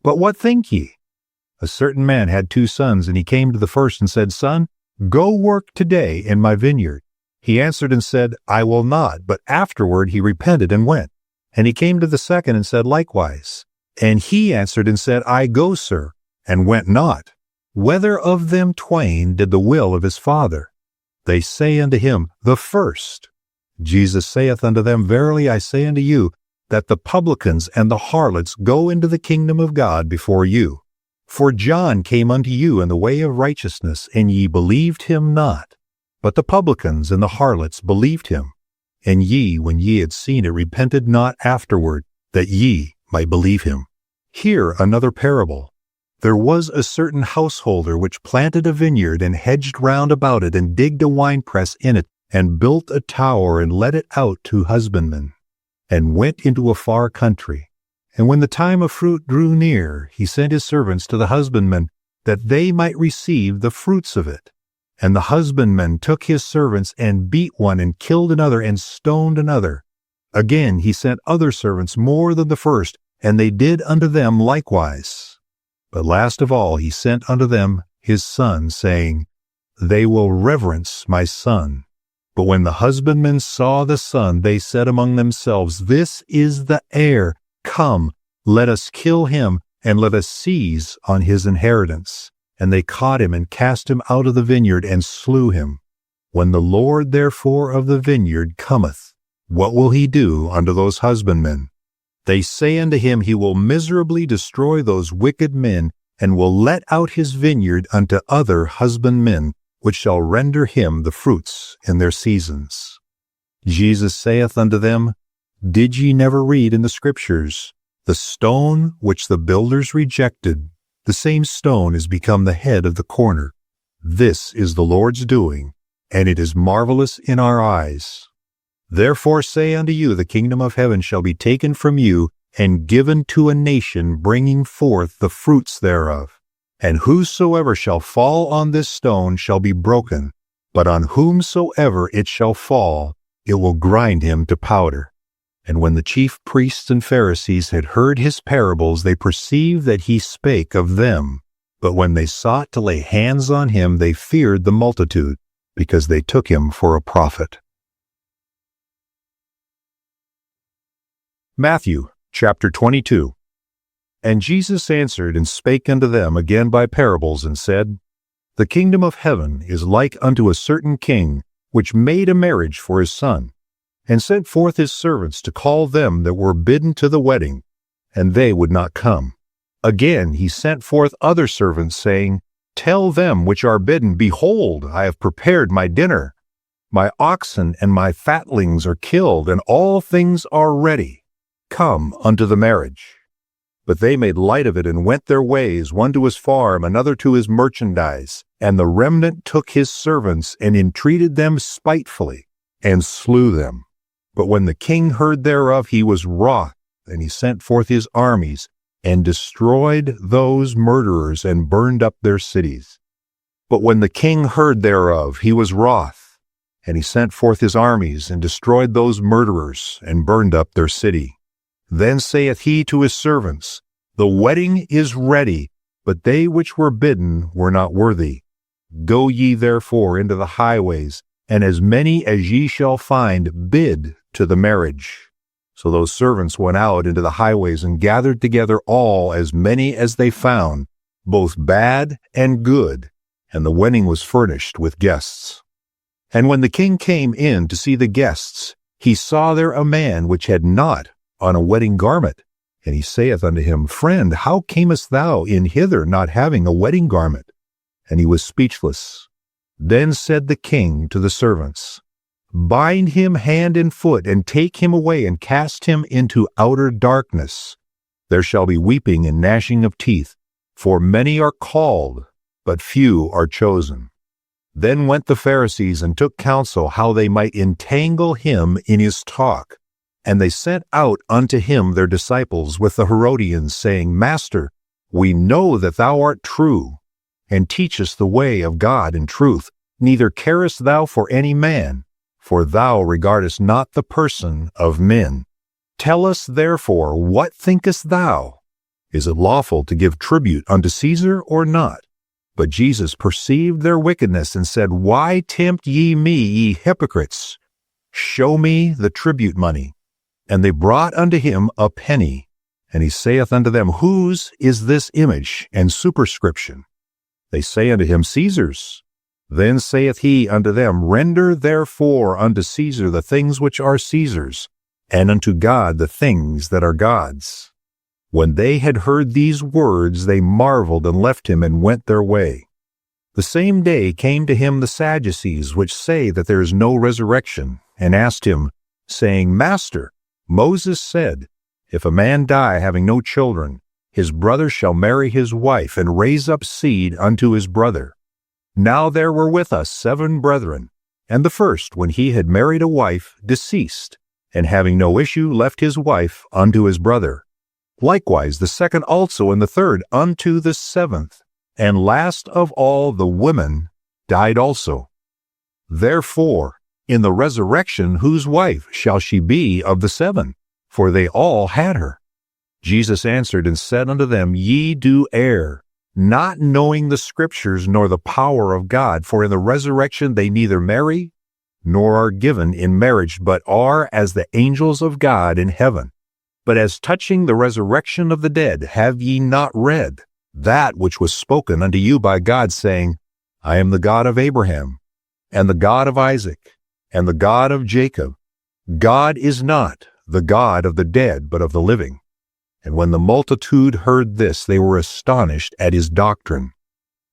But what think ye? A certain man had 2 sons, and he came to the first and said, Son, go work today in my vineyard. He answered and said, I will not. But afterward he repented and went. And he came to the second and said likewise. And he answered and said, I go, sir, and went not. Whether of them twain did the will of his father? They say unto him, The first. Jesus saith unto them, Verily I say unto you, that the publicans and the harlots go into the kingdom of God before you. For John came unto you in the way of righteousness, and ye believed him not. But the publicans and the harlots believed him. And ye, when ye had seen it, repented not afterward, that ye might believe him. Hear another parable. There was a certain householder which planted a vineyard, and hedged round about it, and digged a winepress in it, and built a tower, and let it out to husbandmen, and went into a far country. And when the time of fruit drew near, he sent his servants to the husbandmen, that they might receive the fruits of it. And the husbandman took his servants, and beat one, and killed another, and stoned another. Again he sent other servants more than the first, and they did unto them likewise. But last of all he sent unto them his son, saying, They will reverence my son. But when the husbandmen saw the son, they said among themselves, This is the heir. Come, let us kill him, and let us seize on his inheritance. And they caught him, and cast him out of the vineyard, and slew him. When the Lord therefore of the vineyard cometh, what will he do unto those husbandmen? They say unto him, He will miserably destroy those wicked men, and will let out his vineyard unto other husbandmen, which shall render him the fruits in their seasons. Jesus saith unto them, Did ye never read in the Scriptures, The stone which the builders rejected, the same stone is become the head of the corner. This is the Lord's doing, and it is marvelous in our eyes. Therefore say unto you, the kingdom of heaven shall be taken from you, and given to a nation, bringing forth the fruits thereof. And whosoever shall fall on this stone shall be broken, but on whomsoever it shall fall, it will grind him to powder. And when the chief priests and Pharisees had heard his parables, they perceived that he spake of them. But when they sought to lay hands on him, they feared the multitude, because they took him for a prophet. Matthew chapter 22. And Jesus answered and spake unto them again by parables, and said, The kingdom of heaven is like unto a certain king, which made a marriage for his son, and sent forth his servants to call them that were bidden to the wedding, and they would not come. Again he sent forth other servants, saying, Tell them which are bidden, Behold, I have prepared my dinner. My oxen and my fatlings are killed, and all things are ready. Come unto the marriage. But they made light of it, and went their ways, one to his farm, another to his merchandise. And the remnant took his servants, and entreated them spitefully, and slew them. But when the king heard thereof, he was wroth, and he sent forth his armies, and destroyed those murderers, and burned up their cities. But when the king heard thereof, he was wroth, and he sent forth his armies, and destroyed those murderers, and burned up their city. Then saith he to his servants, The wedding is ready, but they which were bidden were not worthy. Go ye therefore into the highways, and as many as ye shall find, bid to the marriage. So those servants went out into the highways, and gathered together all as many as they found, both bad and good, and the wedding was furnished with guests. And when the king came in to see the guests, he saw there a man which had not on a wedding garment. And he saith unto him, Friend, how camest thou in hither, not having a wedding garment? And he was speechless. Then said the king to the servants, Bind him hand and foot, and take him away, and cast him into outer darkness. There shall be weeping and gnashing of teeth, for many are called, but few are chosen. Then went the Pharisees and took counsel how they might entangle him in his talk. And they sent out unto him their disciples with the Herodians, saying, Master, we know that thou art true, and teachest the way of God in truth, neither carest thou for any man, for thou regardest not the person of men. Tell us therefore, what thinkest thou? Is it lawful to give tribute unto Caesar or not? But Jesus perceived their wickedness, and said, Why tempt ye me, ye hypocrites? Show me the tribute money. And they brought unto him a penny. And he saith unto them, Whose is this image and superscription? They say unto him, Caesar's. Then saith he unto them, Render therefore unto Caesar the things which are Caesar's, and unto God the things that are God's. When they had heard these words, they marveled, and left him, and went their way. The same day came to him the Sadducees, which say that there is no resurrection, and asked him, saying, Master, Moses said, If a man die having no children, his brother shall marry his wife, and raise up seed unto his brother. Now there were with us 7 brethren, and the first, when he had married a wife, deceased, and having no issue left his wife unto his brother. Likewise the second also, and the third unto the 7th, and last of all the women died also. Therefore, in the resurrection, whose wife shall she be of the 7? For they all had her. Jesus answered and said unto them, Ye do err, not knowing the Scriptures nor the power of God. For in the resurrection they neither marry, nor are given in marriage, but are as the angels of God in heaven. But as touching the resurrection of the dead, have ye not read that which was spoken unto you by God, saying, I am the God of Abraham, and the God of Isaac, and the God of Jacob? God is not the God of the dead, but of the living. And when the multitude heard this, they were astonished at his doctrine.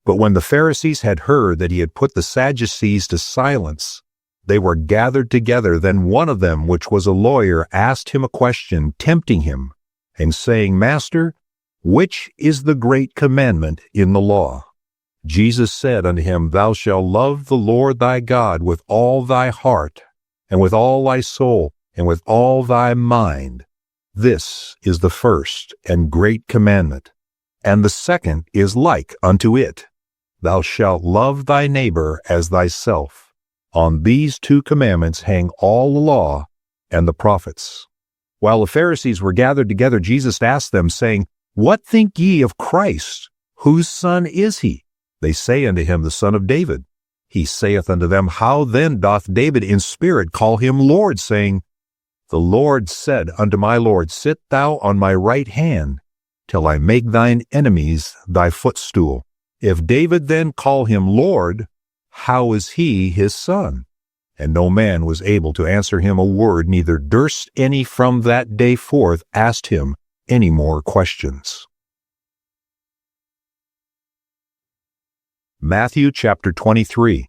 But when the Pharisees had heard that he had put the Sadducees to silence, they were gathered together. Then one of them, which was a lawyer, asked him a question, tempting him, and saying, Master, which is the great commandment in the law? Jesus said unto him, Thou shalt love the Lord thy God with all thy heart, and with all thy soul, and with all thy mind. This is the first and great commandment. And the second is like unto it. Thou shalt love thy neighbor as thyself. On these 2 commandments hang all the law and the prophets. While the Pharisees were gathered together, Jesus asked them, saying, What think ye of Christ? Whose son is he? They say unto him, The son of David. He saith unto them, How then doth David in spirit call him Lord, saying, The Lord said unto my Lord, Sit thou on my right hand, till I make thine enemies thy footstool. If David then call him Lord, how is he his son? And no man was able to answer him a word, neither durst any from that day forth ask him any more questions. Matthew chapter 23.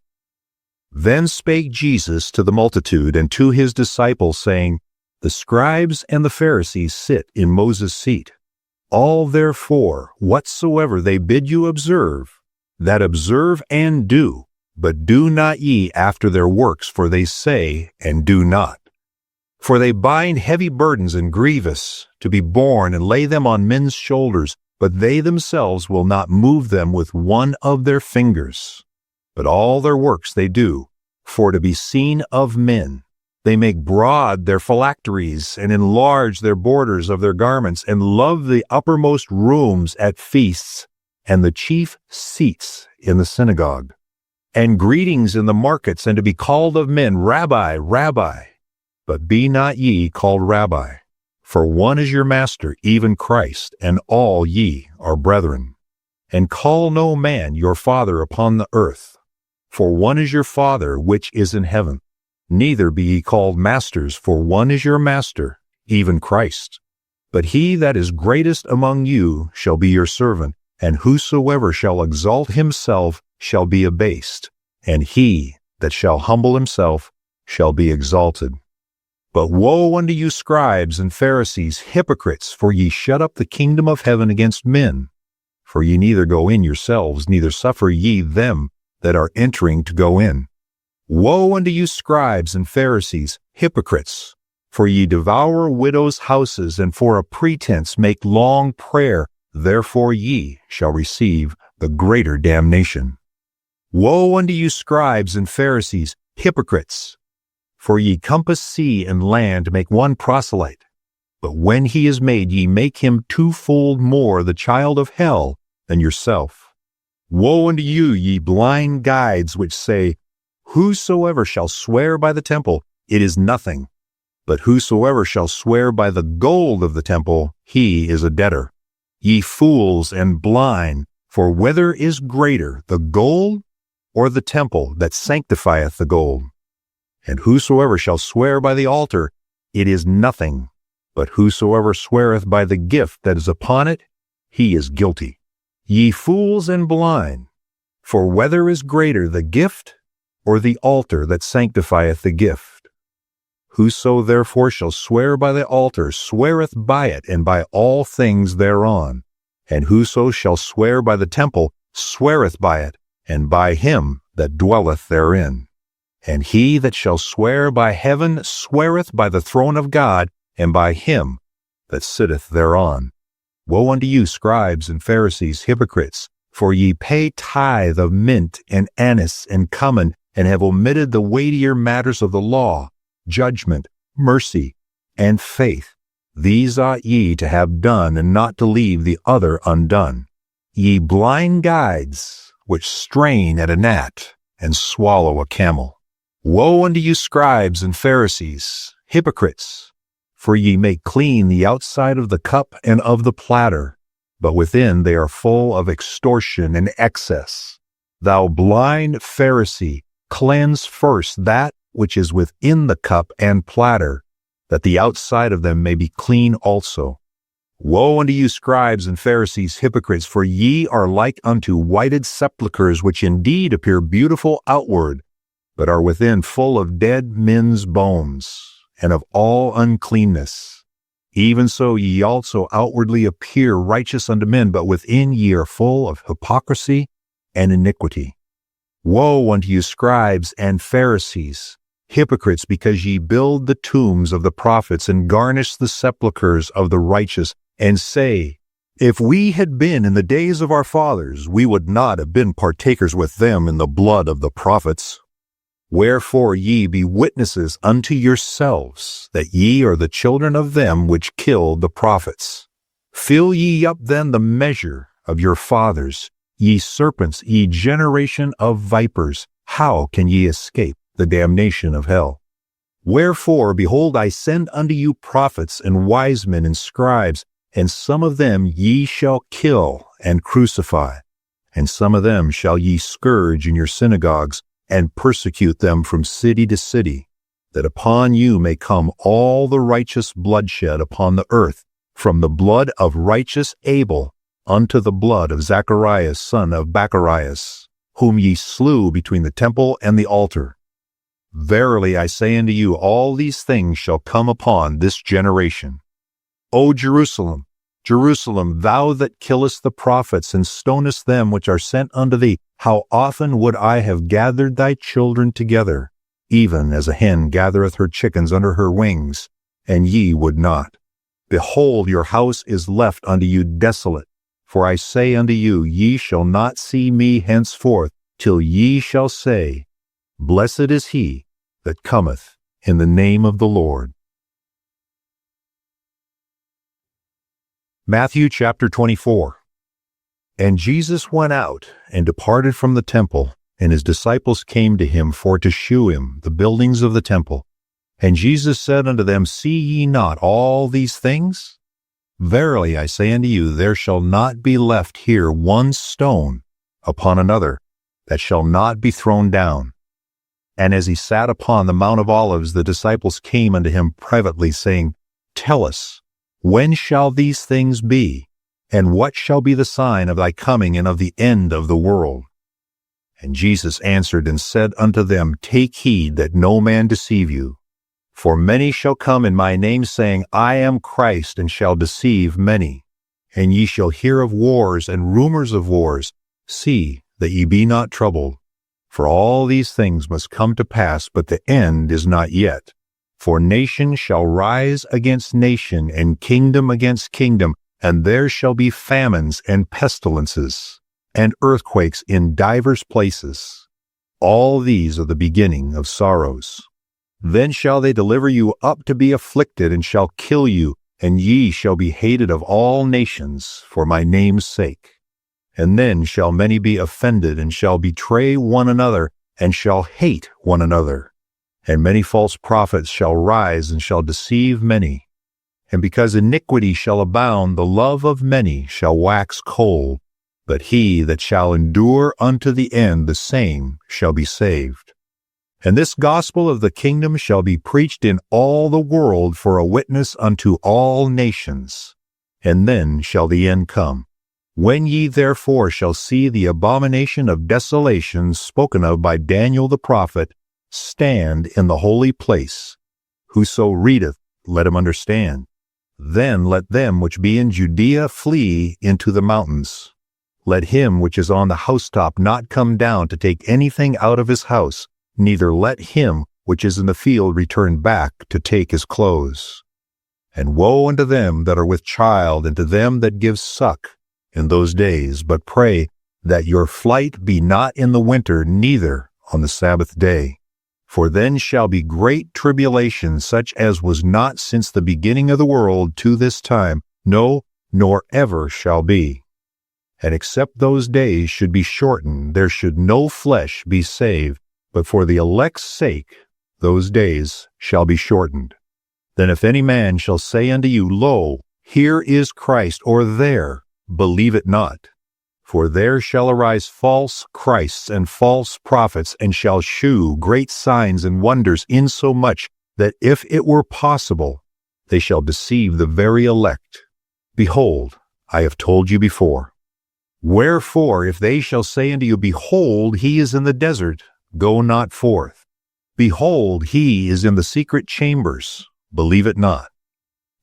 Then spake Jesus to the multitude and to his disciples, saying, The scribes and the Pharisees sit in Moses' seat. All therefore, whatsoever they bid you observe, that observe and do, but do not ye after their works, for they say and do not. For they bind heavy burdens and grievous to be borne and lay them on men's shoulders, but they themselves will not move them with one of their fingers. But all their works they do, for to be seen of men. They make broad their phylacteries, and enlarge their borders of their garments, and love the uppermost rooms at feasts, and the chief seats in the synagogue, and greetings in the markets, and to be called of men, Rabbi, Rabbi. But be not ye called Rabbi, for one is your master, even Christ, and all ye are brethren. And call no man your father upon the earth, for one is your Father which is in heaven. Neither be ye called masters, for one is your master, even Christ. But he that is greatest among you shall be your servant, and whosoever shall exalt himself shall be abased, and he that shall humble himself shall be exalted. But woe unto you, scribes and Pharisees, hypocrites, for ye shut up the kingdom of heaven against men. For ye neither go in yourselves, neither suffer ye them that are entering to go in. Woe unto you, scribes and Pharisees, hypocrites, for ye devour widows' houses, and for a pretense make long prayer. Therefore ye shall receive the greater damnation. Woe unto you, scribes and Pharisees, hypocrites, for ye compass sea and land to make one proselyte. But when he is made, ye make him twofold more the child of hell than yourself. Woe unto you, ye blind guides, which say, Whosoever shall swear by the temple, it is nothing. But whosoever shall swear by the gold of the temple, he is a debtor. Ye fools and blind, for whether is greater, the gold or the temple that sanctifieth the gold? And whosoever shall swear by the altar, it is nothing. But whosoever sweareth by the gift that is upon it, he is guilty. Ye fools and blind, for whether is greater, the gift or the altar that sanctifieth the gift? Whoso therefore shall swear by the altar sweareth by it, and by all things thereon. And whoso shall swear by the temple sweareth by it, and by him that dwelleth therein. And he that shall swear by heaven sweareth by the throne of God, and by him that sitteth thereon. Woe unto you, scribes and Pharisees, hypocrites, for ye pay tithe of mint and anise and cumin, and have omitted the weightier matters of the law, judgment, mercy, and faith. These ought ye to have done, and not to leave the other undone. Ye blind guides, which strain at a gnat, and swallow a camel. Woe unto you, scribes and Pharisees, hypocrites, for ye make clean the outside of the cup and of the platter, but within they are full of extortion and excess. Thou blind Pharisee, cleanse first that which is within the cup and platter, that the outside of them may be clean also. Woe unto you, scribes and Pharisees, hypocrites, for ye are like unto whited sepulchres, which indeed appear beautiful outward, but are within full of dead men's bones, and of all uncleanness. Even so ye also outwardly appear righteous unto men, but within ye are full of hypocrisy and iniquity. Woe unto you, scribes and Pharisees, hypocrites, because ye build the tombs of the prophets, and garnish the sepulchres of the righteous, and say, If we had been in the days of our fathers, we would not have been partakers with them in the blood of the prophets. Wherefore ye be witnesses unto yourselves, that ye are the children of them which killed the prophets. Fill ye up then the measure of your fathers, ye serpents, ye generation of vipers. How can ye escape the damnation of hell? Wherefore, behold, I send unto you prophets and wise men and scribes, and some of them ye shall kill and crucify, and some of them shall ye scourge in your synagogues, and persecute them from city to city, that upon you may come all the righteous bloodshed upon the earth, from the blood of righteous Abel unto the blood of Zacharias son of Bacharias, whom ye slew between the temple and the altar. Verily I say unto you, all these things shall come upon this generation. O Jerusalem, Jerusalem, thou that killest the prophets, and stonest them which are sent unto thee, how often would I have gathered thy children together, even as a hen gathereth her chickens under her wings, and ye would not. Behold, your house is left unto you desolate. For I say unto you, ye shall not see me henceforth, till ye shall say, Blessed is he that cometh in the name of the Lord. Matthew chapter 24. And Jesus went out and departed from the temple, and his disciples came to him for to shew him the buildings of the temple. And Jesus said unto them, See ye not all these things? Verily I say unto you, there shall not be left here one stone upon another that shall not be thrown down. And as he sat upon the Mount of Olives, the disciples came unto him privately, saying, Tell us, when shall these things be? And what shall be the sign of thy coming and of the end of the world? And Jesus answered and said unto them, Take heed that no man deceive you. For many shall come in my name, saying, I am Christ, and shall deceive many. And ye shall hear of wars and rumors of wars. See that ye be not troubled. For all these things must come to pass, but the end is not yet. For nation shall rise against nation, and kingdom against kingdom, and there shall be famines and pestilences, and earthquakes in divers places. All these are the beginning of sorrows. Then shall they deliver you up to be afflicted, and shall kill you, and ye shall be hated of all nations for my name's sake. And then shall many be offended, and shall betray one another, and shall hate one another. And many false prophets shall rise, and shall deceive many. And because iniquity shall abound, the love of many shall wax cold. But he that shall endure unto the end, the same shall be saved. And this gospel of the kingdom shall be preached in all the world for a witness unto all nations. And then shall the end come. When ye therefore shall see the abomination of desolation spoken of by Daniel the prophet stand in the holy place, whoso readeth, let him understand. Then let them which be in Judea flee into the mountains. Let him which is on the housetop not come down to take anything out of his house, neither let him which is in the field return back to take his clothes. And woe unto them that are with child, and to them that give suck in those days. But pray that your flight be not in the winter, neither on the Sabbath day. For then shall be great tribulation, such as was not since the beginning of the world to this time, no, nor ever shall be. And except those days should be shortened, there should no flesh be saved. But for the elect's sake, those days shall be shortened. Then if any man shall say unto you, Lo, here is Christ, or there, believe it not. For there shall arise false Christs and false prophets, and shall shew great signs and wonders, insomuch that if it were possible, they shall deceive the very elect. Behold, I have told you before. Wherefore, if they shall say unto you, Behold, he is in the desert, go not forth. Behold, he is in the secret chambers, believe it not.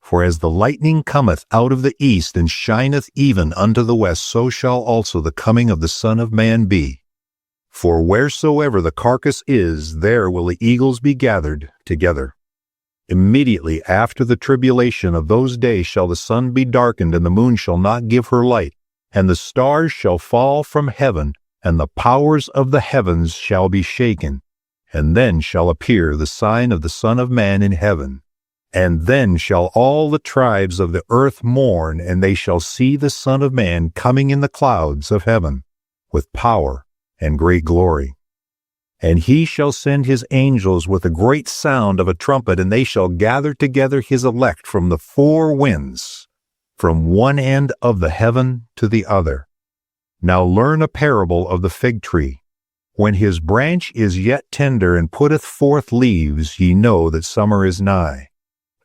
For as the lightning cometh out of the east, and shineth even unto the west, so shall also the coming of the Son of Man be. For wheresoever the carcass is, there will the eagles be gathered together. Immediately after the tribulation of those days shall the sun be darkened, and the moon shall not give her light, and the stars shall fall from heaven, and the powers of the heavens shall be shaken. And then shall appear the sign of the Son of Man in heaven. And then shall all the tribes of the earth mourn, and they shall see the Son of Man coming in the clouds of heaven, with power and great glory. And he shall send his angels with a great sound of a trumpet, and they shall gather together his elect from the four winds, from one end of the heaven to the other. Now learn a parable of the fig tree. When his branch is yet tender, and putteth forth leaves, ye know that summer is nigh.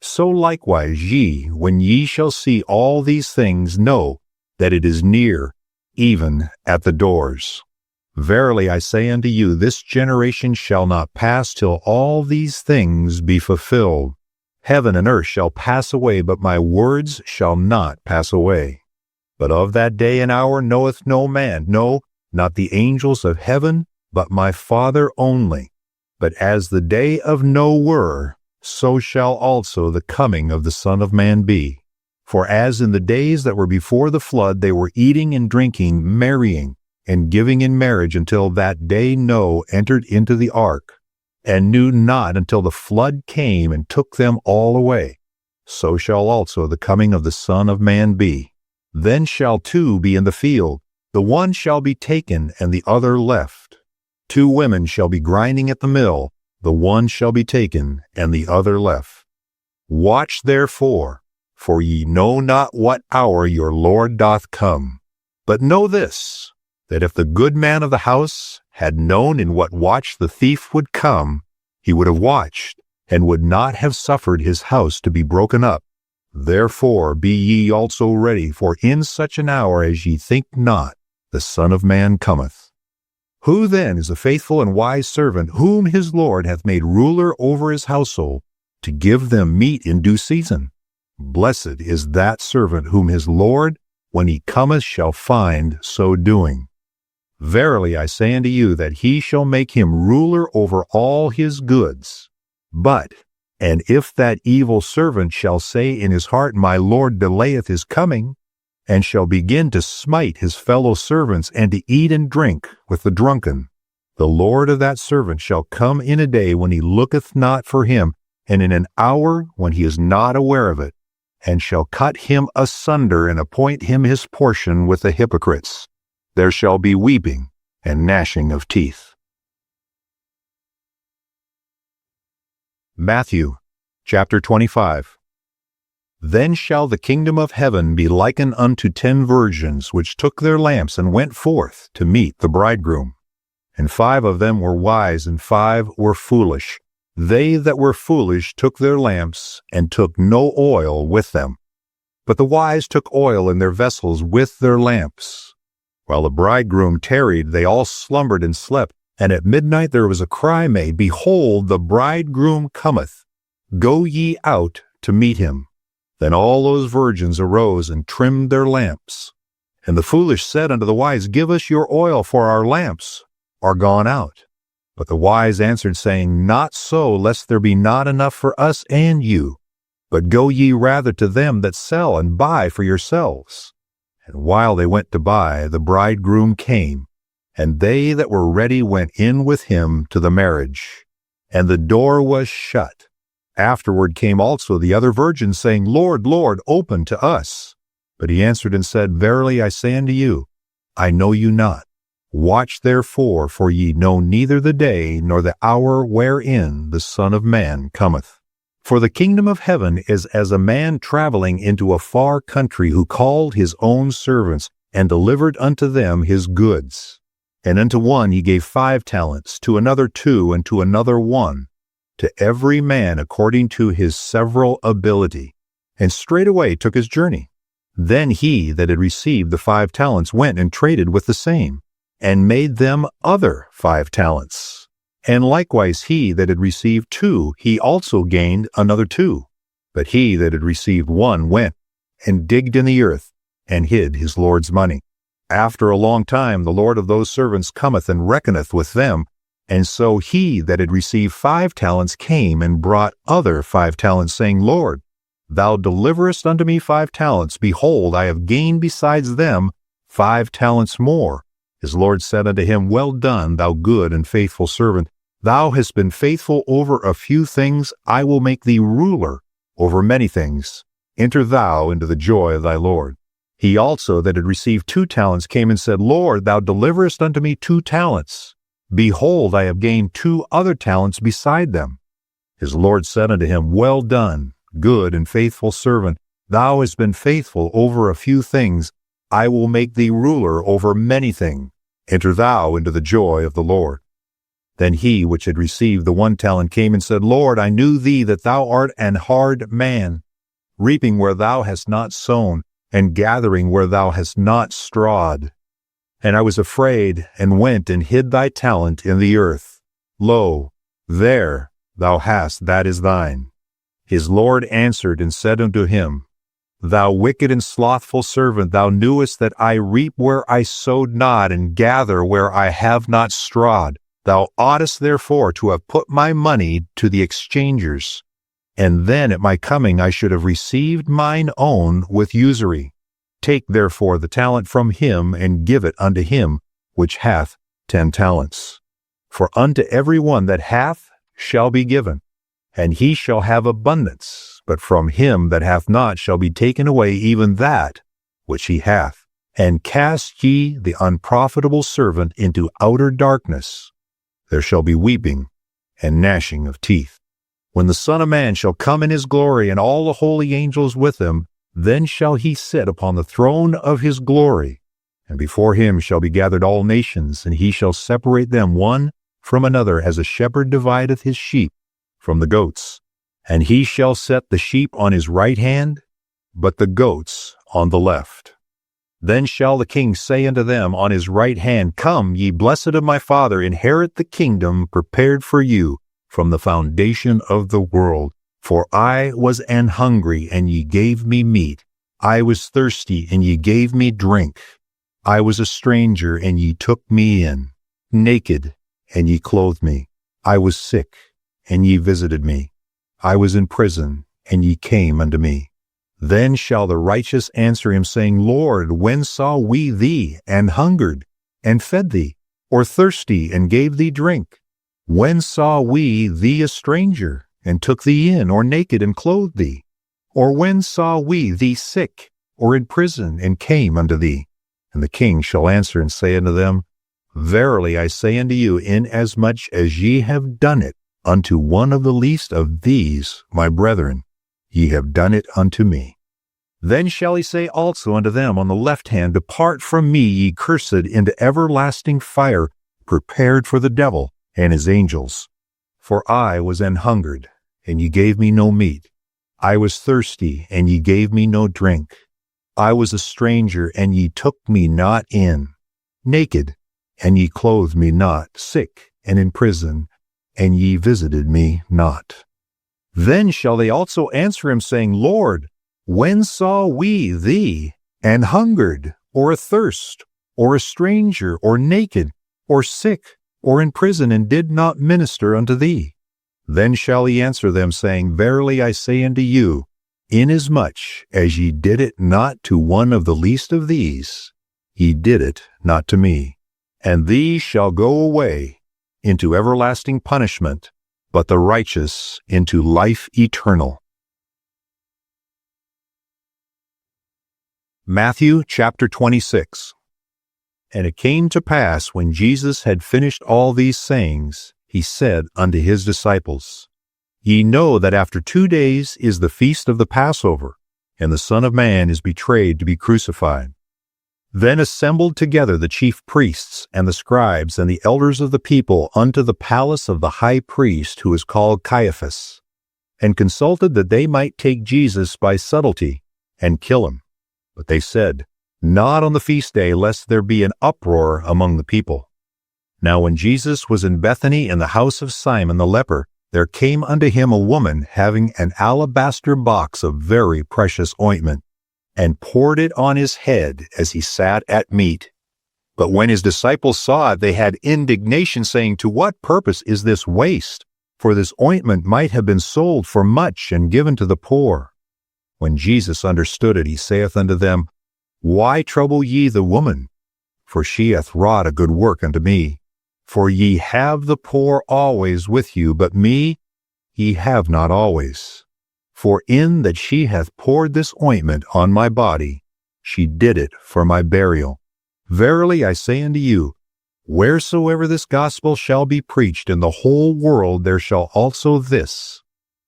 So likewise ye, when ye shall see all these things, know that it is near, even at the doors. Verily I say unto you, this generation shall not pass till all these things be fulfilled. Heaven and earth shall pass away, but my words shall not pass away. But of that day and hour knoweth no man, no, not the angels of heaven, but my Father only. But as the day of Noah were, so shall also the coming of the Son of Man be. For as in the days that were before the flood they were eating and drinking, marrying, and giving in marriage until that day Noah entered into the ark, and knew not until the flood came and took them all away, so shall also the coming of the Son of Man be. Then shall two be in the field, the one shall be taken and the other left. 2 women shall be grinding at the mill, the one shall be taken and the other left. Watch therefore, for ye know not what hour your Lord doth come. But know this, that if the good man of the house had known in what watch the thief would come, he would have watched, and would not have suffered his house to be broken up. Therefore be ye also ready, for in such an hour as ye think not, the Son of Man cometh. Who then is a faithful and wise servant, whom his Lord hath made ruler over his household, to give them meat in due season? Blessed is that servant whom his Lord, when he cometh, shall find so doing. Verily I say unto you, that he shall make him ruler over all his goods. And if that evil servant shall say in his heart, My Lord delayeth his coming, and shall begin to smite his fellow servants, and to eat and drink with the drunken, the Lord of that servant shall come in a day when he looketh not for him, and in an hour when he is not aware of it, and shall cut him asunder, and appoint him his portion with the hypocrites. There shall be weeping and gnashing of teeth. Matthew chapter 25. Then shall the kingdom of heaven be likened unto 10 virgins, which took their lamps and went forth to meet the bridegroom. And 5 of them were wise, and 5 were foolish. They that were foolish took their lamps, and took no oil with them. But the wise took oil in their vessels with their lamps. While the bridegroom tarried, they all slumbered and slept. And at midnight there was a cry made, Behold, the bridegroom cometh. Go ye out to meet him. Then all those virgins arose and trimmed their lamps. And the foolish said unto the wise, Give us your oil, for our lamps are gone out. But the wise answered, saying, Not so, lest there be not enough for us and you. But go ye rather to them that sell, and buy for yourselves. And while they went to buy, the bridegroom came, and they that were ready went in with him to the marriage. And the door was shut. Afterward came also the other virgins, saying, Lord, Lord, open to us. But he answered and said, Verily I say unto you, I know you not. Watch therefore, for ye know neither the day nor the hour wherein the Son of Man cometh. For the kingdom of heaven is as a man traveling into a far country, who called his own servants, and delivered unto them his goods. And unto one he gave 5 talents, to another 2, and to another 1, to every man according to his several ability. And straightway took his journey. Then he that had received the 5 talents went and traded with the same, and made them other 5 talents. And likewise he that had received 2, he also gained another 2. But he that had received 1 went and digged in the earth, and hid his Lord's money. After a long time the Lord of those servants cometh and reckoneth with them. And so he that had received 5 talents came and brought other 5 talents, saying, Lord, thou deliverest unto me 5 talents. Behold, I have gained besides them 5 talents more. His Lord said unto him, Well done, thou good and faithful servant. Thou hast been faithful over a few things. I will make thee ruler over many things. Enter thou into the joy of thy Lord. He also that had received 2 talents came and said, Lord, thou deliverest unto me 2 talents. Behold, I have gained 2 other talents beside them. His Lord said unto him, Well done, good and faithful servant. Thou hast been faithful over a few things. I will make thee ruler over many things. Enter thou into the joy of the Lord. Then he which had received the 1 talent came and said, Lord, I knew thee that thou art an hard man, reaping where thou hast not sown, and gathering where thou hast not strawed. And I was afraid, and went and hid thy talent in the earth. Lo, there thou hast that is thine. His Lord answered and said unto him, Thou wicked and slothful servant, thou knewest that I reap where I sowed not, and gather where I have not strawed. Thou oughtest therefore to have put my money to the exchangers, and then at my coming I should have received mine own with usury. Take therefore the talent from him, and give it unto him which hath 10 talents. For unto every one that hath shall be given, and he shall have abundance, but from him that hath not shall be taken away even that which he hath. And cast ye the unprofitable servant into outer darkness. There shall be weeping and gnashing of teeth. When the Son of Man shall come in his glory, and all the holy angels with him, then shall he sit upon the throne of his glory. And before him shall be gathered all nations, and he shall separate them one from another, as a shepherd divideth his sheep from the goats. And he shall set the sheep on his right hand, but the goats on the left. Then shall the king say unto them on his right hand, Come, ye blessed of my Father, inherit the kingdom prepared for you from the foundation of the world. For I was an hungry, and ye gave me meat. I was thirsty, and ye gave me drink. I was a stranger, and ye took me in. Naked, and ye clothed me. I was sick, and ye visited me. I was in prison, and ye came unto me. Then shall the righteous answer him, saying, Lord, when saw we thee and hungered, and fed thee, or thirsty, and gave thee drink? When saw we thee a stranger, and took thee in, or naked, and clothed thee? Or when saw we thee sick, or in prison, and came unto thee? And the king shall answer and say unto them, Verily I say unto you, inasmuch as ye have done it unto one of the least of these my brethren, ye have done it unto me. Then shall he say also unto them on the left hand, Depart from me, ye cursed, into everlasting fire, prepared for the devil and his angels. For I was an hungered, and ye gave me no meat. I was thirsty, and ye gave me no drink. I was a stranger, and ye took me not in. Naked, and ye clothed me not. Sick, and in prison, and ye visited me not. Then shall they also answer him, saying, Lord, when saw we thee and hungered, or athirst, or a stranger, or naked, or sick, or in prison, and did not minister unto thee? Then shall he answer them, saying, Verily I say unto you, inasmuch as ye did it not to one of the least of these, ye did it not to me. And these shall go away into everlasting punishment, but the righteous into life eternal. Matthew chapter 26. And it came to pass, when Jesus had finished all these sayings, he said unto his disciples, Ye know that after 2 days is the feast of the Passover, and the Son of Man is betrayed to be crucified. Then assembled together the chief priests and the scribes and the elders of the people unto the palace of the high priest, who is called Caiaphas, and consulted that they might take Jesus by subtlety and kill him. But they said, Not on the feast day, lest there be an uproar among the people. Now when Jesus was in Bethany in the house of Simon the leper, there came unto him a woman having an alabaster box of very precious ointment, and poured it on his head as he sat at meat. But when his disciples saw it, they had indignation, saying, To what purpose is this waste? For this ointment might have been sold for much, and given to the poor. When Jesus understood it, he saith unto them, Why trouble ye the woman? For she hath wrought a good work unto me. For ye have the poor always with you, but me ye have not always. For in that she hath poured this ointment on my body, she did it for my burial. Verily I say unto you, wheresoever this gospel shall be preached in the whole world, there shall also this,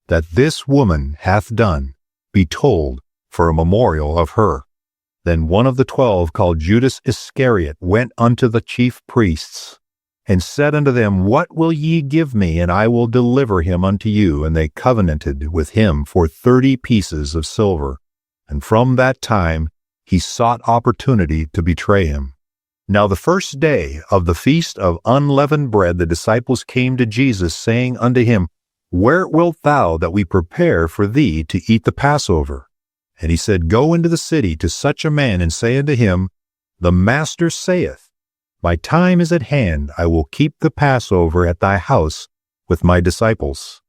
that this woman hath done, be told for a memorial of her. Then one of the 12, called Judas Iscariot, went unto the chief priests, and said unto them, What will ye give me, and I will deliver him unto you? And they covenanted with him for 30 pieces of silver. And from that time he sought opportunity to betray him. Now the first day of the feast of unleavened bread, the disciples came to Jesus, saying unto him, Where wilt thou that we prepare for thee to eat the Passover? And he said, Go into the city to such a man, and say unto him, The Master saith, My time is at hand. I will keep the Passover at thy house with my disciples.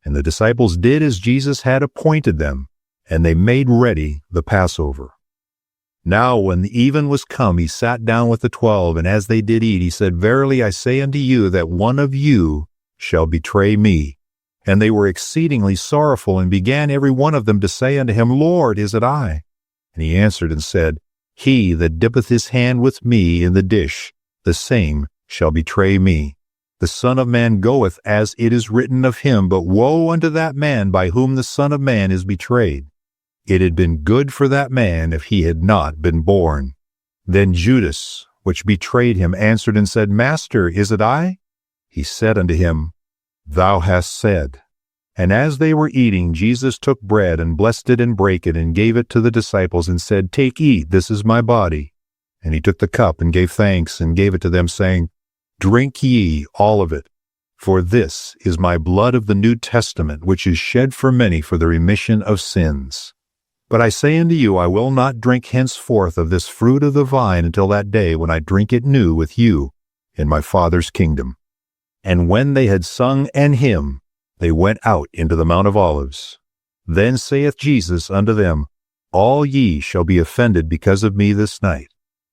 And the disciples did as Jesus had appointed them, and they made ready the Passover. Now when the even was come, he sat down with the 12, and as they did eat, he said, Verily I say unto you, that one of you shall betray me. And they were exceedingly sorrowful, and began every one of them to say unto him, Lord, is it I? And he answered and said, He that dippeth his hand with me in the dish, the same shall betray me. The Son of Man goeth as it is written of him, but woe unto that man by whom the Son of Man is betrayed. It had been good for that man if he had not been born. Then Judas, which betrayed him, answered and said, Master, is it I? He said unto him, Thou hast said. And as they were eating, Jesus took bread, and blessed it, and brake it, and gave it to the disciples, and said, Take, eat, this is my body. And he took the cup, and gave thanks, and gave it to them, saying, Drink ye all of it, for this is my blood of the New Testament, which is shed for many for the remission of sins. But I say unto you, I will not drink henceforth of this fruit of the vine until that day when I drink it new with you in my Father's kingdom. And when they had sung an hymn, they went out into the Mount of Olives. Then saith Jesus unto them, All ye shall be offended because of me this night.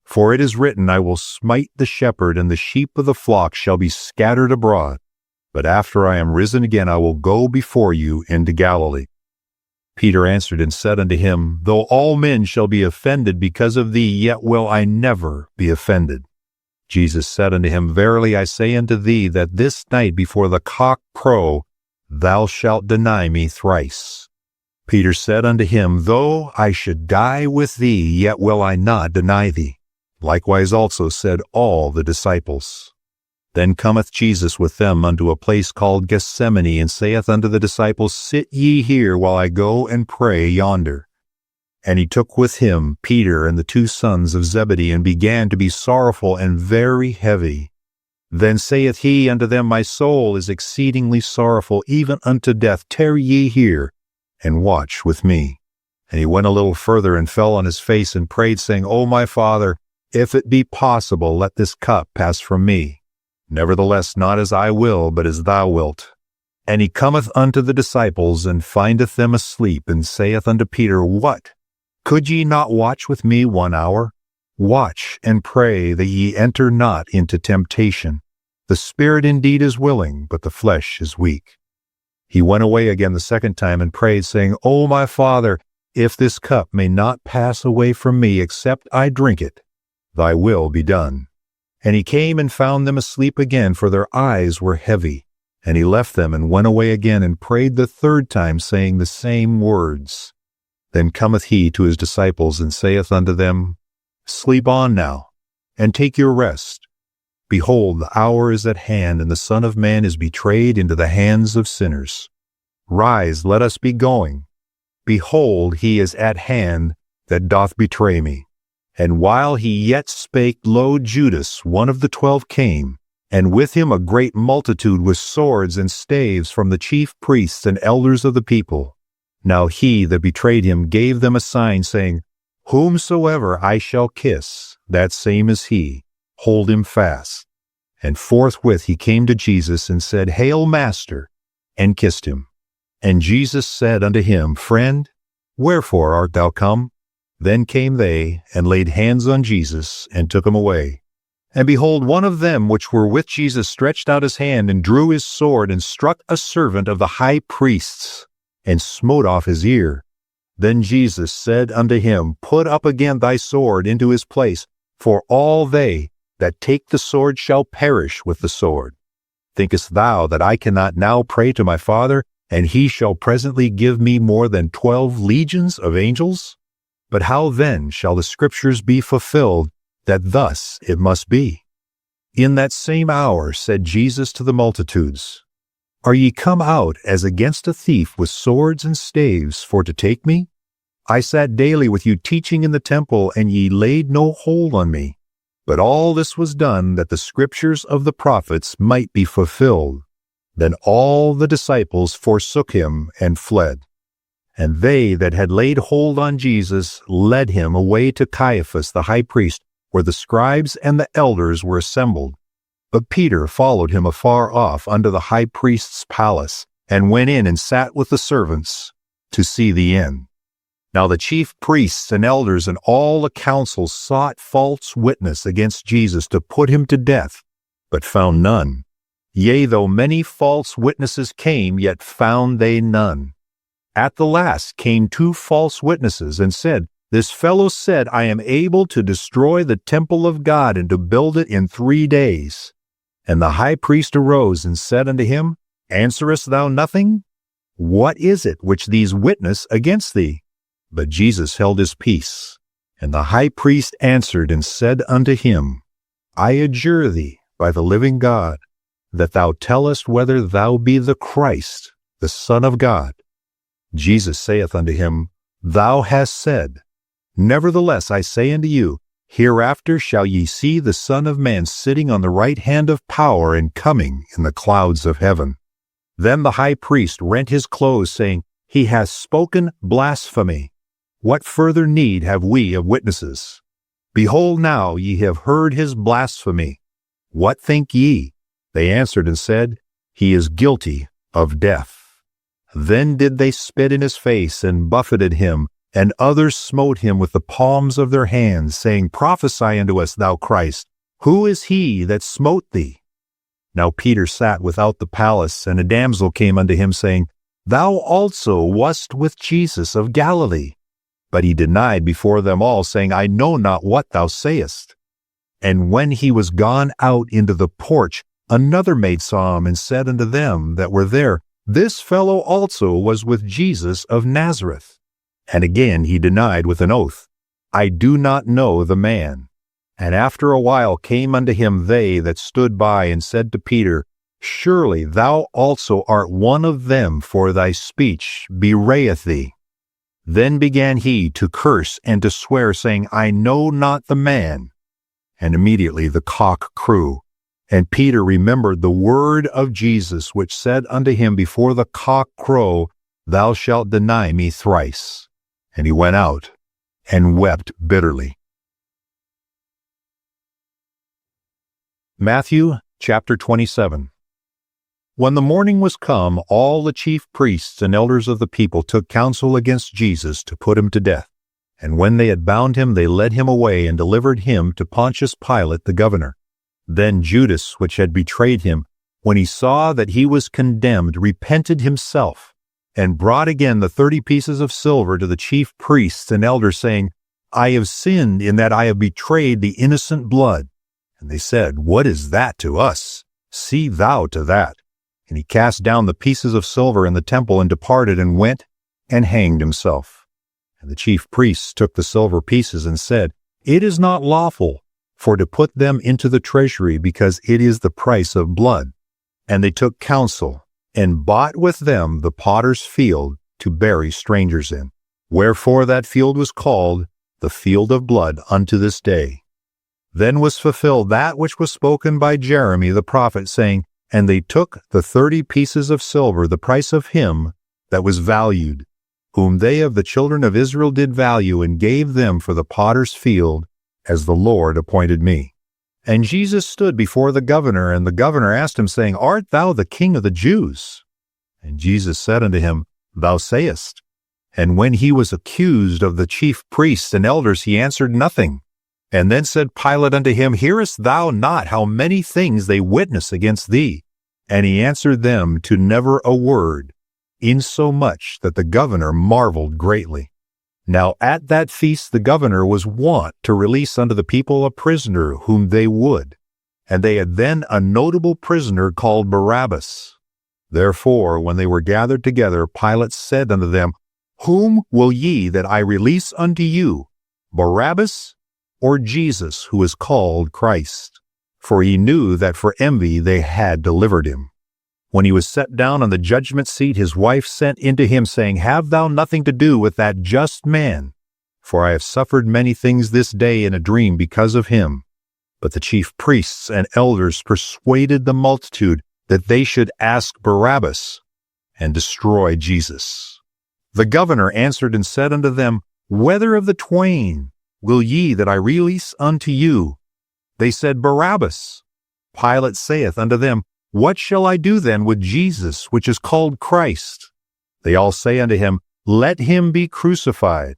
For it is written, I will smite the shepherd, and the sheep of the flock shall be scattered abroad. But after I am risen again, I will go before you into Galilee. Peter answered and said unto him, Though all men shall be offended because of thee, yet will I never be offended. Jesus said unto him, Verily I say unto thee, that this night before the cock crow, thou shalt deny me thrice. Peter said unto him, Though I should die with thee, yet will I not deny thee. Likewise also said all the disciples. Then cometh Jesus with them unto a place called Gethsemane, and saith unto the disciples, Sit ye here while I go and pray yonder. And he took with him Peter and the 2 sons of Zebedee, and began to be sorrowful and very heavy. Then saith he unto them, My soul is exceedingly sorrowful, even unto death. Tarry ye here, and watch with me. And he went a little further, and fell on his face, and prayed, saying, O my Father, if it be possible, let this cup pass from me. Nevertheless, not as I will, but as thou wilt. And he cometh unto the disciples, and findeth them asleep, and saith unto Peter, What? Could ye not watch with me 1 hour? Watch and pray that ye enter not into temptation. The spirit indeed is willing, but the flesh is weak. He went away again the second time, and prayed, saying, O my Father, if this cup may not pass away from me, except I drink it, thy will be done. And he came and found them asleep again, for their eyes were heavy. And he left them, and went away again, and prayed the third time, saying the same words. Then cometh he to his disciples, and saith unto them, Sleep on now, and take your rest. Behold, the hour is at hand, and the Son of Man is betrayed into the hands of sinners. Rise, let us be going. Behold, he is at hand that doth betray me. And while he yet spake, lo, Judas, one of the 12, came, and with him a great multitude with swords and staves from the chief priests and elders of the people. Now he that betrayed him gave them a sign, saying, Whomsoever I shall kiss, that same is he. Hold him fast. And forthwith he came to Jesus, and said, Hail, Master, and kissed him. And Jesus said unto him, Friend, wherefore art thou come? Then came they, and laid hands on Jesus, and took him away. And behold, one of them which were with Jesus stretched out his hand, and drew his sword, and struck a servant of the high priest's, and smote off his ear. Then Jesus said unto him, Put up again thy sword into his place, for all they that take the sword shall perish with the sword. Thinkest thou that I cannot now pray to my Father, and he shall presently give me more than 12 legions of angels? But how then shall the Scriptures be fulfilled, that thus it must be? In that same hour said Jesus to the multitudes, Are ye come out as against a thief with swords and staves for to take me? I sat daily with you teaching in the temple, and ye laid no hold on me. But all this was done, that the Scriptures of the prophets might be fulfilled. Then all the disciples forsook him and fled. And they that had laid hold on Jesus led him away to Caiaphas the high priest, where the scribes and the elders were assembled. But Peter followed him afar off unto the high priest's palace, and went in and sat with the servants to see the end. Now the chief priests and elders and all the council sought false witness against Jesus to put him to death, but found none. Yea, though many false witnesses came, yet found they none. At the last came 2 false witnesses, and said, This fellow said, I am able to destroy the temple of God, and to build it in 3 days. And the high priest arose and said unto him, Answerest thou nothing? What is it which these witness against thee? But Jesus held his peace. And the high priest answered and said unto him, I adjure thee by the living God, that thou tellest whether thou be the Christ, the Son of God. Jesus saith unto him, Thou hast said. Nevertheless I say unto you, hereafter shall ye see the Son of Man sitting on the right hand of power, and coming in the clouds of heaven. Then the high priest rent his clothes, saying, He hath spoken blasphemy. What further need have we of witnesses? Behold, now ye have heard his blasphemy. What think ye? They answered and said, He is guilty of death. Then did they spit in his face, and buffeted him, and others smote him with the palms of their hands, saying, Prophesy unto us, thou Christ. Who is he that smote thee? Now Peter sat without the palace, and a damsel came unto him, saying, Thou also wast with Jesus of Galilee. But he denied before them all, saying, I know not what thou sayest. And when he was gone out into the porch, another maid saw him, and said unto them that were there, This fellow also was with Jesus of Nazareth. And again he denied with an oath, I do not know the man. And after a while came unto him they that stood by, and said to Peter, Surely thou also art one of them, for thy speech bewrayeth thee. Then began he to curse and to swear, saying, I know not the man. And immediately the cock crew. And Peter remembered the word of Jesus, which said unto him before the cock crow, Thou shalt deny me thrice. And he went out and wept bitterly. Matthew chapter 27. When the morning was come, all the chief priests and elders of the people took counsel against Jesus to put him to death. And when they had bound him, they led him away, and delivered him to Pontius Pilate the governor. Then Judas, which had betrayed him, when he saw that he was condemned, repented himself, and brought again the 30 pieces of silver to the chief priests and elders, saying, I have sinned in that I have betrayed the innocent blood. And they said, What is that to us? See thou to that. And he cast down the pieces of silver in the temple, and departed, and went and hanged himself. And the chief priests took the silver pieces, and said, It is not lawful for to put them into the treasury, because it is the price of blood. And they took counsel, and bought with them the potter's field to bury strangers in. Wherefore that field was called the field of blood unto this day. Then was fulfilled that which was spoken by Jeremy the prophet, saying, And they took the 30 pieces of silver, the price of him that was valued, whom they of the children of Israel did value, and gave them for the potter's field, as the Lord appointed me. And Jesus stood before the governor, and the governor asked him, saying, Art thou the king of the Jews? And Jesus said unto him, Thou sayest. And when he was accused of the chief priests and elders, he answered nothing. And then said Pilate unto him, Hearest thou not how many things they witness against thee? And he answered them to never a word, insomuch that the governor marveled greatly. Now at that feast the governor was wont to release unto the people a prisoner whom they would. And they had then a notable prisoner called Barabbas. Therefore, when they were gathered together, Pilate said unto them, Whom will ye that I release unto you, Barabbas, or Jesus, who is called Christ? For he knew that for envy they had delivered him. When he was set down on the judgment seat, his wife sent into him, saying, Have thou nothing to do with that just man? For I have suffered many things this day in a dream because of him. But the chief priests and elders persuaded the multitude that they should ask Barabbas, and destroy Jesus. The governor answered and said unto them, Whether of the twain will ye that I release unto you? They said, Barabbas. Pilate saith unto them, What shall I do then with Jesus, which is called Christ? They all say unto him, Let him be crucified.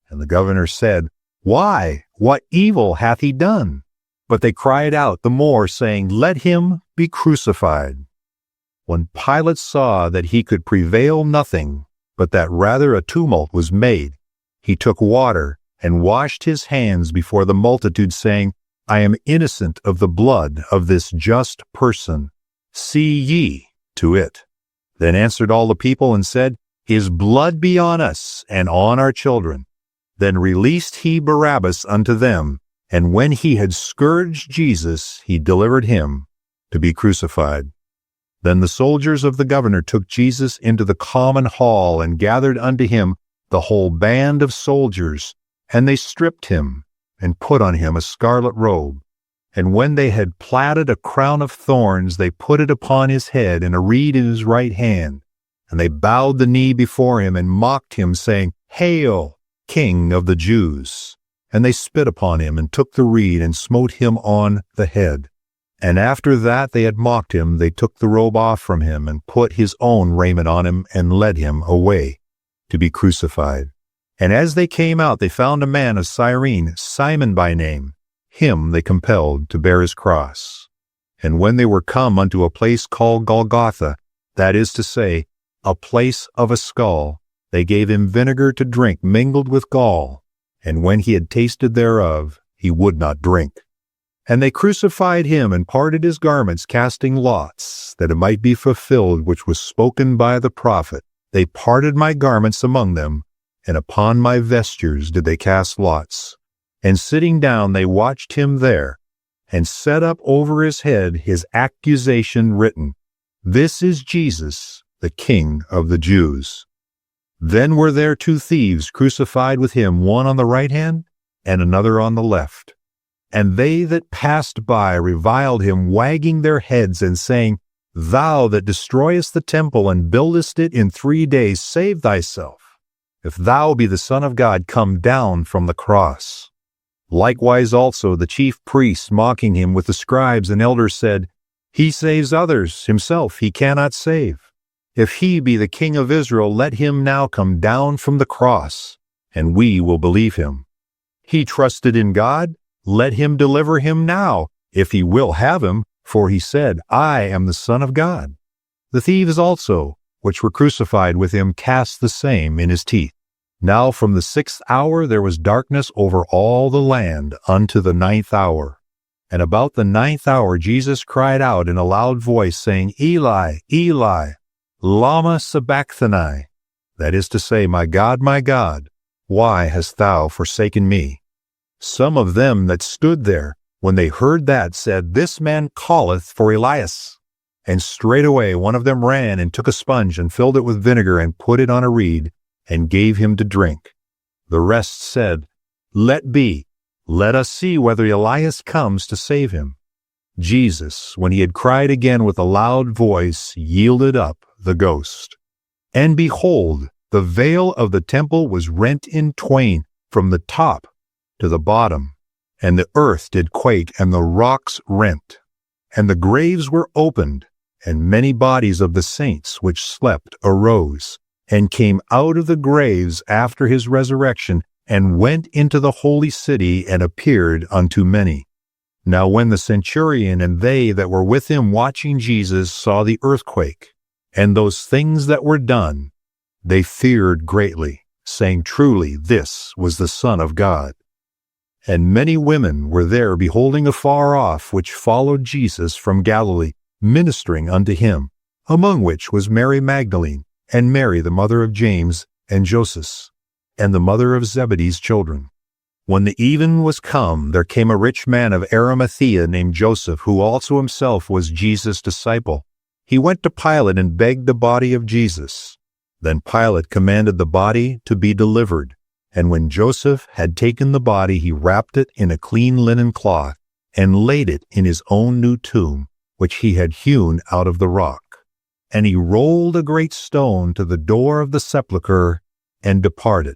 And the governor said, Why? What evil hath he done? But they cried out the more, saying, Let him be crucified. When Pilate saw that he could prevail nothing, but that rather a tumult was made, he took water and washed his hands before the multitude, saying, I am innocent of the blood of this just person. See ye to it. Then answered all the people and said, His blood be on us and on our children. Then released he Barabbas unto them, and when he had scourged Jesus, he delivered him to be crucified. Then the soldiers of the governor took Jesus into the common hall, and gathered unto him the whole band of soldiers, and they stripped him, and put on him a scarlet robe. And when they had platted a crown of thorns, they put it upon his head, and a reed in his right hand. And they bowed the knee before him, and mocked him, saying, Hail, King of the Jews! And they spit upon him, and took the reed, and smote him on the head. And after that they had mocked him, they took the robe off from him, and put his own raiment on him, and led him away to be crucified. And as they came out, they found a man of Cyrene, Simon by name. Him they compelled to bear his cross. And when they were come unto a place called Golgotha, that is to say, a place of a skull, they gave him vinegar to drink mingled with gall. And when he had tasted thereof, he would not drink. And they crucified him, and parted his garments, casting lots, that it might be fulfilled which was spoken by the prophet. They parted my garments among them, and upon my vestures did they cast lots. And sitting down they watched him there, and set up over his head his accusation written, This is Jesus, the King of the Jews. Then were there two thieves crucified with him, one on the right hand, and another on the left. And they that passed by reviled him, wagging their heads, and saying, Thou that destroyest the temple, and buildest it in 3 days, save thyself. If thou be the Son of God, come down from the cross. Likewise also the chief priests, mocking him with the scribes and elders, said, He saves others, himself he cannot save. If he be the King of Israel, let him now come down from the cross, and we will believe him. He trusted in God, let him deliver him now, if he will have him, for he said, I am the Son of God. The thieves also, which were crucified with him, cast the same in his teeth. Now from the 6th hour there was darkness over all the land unto the 9th hour. And about the 9th hour Jesus cried out in a loud voice, saying, Eli, Eli, lama sabachthani? That is to say, my God, why hast thou forsaken me? Some of them that stood there, when they heard that, said, This man calleth for Elias. And straightway one of them ran, and took a sponge, and filled it with vinegar, and put it on a reed, and gave him to drink. The rest said, Let be, let us see whether Elias comes to save him. Jesus, when he had cried again with a loud voice, yielded up the ghost. And behold, the veil of the temple was rent in twain from the top to the bottom, and the earth did quake, and the rocks rent, and the graves were opened, and many bodies of the saints which slept arose, and came out of the graves after his resurrection, and went into the holy city, and appeared unto many. Now when the centurion and they that were with him watching Jesus saw the earthquake, and those things that were done, they feared greatly, saying, Truly this was the Son of God. And many women were there beholding afar off, which followed Jesus from Galilee, ministering unto him, among which was Mary Magdalene, and Mary the mother of James and Joseph, and the mother of Zebedee's children. When the even was come, there came a rich man of Arimathea named Joseph, who also himself was Jesus' disciple. He went to Pilate and begged the body of Jesus. Then Pilate commanded the body to be delivered. And when Joseph had taken the body, he wrapped it in a clean linen cloth, and laid it in his own new tomb, which he had hewn out of the rock. And he rolled a great stone to the door of the sepulchre, and departed.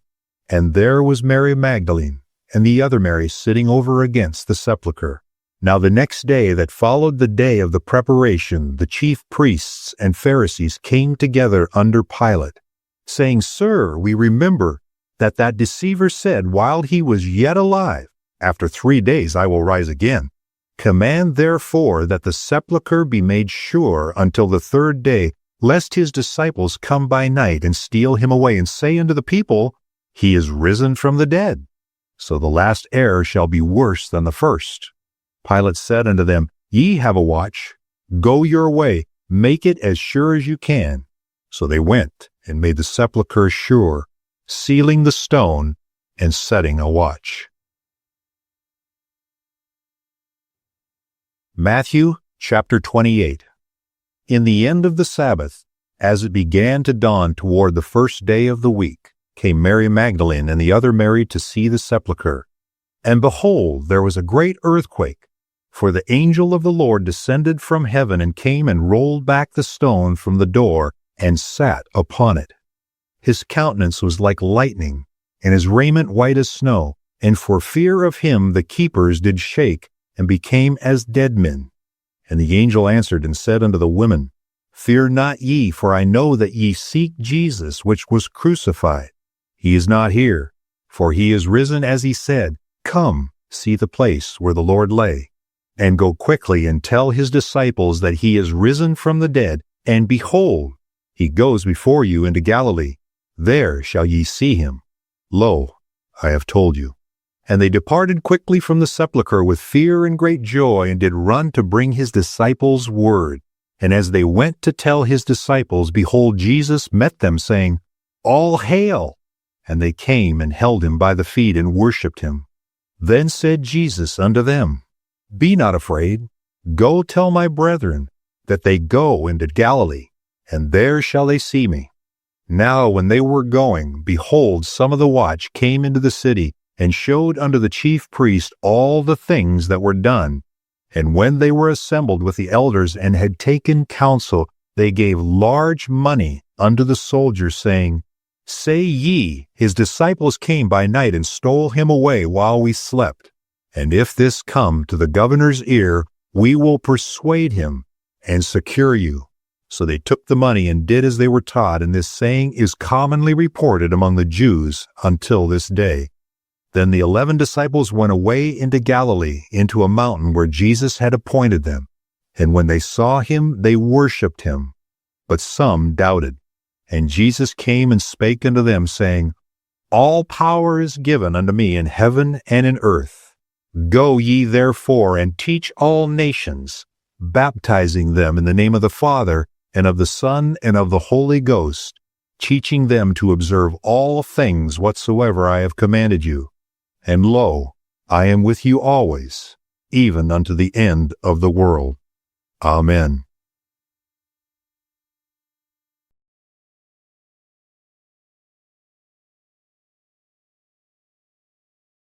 And there was Mary Magdalene, and the other Mary sitting over against the sepulchre. Now the next day that followed the day of the preparation, the chief priests and Pharisees came together under Pilate, saying, Sir, we remember that deceiver said while he was yet alive, After 3 days I will rise again. Command therefore that the sepulchre be made sure until the 3rd day, lest his disciples come by night and steal him away, and say unto the people, He is risen from the dead. So the last error shall be worse than the first. Pilate said unto them, Ye have a watch. Go your way, make it as sure as you can. So they went and made the sepulchre sure, sealing the stone and setting a watch. Matthew chapter 28. In the end of the Sabbath, as it began to dawn toward the 1st day of the week, came Mary Magdalene and the other Mary to see the sepulchre. And behold, there was a great earthquake, for the angel of the Lord descended from heaven and came and rolled back the stone from the door and sat upon it. His countenance was like lightning, and his raiment white as snow, and for fear of him the keepers did shake, and became as dead men. And the angel answered and said unto the women, Fear not ye, for I know that ye seek Jesus, which was crucified. He is not here, for he is risen as he said. Come, see the place where the Lord lay, and go quickly and tell his disciples that he is risen from the dead, and behold, he goes before you into Galilee. There shall ye see him. Lo, I have told you. And they departed quickly from the sepulchre with fear and great joy, and did run to bring his disciples word. And as they went to tell his disciples, behold, Jesus met them, saying, All hail! And they came and held him by the feet and worshipped him. Then said Jesus unto them, Be not afraid. Go tell my brethren that they go into Galilee, and there shall they see me. Now when they were going, behold, some of the watch came into the city, and showed unto the chief priest all the things that were done. And when they were assembled with the elders and had taken counsel, they gave large money unto the soldiers, saying, Say ye, his disciples came by night and stole him away while we slept. And if this come to the governor's ear, we will persuade him and secure you. So they took the money and did as they were taught, and this saying is commonly reported among the Jews until this day. Then the 11 disciples went away into Galilee, into a mountain where Jesus had appointed them. And when they saw him, they worshipped him. But some doubted. And Jesus came and spake unto them, saying, All power is given unto me in heaven and in earth. Go ye therefore and teach all nations, baptizing them in the name of the Father, and of the Son, and of the Holy Ghost, teaching them to observe all things whatsoever I have commanded you. And lo, I am with you always, even unto the end of the world. Amen.